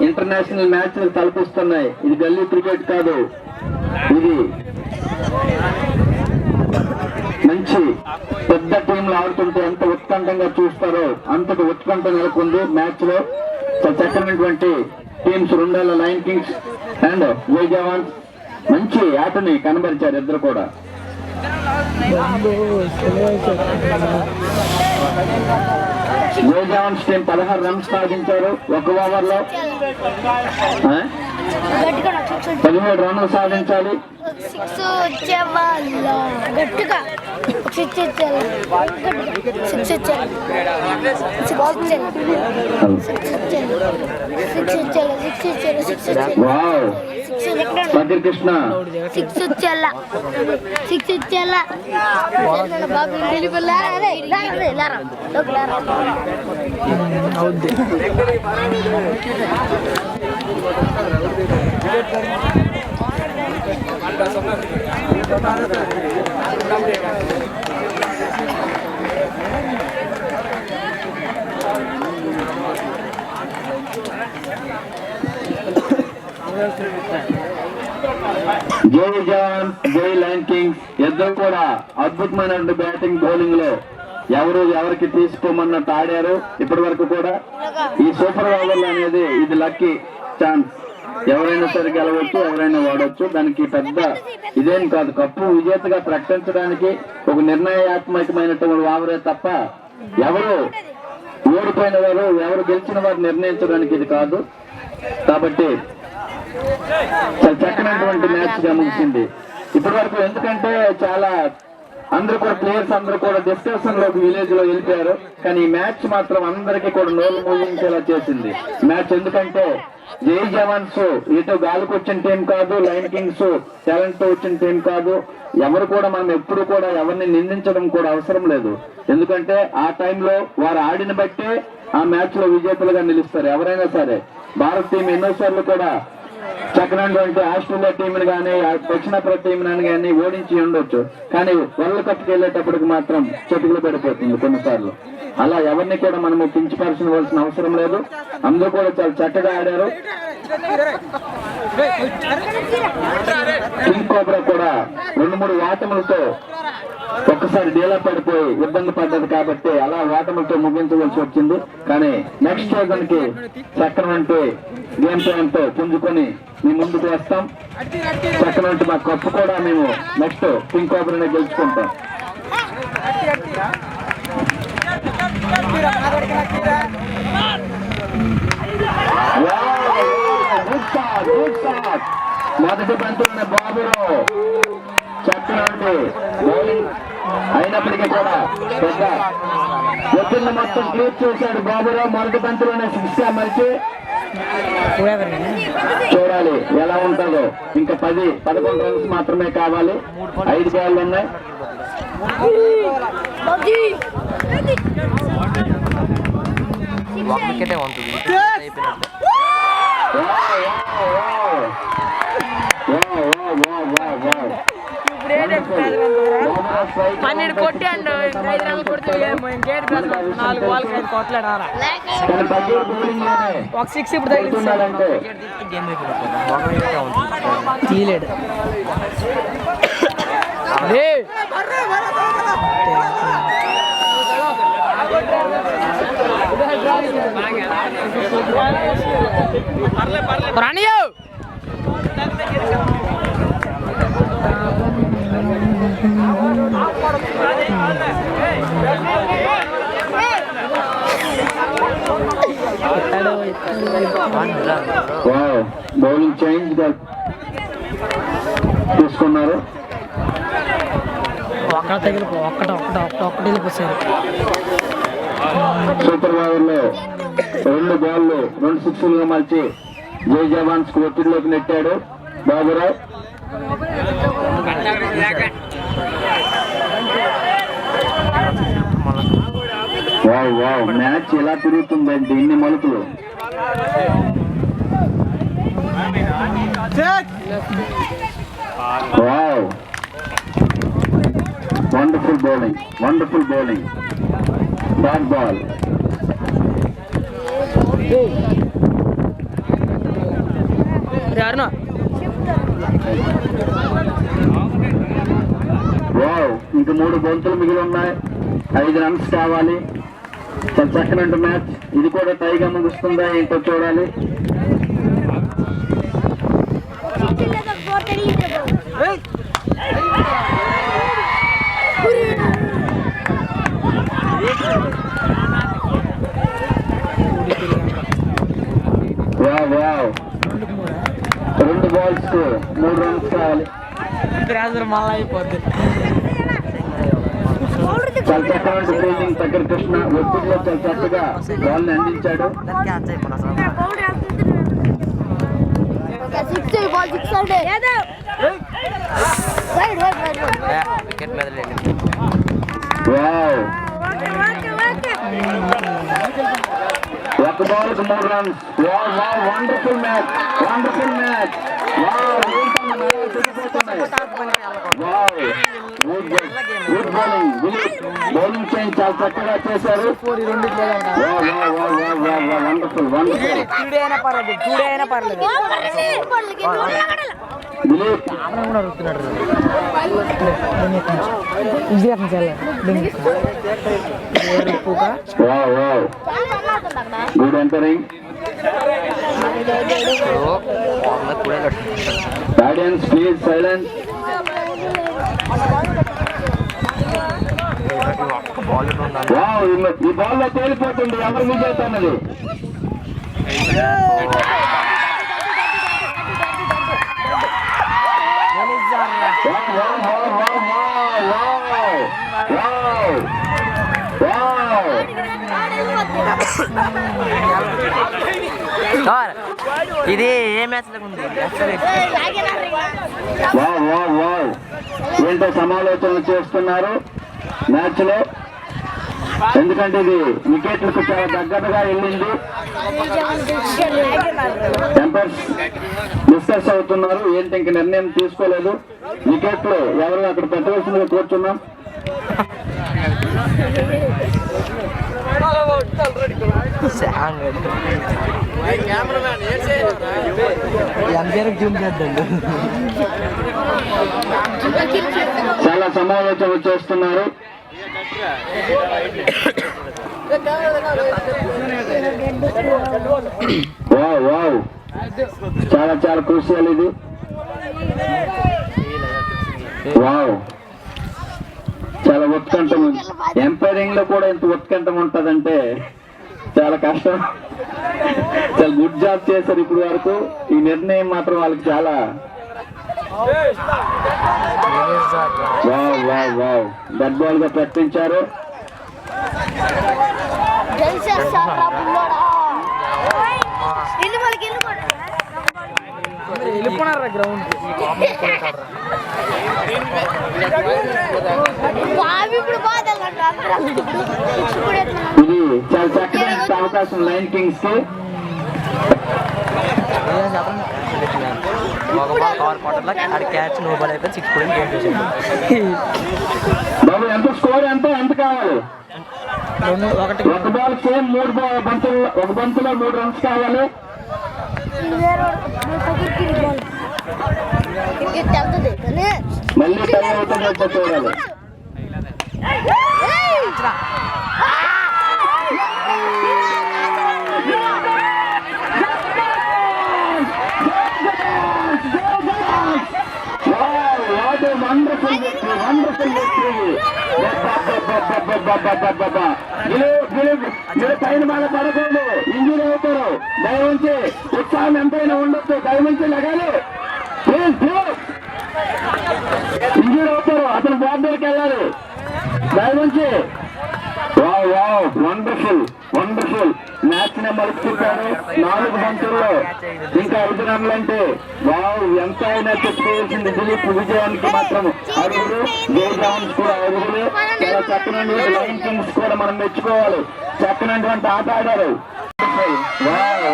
ఇంటర్నేషనల్ మ్యాచ్లు తలపిస్తున్నాయి. ఇది గల్లీ క్రికెట్ కాదు. ఇది మంచి పెద్ద టీంలు ఆడుతుంటే ఎంత ఉత్కంఠంగా చూస్తారో అంతటి ఉత్కంఠ నెలకొంది మ్యాచ్ లో. చక్కనటువంటి టీమ్స్ 2 లయన్ కింగ్స్ అండ్ జై జవాన్స్ మంచి ఆటని కనబరిచారు ఇద్దరు కూడా. జై జవాన్స్ టీం 16 రన్స్ సాధించారు 1 ఓవర్ లో. 17 రన్లు సాధించాలి. గట్టిగా సతీర్ కృష్ణ అవుద్ది. జై జవాన్, జై లయన్ కింగ్స్ ఇద్దరు కూడా అద్భుతమైన బ్యాటింగ్ బౌలింగ్ లో ఎవరికి తీసుకోమన్నట్టు ఆడారు. ఇప్పటి వరకు కూడా ఈ సూపర్ ఓవర్లు అనేది ఇది లక్కీ ఛాన్స్. ఎవరైనా సరే గెలవచ్చు, ఎవరైనా వాడవచ్చు. దానికి పెద్ద ఇదేం కాదు. కప్పు విజేతగా ప్రకటించడానికి ఒక నిర్ణయాత్మకమైనటువంటి ఓవరే తప్ప ఎవరు ఓడిపోయిన వారు ఎవరు గెలిచిన వారు నిర్ణయించడానికి ఇది కాదు. కాబట్టి చాలా చక్కనటువంటి మ్యాచ్ గా ముగిసింది ఇప్పటి వరకు. ఎందుకంటే చాలా అందరూ కూడా ప్లేయర్స్ అందరూ కూడా డిస్కషన్ లోకి విలేజ్ లో వెళ్ళిపోయారు. కానీ ఈ మ్యాచ్ మాత్రం అందరికీ కూడా నోలు మూయించేలా చేసింది మ్యాచ్. ఎందుకంటే జై జవాన్స్ ఇటు గాలికి వచ్చిన టీం కాదు, లయన్ కింగ్స్ టాలెంట్ తో వచ్చిన టీం కాదు. ఎవరు కూడా మనం ఎప్పుడు కూడా ఎవరిని నిందించడం కూడా అవసరం లేదు. ఎందుకంటే ఆ టైంలో వారు ఆడిన బట్టే ఆ మ్యాచ్ లో విజేతలుగా నిలుస్తారు ఎవరైనా సరే. భారత్ టీం ఎన్నోసార్లు కూడా చక్కనటువంటి ఆస్ట్రేలియా టీంని కానీ దక్షిణాఫ్రికా టీంని కానీ ఓడించి ఉండొచ్చు, కానీ వరల్డ్ కప్కి వెళ్ళేటప్పటికి మాత్రం చెట్టుకులు పడిపోతుంది కొన్నిసార్లు. అలా ఎవరిని కూడా మనము కించపరచవలసిన అవసరం లేదు. అందరూ కూడా చాలా చక్కగా ఆడారు. కింగ్ కోబ్రా కూడా 2-3 వాటములతో ఒక్కసారి డీలా పడిపోయి ఇబ్బంది పడ్డది కాబట్టి అలా వాటములతో ముగించవలసి వచ్చింది. కానీ నెక్స్ట్ సీజన్ కి చక్కనంటే గేమ్ ప్లాన్ తో పుంజుకొని మీ ముందుకు వస్తాం. చక్కనంటే మా కప్పు కూడా మేము నెక్స్ట్ కింగ్ కోబ్రానే గెలుచుకుంటాం. మొదటి బంతున్న బాబురావు చక్కనంటే బౌలింగ్ అయినప్పటికీ కూడా పెద్ద ఒత్తిడిని మొత్తం క్లియర్ చేశాడు బాబురావు. మొదటి బంతులోనే 6 అమర్చి చూడాలి ఎలా ఉంటుందో. ఇంకా 10-11 రన్స్ మాత్రమే కావాలి. 5 బాల్ ఉన్నాయి. పన్నెండు కొట్టాడు, 5 రన్లు కొడితే 4 బాల్కి 5 కొట్టలేడు. ఒక 6 ఇప్పుడు తగిలించాలంటే తీయలేడు. రానియో బౌలింగ్ చేంజ్ తీసుకున్నారు. ఒక్కటి వెళ్ళిపోయారు. సూపర్ ఓవర్ లో 2 బాల్లు 2 సిక్స్లుగా మార్చి జై జవాన్స్ కు ఒత్తిడిలోకి నెట్టాడు బాబురావు. వావ్ వావ్, మ్యాచ్ ఎలా తిరుగుతుందండి ఇన్ని మలుపులు. Wow, wonderful bowling, wonderful bowling. Dot ball. Wow, ఇంక 3 బంతులు మిగిలి ఉన్నాయి. 5 రన్స్ కావాలి. చాలా చక్కనంటు మ్యాచ్. ఇది కూడా టైగా ముగుస్తుందా ఏంటో చూడాలి. వావ్ వావ్, 2 బాల్స్ కు 3 రన్స్ కావాలి. మళ్ళా అయిపోద్ది. చాలా చక్కటి ఫీల్డింగ్ దగ్గర కృష్ణ ఒత్తిడిలో చాలా చక్కగా బాల్ ని అందించాడు. వావ్, 1 బాల్ కు 3 runs. Wow wow, wonderful match, wonderful match. Wow, good bowling. Bowling change చాలా చక్కగా చేశారు. Wonderful, wonderful. Dilip good entering. Guardians, please silence. Wow, ఈ బాల్ లో తేలిపోతుంది ఎవరు విజేత అన్నది. ఇది ఏ మ్యాచ్ ఏంటో సమాలోచనలు చేస్తున్నారు మ్యాచ్ లో. ఎందుకంటే ఇది వికెట్లకు చాలా దగ్గరగా వెళ్ళింది. ఎంపైర్స్ డిస్కస్ అవుతున్నారు, ఏంటి ఇంక నిర్ణయం తీసుకోలేదు. వికెట్లు ఎవరు అక్కడ పెట్టవలసిందిగా కూర్చున్నాం. చాలా సమావేశం చేస్తున్నారు. వావ్ వావ్, చాలా చాలా క్రూషియల్ ఇది. వావ్, చాలా ఉత్కంఠం. ఎంపైరింగ్ లో కూడా ఇంత ఉత్కంఠం ఉంటదంటే చాలా కష్టం. చాలా గుడ్ జాబ్ చేశారు ఇప్పుడు వరకు. ఈ నిర్ణయం మాత్రం వాళ్ళకి చాలా wow wow wow dead ball గా ప్రకటించారు. వెళ్ళిపోయినారా గ్రౌండ్ ఇది చాలా చక్కటి అవకాశం లయన్ కింగ్స్ కి. బాబు ఎంత స్కోర్ ఎంత కావాలి? ఒక బాల్ సేమ్ 3 బంతులు, ఒక బంతులో 3 రన్స్ కావాలి. మళ్ళీ టైం అవుతుందో చూడాలి. మీరు పైన బాధ పడకూడదు, ఇంజూరీ అవుతారు. దయవుంచి ఉత్సాహం ఎంతైనా ఉండొచ్చు, దయవుంచి లగాలి. ఇంజూరీ అవుతారు, అతను బార్డర్కి వెళ్ళాలి. దయవుంచి. Wow wow, wonderful wonderful. Match number చెప్పారు 4 బంతుల్లో ఇంకా 5 రన్లు అంటే వావ్, ఎంత అయినా చెప్పుకోవాల్సింది. దిలీప్ విజయానికి మాత్రం అరుగులు, జయజాన్స్ కూడా అరుగులు. చాలా చక్కనటువంటి లయన్ కింగ్స్ కూడా మనం మెచ్చుకోవాలి. చక్కనటువంటి ఆట ఆడారు. Wow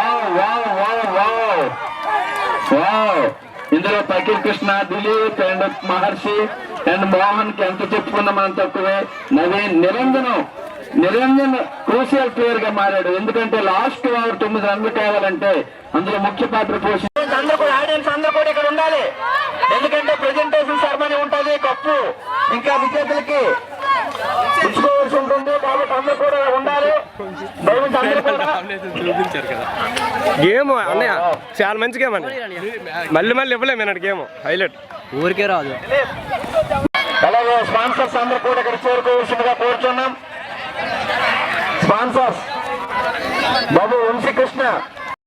wow wow wow wow wow. ఇందులో పకీర్ కృష్ణ, దిలీప్ అండ్ మహర్షి అండ్ మోహన్ కి ఎంత చెప్పుకున్నా మనం తక్కువే. నవీన్, నిరంజన్ క్రూషియల్ ప్లేయర్ గా మారాడు. ఎందుకంటే లాస్ట్ ఓవర్ 9 రన్లు కావాలంటే అందులో ముఖ్య పాత్ర పోషించి అందరూ కూడా, ఆడియన్స్ అందరూ కూడా ఇక్కడ ఉండాలి. ఎందుకంటే ప్రెజెంటేషన్ సెరమనీ ఉంటుంది, కప్పు ఇంకా విజేతలకి ఇచ్చుకోవాల్సి ఉంటుంది. కాబట్టి అందరూ కూడా ఉండాలి. గేమ్ అన్నయ్య చాలా మంచి గేమ్ అండి. మళ్ళీ ఇవ్వలేము అన్నట్టు గేమ్ హైలైట్ ఊరికే రాదు. అలాగే స్పాన్సర్స్ అందరూ కూడా ఇక్కడ చేరుకోవాల్సిందిగా కోరుచున్నాం. స్పాన్సర్స్ బాబు వంశీకృష్ణ,